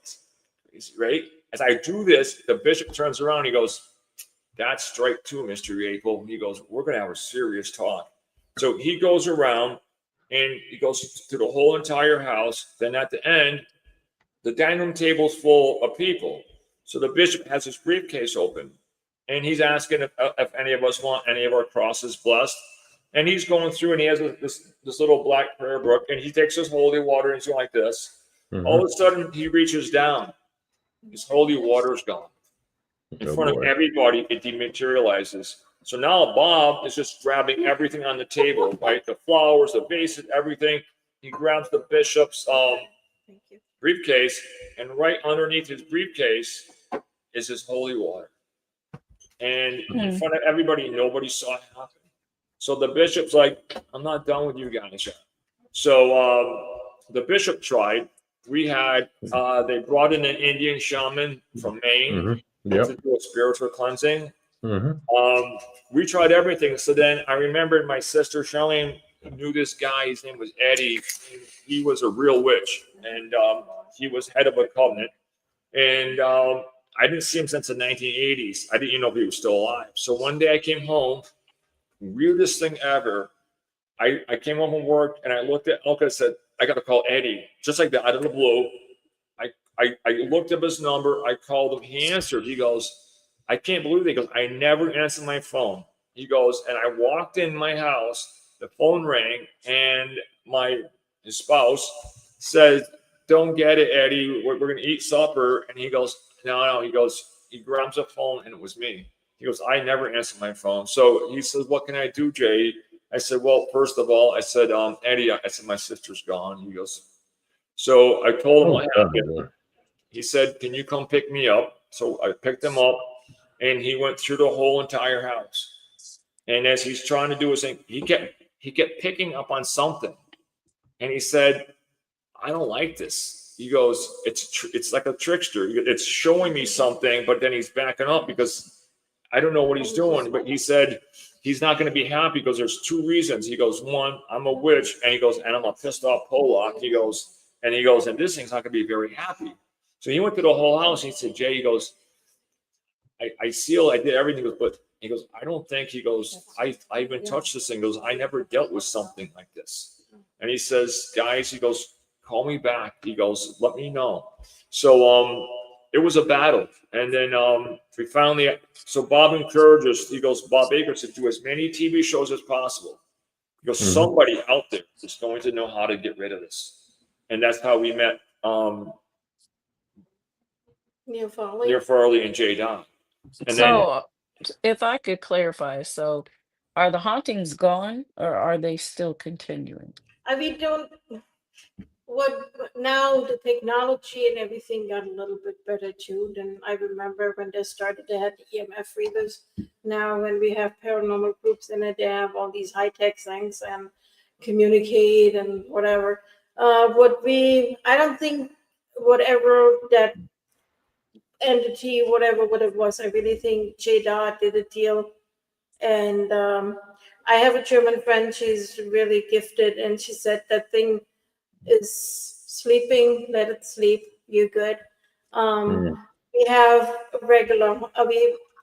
crazy, right? As I do this, the bishop turns around. He goes, that's strike two, Mr. Yapel. He goes, we're going to have a serious talk. So he goes around and he goes through the whole entire house. Then at the end, the dining room table's full of people. So the bishop has his briefcase open and he's asking if any of us want any of our crosses blessed. And he's going through and he has this little black prayer book and he takes his holy water and he's like this. All of a sudden he reaches down. His holy water is gone. In front of everybody, it dematerializes. So now Bob is just grabbing everything on the table, right? The flowers, the vases, everything. He grabs the bishop's briefcase, and right underneath his briefcase is his holy water. And in front of everybody, nobody saw it happen. So the bishop's like, I'm not done with you guys yet. So the bishop tried. We had, they brought in an Indian shaman from Maine to do a spiritual cleansing. We tried everything. So then I remembered my sister Charlene knew this guy. His name was Eddie. He was a real witch, and he was head of a covenant. And I didn't see him since the 1980s. I didn't even know if he was still alive. So one day I came home, weirdest thing ever. I came home from work and I looked at Elke and said, I got to call Eddie, just like that, out of the blue. I looked up his number. I called him. He answered. He goes, I can't believe it. He goes, I never answered my phone. He goes, and I walked in my house. The phone rang, and his spouse said, don't get it, Eddie. We're going to eat supper. And he goes, no. He goes, he grabs a phone, and it was me. He goes, I never answered my phone. So he says, what can I do, Jay? I said, well, first of all, I said, Eddie, I said, my sister's gone. He goes, so I told him what happened. He said, can you come pick me up? So I picked him up, and he went through the whole entire house. And as he's trying to do his thing, he kept picking up on something. And he said, I don't like this. He goes, it's like a trickster. It's showing me something, but then he's backing up because I don't know what he's doing. But he said, he's not going to be happy because there's two reasons. He goes, one, I'm a witch, and he goes, and I'm a pissed off Pollock. He goes, and this thing's not going to be very happy. So he went to the whole house. And he said, Jay, he goes, I sealed, I did everything, but he goes, I don't think, he goes, I even touched this thing. He goes, I never dealt with something like this. And he says, guys, he goes, call me back. He goes, let me know. So it was a battle. And then we finally, so Bob encouraged us, he goes, Bob Baker said, do as many TV shows as possible. He goes, somebody out there is going to know how to get rid of this. And that's how we met Near Farley. Farley and Jay Dodd. And So, if I could clarify, so are the hauntings gone or are they still continuing? We don't. What now? The technology and everything got a little bit better too. Than I remember when they started. They had the EMF readers. Now, when we have paranormal groups in it, they have all these high tech things and communicate and whatever. I don't think whatever that entity, whatever what it was, I really think J. Dodd did a deal. And I have a German friend, she's really gifted, and she said that thing is sleeping, let it sleep, you're good. We have regular,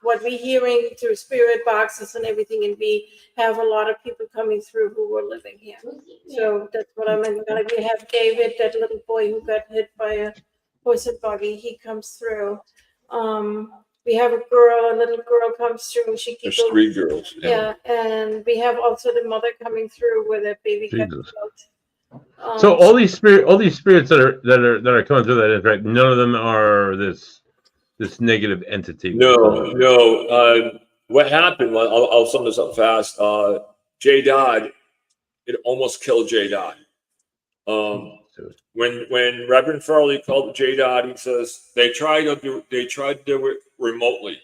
what we're hearing through spirit boxes and everything, and we have a lot of people coming through who were living here. So that's what I meant. Like we have David, that little boy who got hit by a horse and buggy, he comes through. We have a little girl comes through. She keeps there's three girls. Yeah, and we have also the mother coming through with a baby got killed. So all these spirits that are coming through that interact, none of them are this negative entity. No. What happened? Well, I'll sum this up fast. Jay Dodd, it almost killed Jay Dodd. When Reverend Farley called Jay Dodd, he says they tried to do it remotely,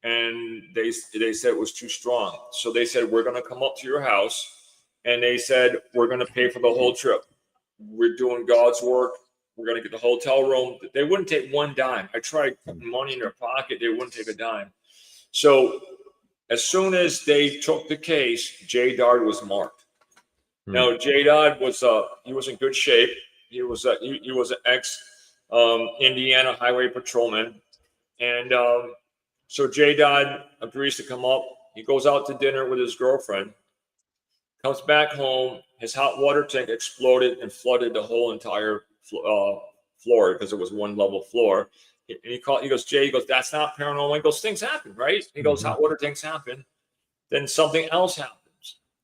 and they said it was too strong. So they said, we're going to come up to your house, and they said, we're going to pay for the whole trip. We're doing God's work. We're going to get the hotel room. They wouldn't take one dime. I tried putting money in their pocket. They wouldn't take a dime. So as soon as they took the case, Jay Dodd was marked. Now, Jay Dodd he was in good shape. He was an ex Indiana highway patrolman. And so Jay Dodd agrees to come up. He goes out to dinner with his girlfriend, comes back home. His hot water tank exploded and flooded the whole entire floor because it was one level floor. And he goes, Jay, he goes, that's not paranormal. He goes, things happen, right? He goes, hot water tanks happen. Then something else happens.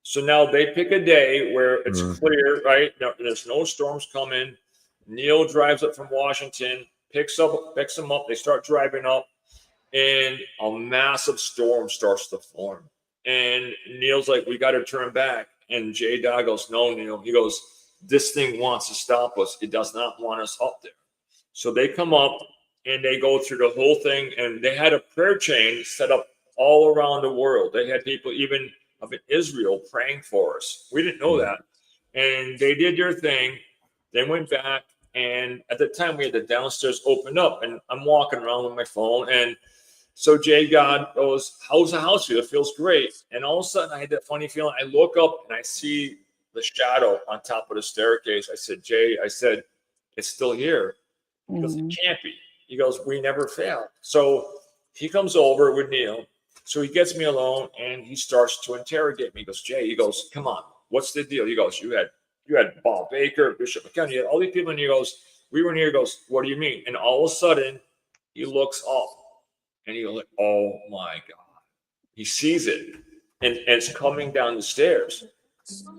So now they pick a day where it's clear, right? Now, there's no storms coming. Neil drives up from Washington, picks them up. They start driving up, and a massive storm starts to form. And Neil's like, we got to turn back. And Jay Dodd goes, no, Neil. He goes, this thing wants to stop us. It does not want us up there. So they come up, and they go through the whole thing. And they had a prayer chain set up all around the world. They had people even up in Israel praying for us. We didn't know that. And they did their thing. They went back. And at the time, we had the downstairs opened up. And I'm walking around with my phone. And so Jay Dodd goes, how's the house feel? It feels great. And all of a sudden, I had that funny feeling. I look up and I see the shadow on top of the staircase. I said, Jay, it's still here. He goes, it can't be. He goes, we never failed. So he comes over with Neil. So he gets me alone and he starts to interrogate me. He goes, Jay, he goes, come on, what's the deal? He goes, you had Bob Baker, Bishop McNeal, you had all these people. And he goes, we were near. He goes, what do you mean? And all of a sudden, he looks up and he goes, like, oh my God. He sees it and it's coming down the stairs.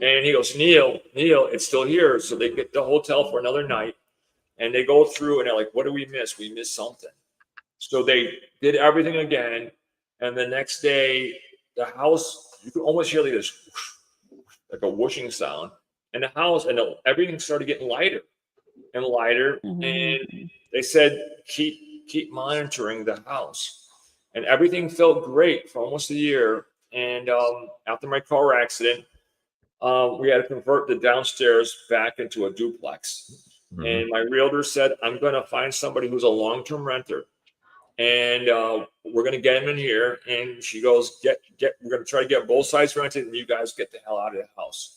And he goes, Neil, it's still here. So they get the hotel for another night and they go through and they're like, what do we miss? We missed something. So they did everything again. And the next day, the house, you could almost hear like this, like a whooshing sound. And the house, and everything started getting lighter and lighter. And they said, keep monitoring the house. And everything felt great for almost a year. And after my car accident, we had to convert the downstairs back into a duplex. And my realtor said, I'm going to find somebody who's a long-term renter. and we're gonna get him in here. And she goes, get. We're gonna try to get both sides rented, and you guys get the hell out of the house.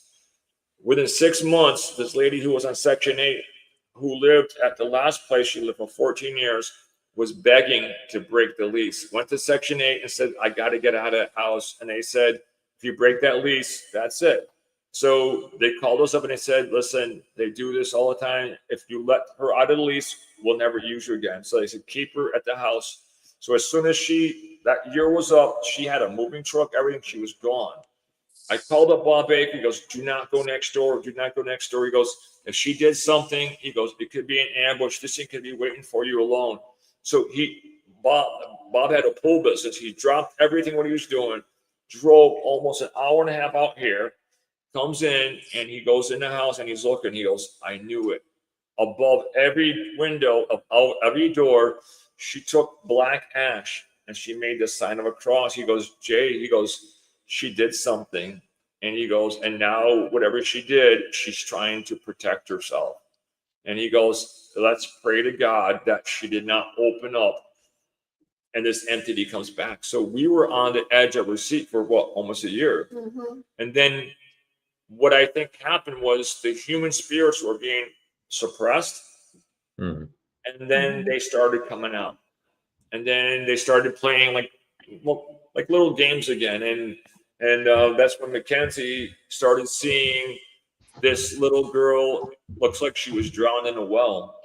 Within 6 months, this lady who was on Section 8, who lived at the last place she lived for 14 years, was begging to break the lease. Went to Section 8 and said, I got to get out of that house. And they said, if you break that lease, that's it. So they called us up and they said, listen, they do this all the time. If you let her out of the lease, we'll never use her again. So they said, keep her at the house. So as soon as that year was up, she had a moving truck, everything, she was gone. I called up Bob Baker. He goes, do not go next door. Do not go next door. He goes, if she did something, he goes, it could be an ambush. This thing could be waiting for you alone. So Bob had a pool business. He dropped everything what he was doing, drove almost an hour and a half out here, comes in, and he goes in the house and he's looking. He goes, I knew it. Above every window, above every door, she took black ash and she made the sign of a cross. He goes, Jay, he goes, she did something. And he goes, and now whatever she did, she's trying to protect herself. And he goes, let's pray to God that she did not open up and this entity comes back. So we were on the edge of our seat for almost a year. Mm-hmm. And then what I think happened was the human spirits were being suppressed. Mm-hmm. And then they started coming out. And then they started playing like little games again. And that's when Mackenzie started seeing this little girl, looks like she was drowned in a well.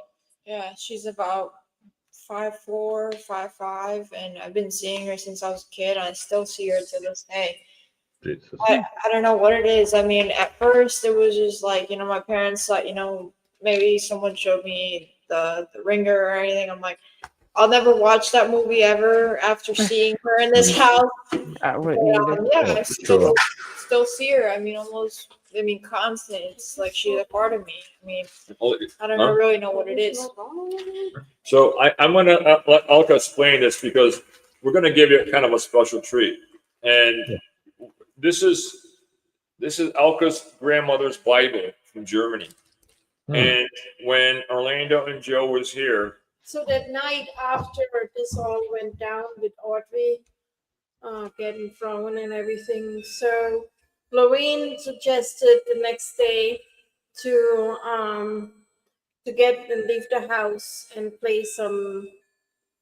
Yeah, she's about 5'4", 5'5", and I've been seeing her since I was a kid. And I still see her to this day. Jesus. I don't know what it is. I mean, at first it was just like, my parents thought, maybe someone showed me the Ringer or anything. I'm like, I'll never watch that movie ever after seeing her in this house. I wouldn't either. Yeah, I still see her. I mean, constant. It's like she's a part of me. I mean, I don't really know what it is. So I'm going to let Elke explain this because we're going to give you kind of a special treat. And this is Elke's grandmother's Bible from Germany. And when Orlando and Joe was here. So that night after this all went down with Audrey getting thrown and everything, so Lorraine suggested the next day to get and leave the house and play some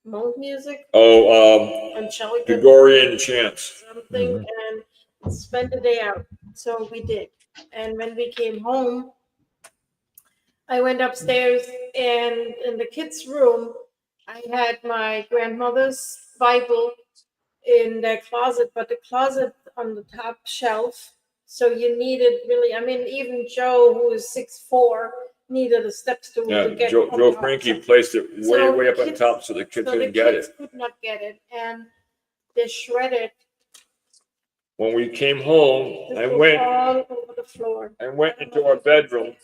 monk music. Angelica, Gregorian chants. Something, and spend the day out. So we did. And when we came home, I went upstairs, and in the kids' room, I had my grandmother's Bible in the closet, but the closet on the top shelf. So you needed really, even Joe, who is 6'4", needed the steps to get Joe Frankie placed it way up on top so the kids couldn't get it. Could not get it, and they shredded. When we came home, I went all over the floor. I went into our bedroom.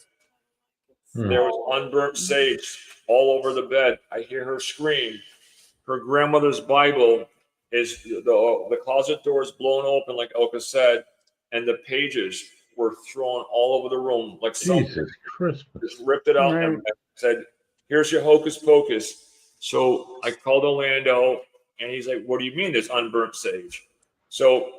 There was unburnt sage all over the bed. I hear her scream. Her grandmother's Bible is the closet door is blown open, like Elke said, and the pages were thrown all over the room, like Jesus Christmas. Just ripped it out and said, "Here's your hocus pocus." So I called Orlando, and he's like, "What do you mean there's unburnt sage?" So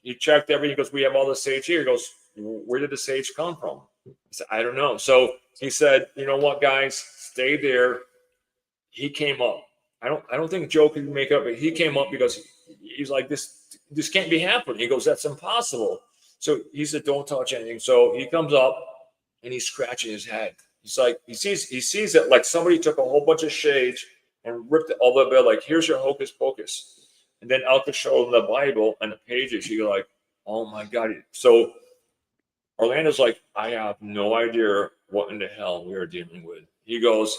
he checked everything. He goes, "We have all the sage here." He goes, "Where did the sage come from?" I said, "I don't know." So he said, "You know what, guys, stay there." He came up. I don't think Joe could make up, but he came up because he's like, this can't be happening. He goes, "That's impossible." So he said, "Don't touch anything." So he comes up and he's scratching his head. He's like, he sees it like somebody took a whole bunch of sage and ripped it all over the bed. Like, "Here's your hocus pocus." And then Elke showed him the Bible and the pages. You're like, "Oh my God." So Orlando's like, "I have no idea what in the hell we are dealing with." He goes,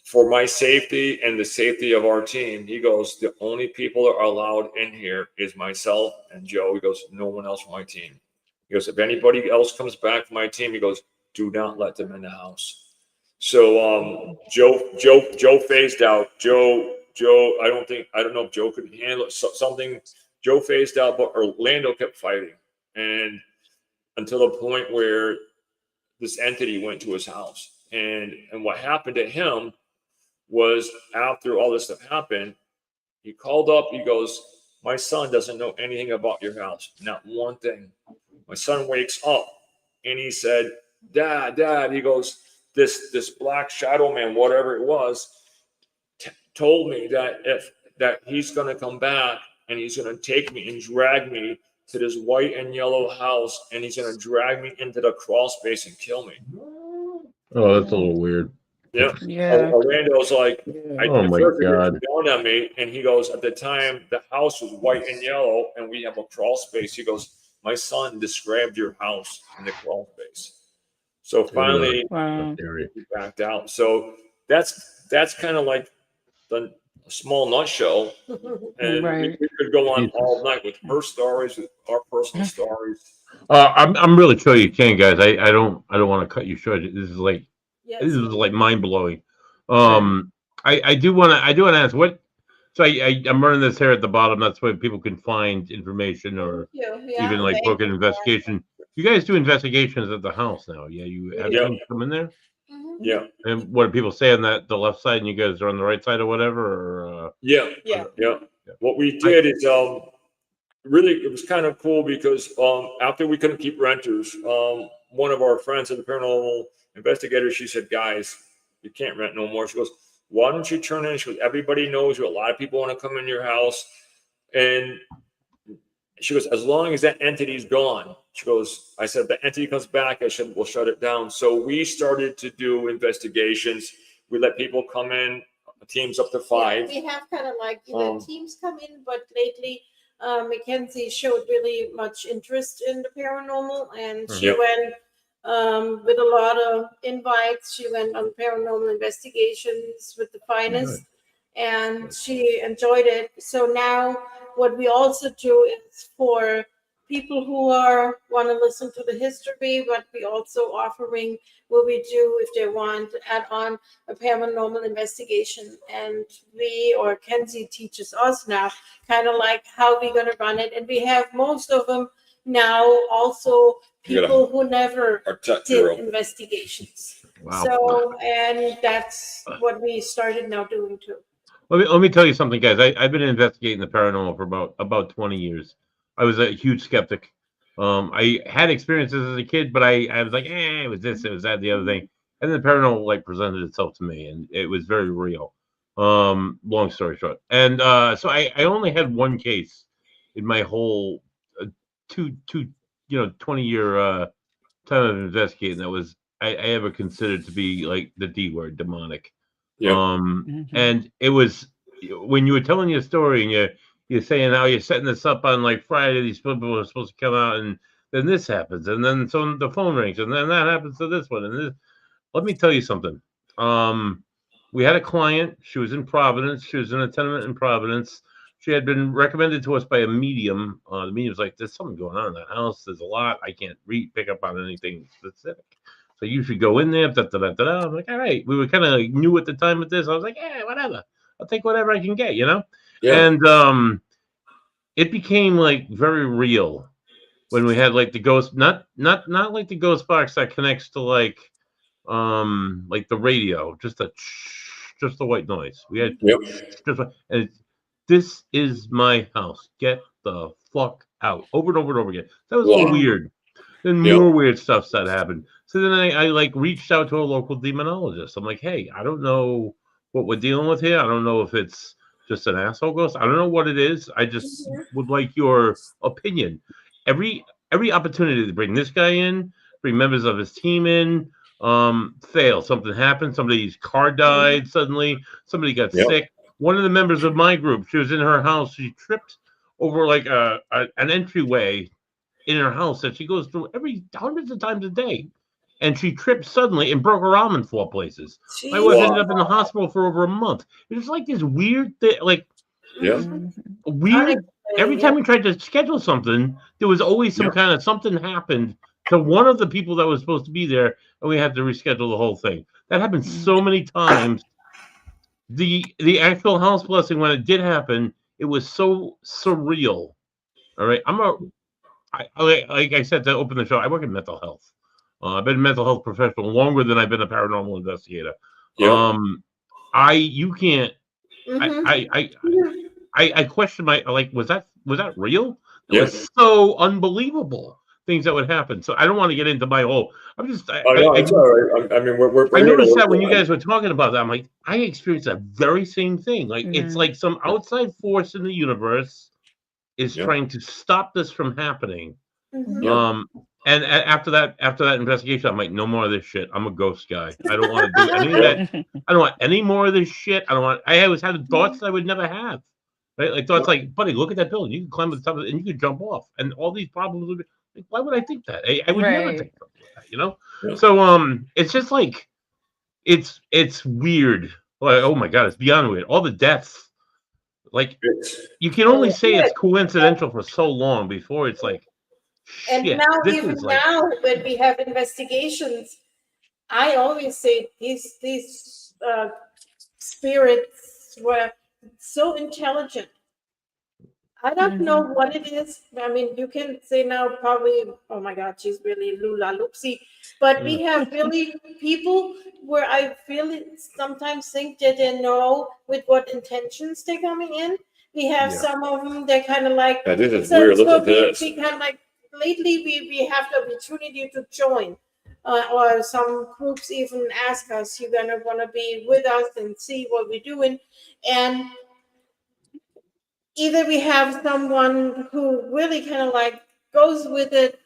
"For my safety and the safety of our team," he goes, "the only people that are allowed in here is myself and Joe." He goes, "No one else from my team." He goes, "If anybody else comes back from my team," he goes, "do not let them in the house." So Joe phased out. Joe, I don't know if Joe could handle it. Something. Joe phased out, but Orlando kept fighting, and until the point where this entity went to his house. And what happened to him was, after all this stuff happened, he called up. He goes, my son doesn't know anything about your house, not one thing. My son wakes up and he said, Dad, he goes, this black shadow man, whatever it was, told me that he's going to come back and he's going to take me and drag me to this white and yellow house, and he's going to drag me into the crawl space and kill me. Oh, that's a little weird. Yeah. Yeah. Orlando's like, Oh my God. down on me, and he goes, at the time the house was white and yellow, and we have a crawl space. He goes, my son described your house in the crawl space. So finally, Wow. we backed out. So that's kind of like the small nutshell, and Right. we could go on all night with her stories, with our personal stories. I'm really sure you can, guys. I don't want to cut you short. This is like Yes. this is like mind blowing. I do want to ask what. So I'm running this here at the bottom. That's where people can find information or even like book an investigation. You guys do investigations at the house now. Yeah, you have Yeah. teams come in there. Yeah. And what do people say on the left side, and you guys are on the right side or whatever? Or, Yeah. What we did is really it was kind of cool because after we couldn't keep renters, one of our friends at the paranormal investigator, she said, guys, you can't rent no more. She goes, why don't you turn in? She goes, everybody knows you. A lot of people want to come in your house. And she goes, as long as that entity's gone. She goes, I said, if the entity comes back, we'll shut it down. So we started to do investigations. We let people come in, teams up to 5. Yeah, we have kind of like teams come in, but lately Mackenzie showed really much interest in the paranormal, and she went with a lot of invites. She went on paranormal investigations with the finest, and she enjoyed it. So now what we also do is for people who want to listen to the history, but we also offering what we do if they want to add on a paranormal investigation. And we, or Kenzie, teaches us now kind of like how we're going to run it. And we have most of them now also people who never did investigations. Wow. So, and that's what we started now doing too. Let me tell you something, guys. I've been investigating the paranormal for about 20 years. I was a huge skeptic. I had experiences as a kid, but I was like, it was this, it was that, the other thing. And then the paranormal like presented itself to me, and it was very real. Long story short. And so I only had one case in my whole 20-year time of investigating that was I ever considered to be like the D word, demonic. And it was when you were telling your story and you're saying how you're setting this up on like Friday, these people are supposed to come out, and then this happens, and then so the phone rings, and then that happens to this one, and this. Let me tell you something. We had a client. She was in Providence. She was in a tenement in Providence. She had been recommended to us by a medium. The medium's like, there's something going on in that house. There's a lot. I can't pick up on anything specific. So you should go in there. I'm like, all right. We were kind of new at the time with this. I was like, whatever. I'll take whatever I can get, Yeah. And it became like very real when we had like the ghost, not like the ghost box that connects to like the radio, just the white noise. We had and this is my house. Get the fuck out. Over and over and over again. That was all weird. Then more weird stuff started happening. So then I like reached out to a local demonologist. I'm like, hey, I don't know what we're dealing with here. I don't know if it's just an asshole ghost. I don't know what it is. I just would like your opinion. Every opportunity to bring this guy in, bring members of his team in, fail. Something happened. Somebody's car died suddenly. Somebody got sick. One of the members of my group, she was in her house. She tripped over like an entryway in her house that she goes through hundreds of times a day. And she tripped suddenly and broke her arm in 4 places. My wife ended up in the hospital for over a month. It was like this weird thing, weird. Every time we tried to schedule something, there was always some kind of something happened to one of the people that was supposed to be there, and we had to reschedule the whole thing. That happened so many times. The actual house blessing, when it did happen, it was so surreal. All right, like I said to open the show, I work in mental health. I've been a mental health professional longer than I've been a paranormal investigator. You can't. I question my was that real? It Yeah. was so unbelievable things that would happen. So I don't want to get into my whole. I'm just Oh no, it's all right. I mean, we're I here to noticed that when listen. you guys were talking about that, I'm like, I experienced that very same thing. Like it's Mhm. like some outside force in the universe is Yeah. trying to stop this from happening. Mhm. Yeah. And after that investigation, I'm like, no more of this shit. I'm a ghost guy. I don't want to do any of Yeah. that. I don't want any more of this shit. I don't want. I always had thoughts I would never have. Right? Like thoughts like, buddy, look at that building. You can climb to the top of it and you can jump off. And all these problems would be like, why would I think that? I would never think Right. something like that, you know? Yeah. So it's just like it's weird. Like, oh my god, it's beyond weird. All the deaths. Like It's, you can only Oh, say it's good. coincidental for so long before it's like And shit. now, This even is like now, when we have investigations, I always say these spirits were so intelligent. I don't know Mhm. what it is. I mean, you can say now probably, oh my God, she's really lula loopsy. But we have really people where I really sometimes think that they know with what intentions they're coming in. We have Yeah. some of them, they're kind of like, yeah, this is so, weird. so Listen to this. we kind of like, lately we have the opportunity to join. Or some groups even ask us, you're going to want to be with us and see what we're doing. And either we have someone who really kind of like goes with it,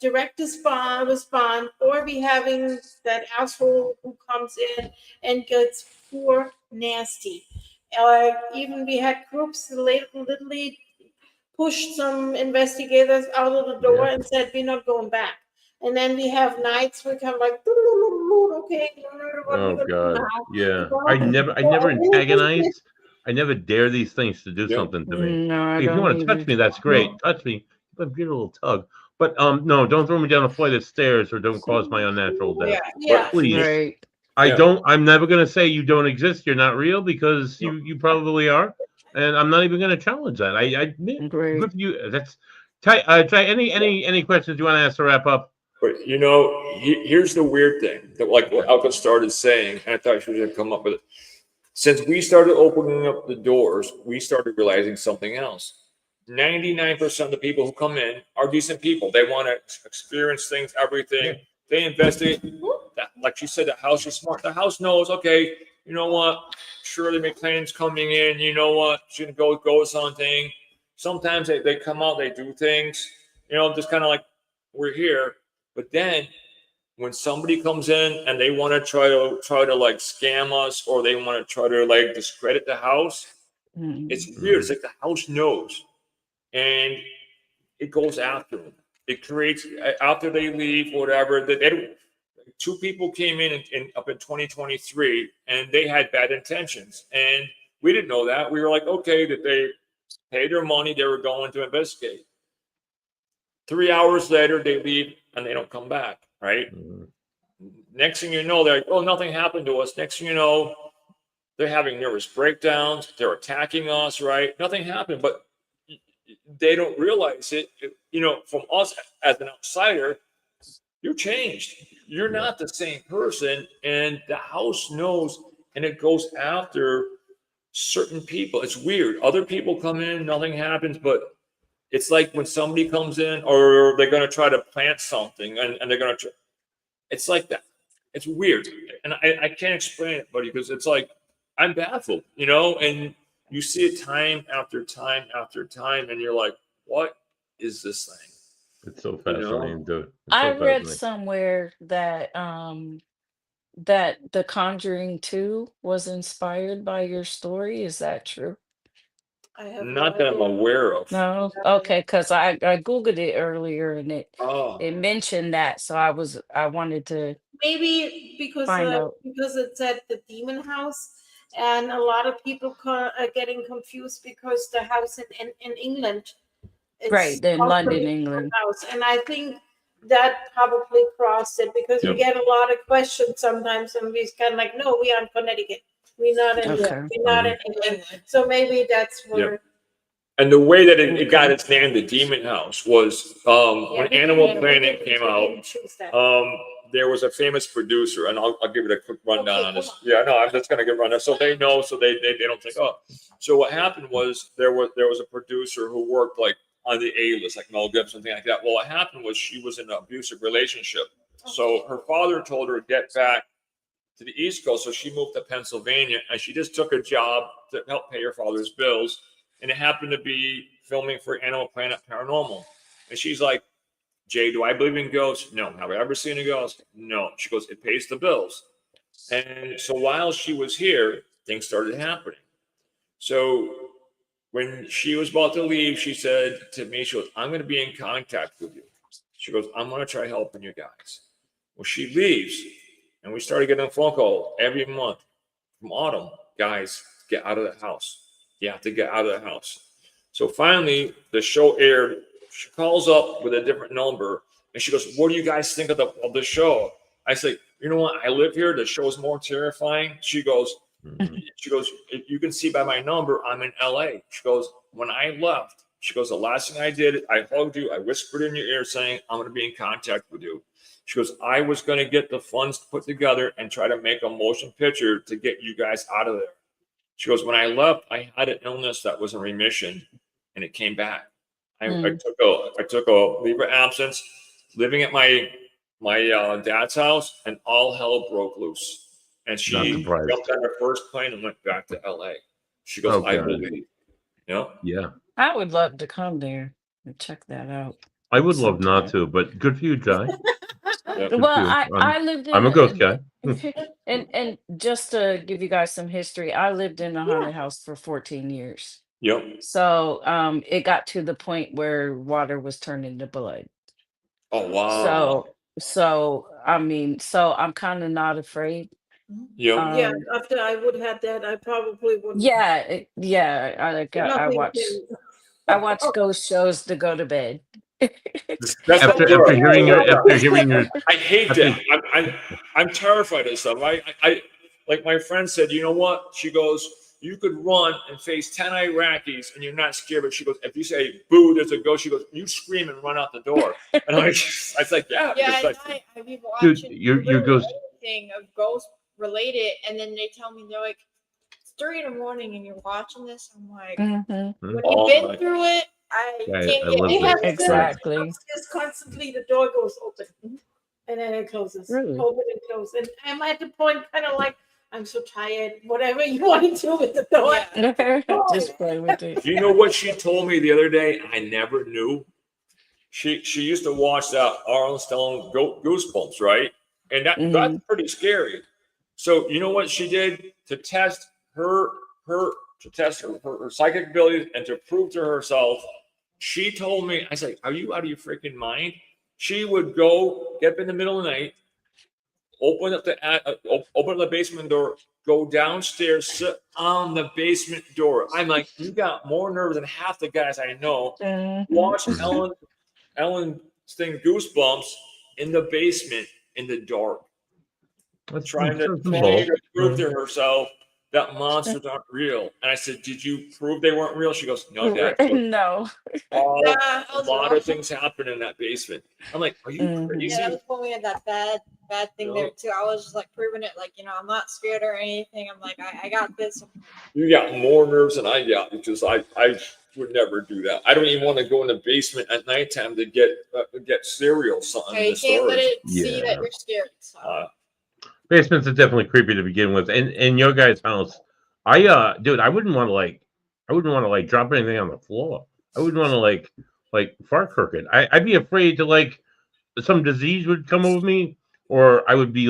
direct respond, or we having that asshole who comes in and gets poor nasty. Or even we had groups literally pushed some investigators out of the door and said, we're not going back. And then we have nights we come like, okay, what are we Oh going to do god. now? Yeah. I Well, never antagonize. I never dare these things to do Yeah. something to me. No, I Like, if you don't want to touch either. me, that's great. Touch me. Give a little tug. But no, don't throw me down a flight of stairs or don't cause my unnatural death. yeah. Please. Right. Yeah. I'm never gonna say you don't exist, you're not real, because you probably are. And I'm not even gonna challenge that. I admit Right. good for you. That's Ty, any questions you want to ask to wrap up? But here's the weird thing that like what Elke started saying, and I thought she was gonna come up with it. Since we started opening up the doors, we started realizing something else. 99% of the people who come in are decent people. They want to experience things, everything. Yeah. They investigate. Like she said, the house is smart. The house knows, okay, you know what? Shirley McLean's coming in. You know what? She's going to go something. Sometimes they come out, they do things, just kind of like we're here. But then when somebody comes in and they want to try to like scam us or they want to try to like discredit the house, it's weird. It's like the house knows and it goes after them. It creates after they leave, whatever. Two people came in up in 2023 and they had bad intentions and we didn't know that. We were like, okay, that they paid their money, they were going to investigate. 3 hours later, they leave and they don't come back, right? Next thing you know, they're like, oh, nothing happened to us. Next thing you know, they're having nervous breakdowns. They're attacking us, right? Nothing happened, but they don't realize it. From us as an outsider, you're changed. You're not the same person. And the house knows, and it goes after certain people. It's weird. Other people come in, nothing happens, but it's like when somebody comes in or they're going to try to plant something and they're going to, it's like that. It's weird. And I can't explain it, buddy, because it's like, I'm baffled, and you see it time after time after time. And you're like, what is this thing? It's so fascinating, dude. It's I so read fascinating. somewhere that The Conjuring 2 was inspired by your story. Is that true? I have Not that I'm aware of. No? Okay, because I Googled it earlier and it Oh, mentioned that. So I wanted to Maybe find out. because it's at the demon house, and a lot of people are getting confused because the house in England, it's Right, in also a London, demon England. house, and I think that probably crossed it because we get a lot of questions sometimes, and we're kind of like, no, we are in Connecticut, we're not in England, so maybe that's where. And the way that it got Okay. its name, the Demon House, was when Animal Planet came out. there was a famous producer, and I'll give it a quick rundown on this. Yeah, no, I'm just gonna give a rundown so they know, so they don't think, oh. So what happened was there was a producer who worked like on the A-list, like Mel Gibson, something like that. Well, what happened was she was in an abusive relationship. So her father told her to get back to the East Coast. So she moved to Pennsylvania, and she just took a job to help pay her father's bills. And it happened to be filming for Animal Planet Paranormal. And she's like, Jay, do I believe in ghosts? No. Have I ever seen a ghost? No. She goes, it pays the bills. And so while she was here, things started happening. So when she was about to leave, she said to me, she goes, I'm going to be in contact with you. She goes, I'm going to try helping you guys. Well, she leaves, and we started getting a phone call every month from Autumn. Guys, get out of the house. You have to get out of the house. So finally, the show aired. She calls up with a different number, and she goes, what do you guys think of the show? I say, you know what? I live here. The show is more terrifying. She goes, if you can see by my number, I'm in LA. She goes, when I left, she goes, the last thing I did, I hugged you. I whispered in your ear saying, I'm going to be in contact with you. She goes, I was going to get the funds put together and try to make a motion picture to get you guys out of there. She goes, when I left, I had an illness that was in remission, and it came back. I took a leave of absence, living at my dad's house, and all hell broke loose. And she jumped on her first plane and went back to LA. She goes, I believe. Yeah. I would love to come there and check that out. I would love not to, but good for you, Jai. Well, I lived in I'm a ghost guy. and just to give you guys some history, I lived in a haunted house for 14 years. Yep. So it got to the point where water was turned into blood. Oh wow. So I mean, so I'm kind of not afraid. Yep. Yeah, after I would have had that, I probably would. I watch ghost shows to go to bed. After hearing your, I hate that. I'm terrified of stuff. I like my friend said, you know what? She goes, you could run and face 10 Iraqis and you're not scared. But she goes, if you say, boo, there's a ghost, she goes, you scream and run out the door. And I was like, yeah. Yeah, I've been watching your ghost thing of ghost related, and then they tell me, they're like, it's 3 a.m. and you're watching this. I'm like, when you've been through it, I can't get it. Exactly. Just constantly the door goes open and then it closes. Really? Open and close. And I'm at the point kind of like, I'm so tired. Whatever you want to do with the door. Just play with it. You know what she told me the other day? I never knew. She used to watch that Arlen Stone Goosebumps, right? And that's pretty scary. So you know what she did to test her psychic abilities and to prove to herself? She told me, I said, are you out of your freaking mind? She would go get up in the middle of the night, open up the basement door, go downstairs, sit on the basement door. I'm like, you got more nerve than half the guys I know. Watch Ellen Sting Goosebumps in the basement in the dark. Trying to prove to herself that monsters aren't real. And I said, did you prove they weren't real? She goes, no, Dad. No. A lot of things happen in that basement. I'm like, are you crazy? Yeah, that was when we had that bad thing there too. I was just like proving it, like, I'm not scared or anything. I'm like, I got this. You got more nerves than I got, because I would never do that. I don't even want to go in the basement at nighttime to get cereal, something. Okay, you can't let it see that you're scared. So. Basements are definitely creepy to begin with, and in your guys' house, I wouldn't want to drop anything on the floor. I wouldn't want to like fart crooked. I'd be afraid to some disease would come over me, or I would be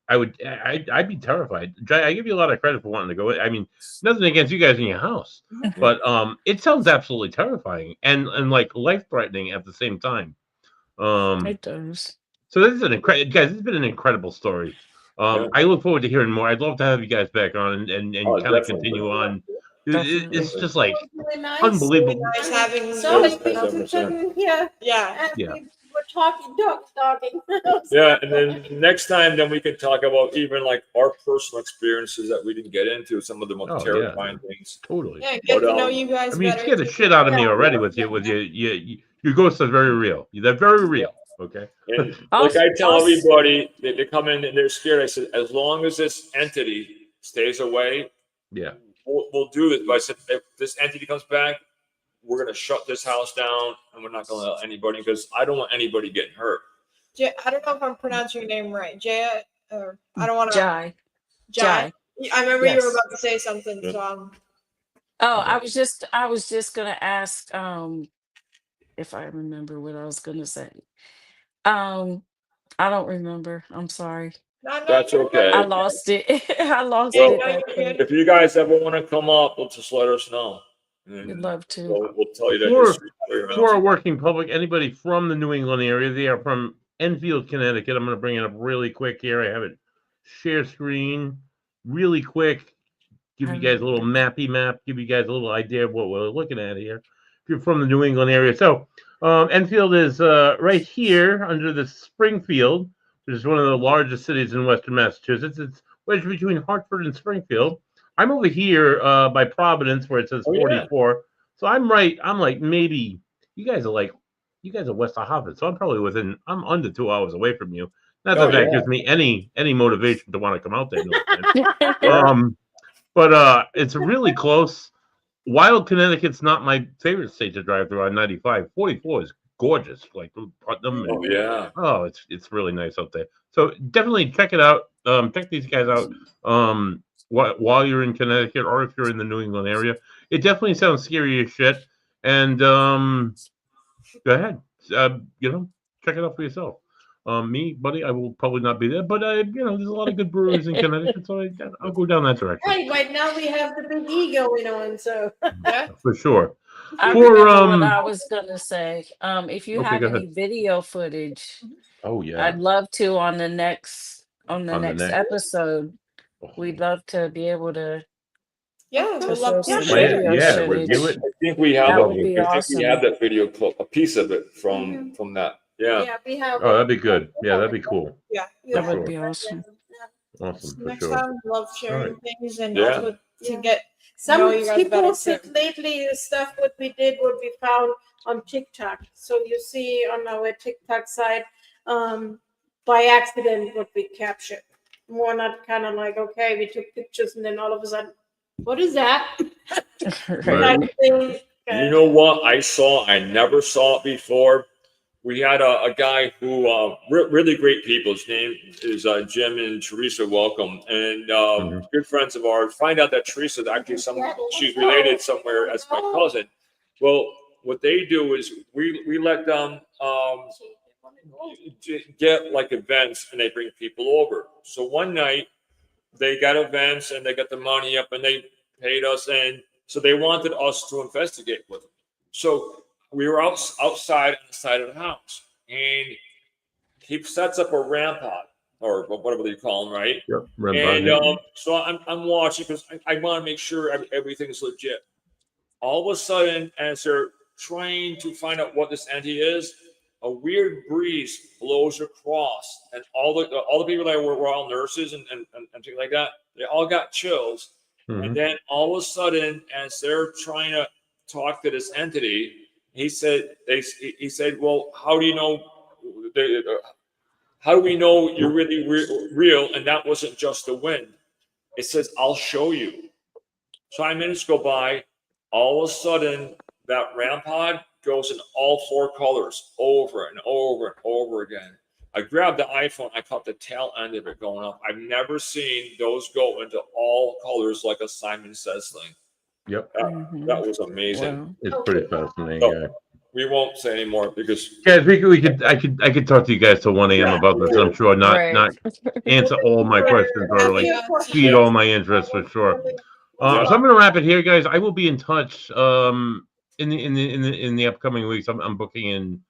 I'd be terrified. I give you a lot of credit for wanting to go. I mean, nothing against you guys in your house, but it sounds absolutely terrifying and like life threatening at the same time. It does. So this is guys. This has been an incredible story. I look forward to hearing more. I'd love to have you guys back on and kind of continue on. It's just like really nice. Unbelievable. Really nice having we're talking. Yeah, and then next time, then we can talk about even like our personal experiences that we didn't get into, some of the most terrifying things. Totally. Yeah, get to know you guys. I mean, you scared the shit out of me already with your ghosts are very real. They're very real. Okay. And like Also, I tell also, everybody, they come in and they're scared. I said, as long as this entity stays away, Yeah. we'll do this. But I said, if this entity comes back, we're going to shut this house down and we're not going to let anybody, because I don't want anybody getting hurt. I don't know if I'm pronouncing your name right. Jaya, or I don't want to. Jai. Jai. I remember you were Yes. about to say something, Yeah. so Oh, I was just gonna ask if I remember what I was gonna say. Um, I don't remember. I'm sorry. no, That's you're good. I okay. lost it. I lost Yeah, it no, that you're quick. good. If you guys ever want to come up, we'll just let us know. Would And love to. we'll tell you that For- history. For our working public, anybody from the New England area, they are from Enfield, Connecticut. I'm going to bring it up really quick here. I have it share screen really quick. Give I you guys a little remember. mappy map. Give you guys a little idea of what we're looking at here. If you're from the New England area, so Enfield is right here under the Springfield, which is one of the largest cities in Western Massachusetts. It's wedged between Hartford and Springfield. I'm over here by Providence, where it says Oh, yeah. 44. So I'm right. I'm like maybe you guys are west of Hartford, so I'm probably I'm under 2 hours away from you. Not that Oh, that yeah. gives me any motivation to want to come out there. No offense. Yeah. But it's really close. Wild Connecticut's not my favorite state to drive through on 95. 44 is gorgeous, like Putnam. Oh, yeah. Oh, it's really nice out there. So definitely check it out. Check these guys out. While you're in Connecticut, or if you're in the New England area, it definitely sounds scary as shit. And go ahead, check it out for yourself. Me, buddy, I will probably not be there, but there's a lot of good breweries in Connecticut, so I'll go down that direction. Right now we have the big E going on, so For sure. I For, remember what I was gonna say. If you Okay, have go any ahead. video footage, Oh yeah. I'd love to on the next next- episode. We'd love to be able to Yeah, To we'd show love some to. Oh, yeah, video yeah, footage. review it. I think we have That Love would it. be I think we have awesome. that video clip, a piece of it from that. Yeah. yeah, we have. Oh, that'd be good. Yeah, that'd be cool. Yeah. That For would sure. be awesome. Awesome, for Next sure. time, love sharing Alright. things and Yeah. also to Yeah. get Some know you guys people better said too. lately the stuff what we did, what we found on TikTok. So you see on our TikTok side, by accident what we captured. More not kind of like, okay, we took pictures and then all of a sudden, what is that? Right. Kind of thing. You know what I saw? I never saw it before. We had a guy who, really great people. His name is Jim and Teresa. Welcome, and good friends of ours. Find out that Teresa is actually she's related somewhere as my cousin. Well, what they do is we let them get like events, and they bring people over. So one night they got events and they got the money up and they paid us, and so they wanted us to investigate with them. So we were outside on the side of the house, and he sets up a rampart or whatever they call them, right? Yep. And so I'm watching because I want to make sure everything's legit. All of a sudden, as they're trying to find out what this entity is, a weird breeze blows across, and all the people that were all nurses and things like that, they all got chills. And then all of a sudden, as they're trying to talk to this entity, he said, well, how do you know? How do we know you're really real? And that wasn't just the wind. It says, I'll show you. 5 minutes go by. All of a sudden, that rampart goes in all four colors over and over and over again. I grabbed the iPhone. I caught the tail end of it going up. I've never seen those go into all colors like a Simon Says thing. Yep. That was amazing. Wow. It's pretty fascinating. So, Yeah. we won't say anymore because Guys, I could talk to you guys till 1 a.m. about this. I'm sure not answer all my questions or like feed all my interests for sure. So I'm gonna wrap it here, guys. I will be in touch in the upcoming weeks. I'm booking in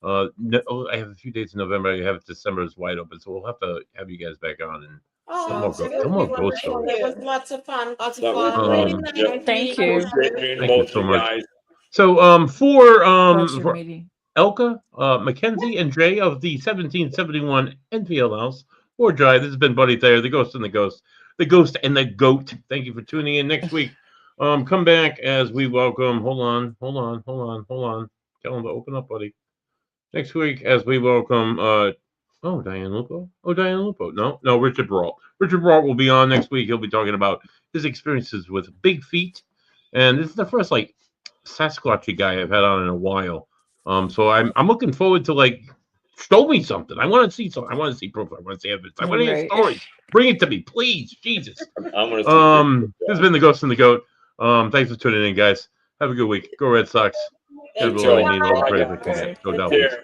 I have a few dates in November. I have December is wide open, so we'll have to have you guys back on and some more ghost stories. It was lots of fun. Lots That of was fun. Really great. nice Yep. Thank meeting you. it was great meeting Thank you both so you much. guys. So Pleasure for meeting. Elke, Mackenzie, and Jay of the 1771 Enfield House or Drive. This has been Buddy Thayer, the Ghost and the Ghost, the Ghost and the Goat. Thank you for tuning in next week. Come back as we welcome. Hold on. Tell him to open up, buddy. Next week, as we welcome, Diane Lupo. Oh, Diane Lupo. No, Richard Brault. Richard Brault will be on next week. He'll be talking about his experiences with big feet, and this is the first like Sasquatchy guy I've had on in a while. So I'm looking forward to like show me something. I want to see something. I want to see proof. I want to see evidence. I want to hear Right. stories. Bring it to me, please, Jesus. I'm going to. This has been the Ghost and the Goat. Thanks for tuning in, guys. Have a good week. Go Red Sox. Thank Good you. Lord, I need all the Bye, praise I guys. can get. Go Take Dolphins. care.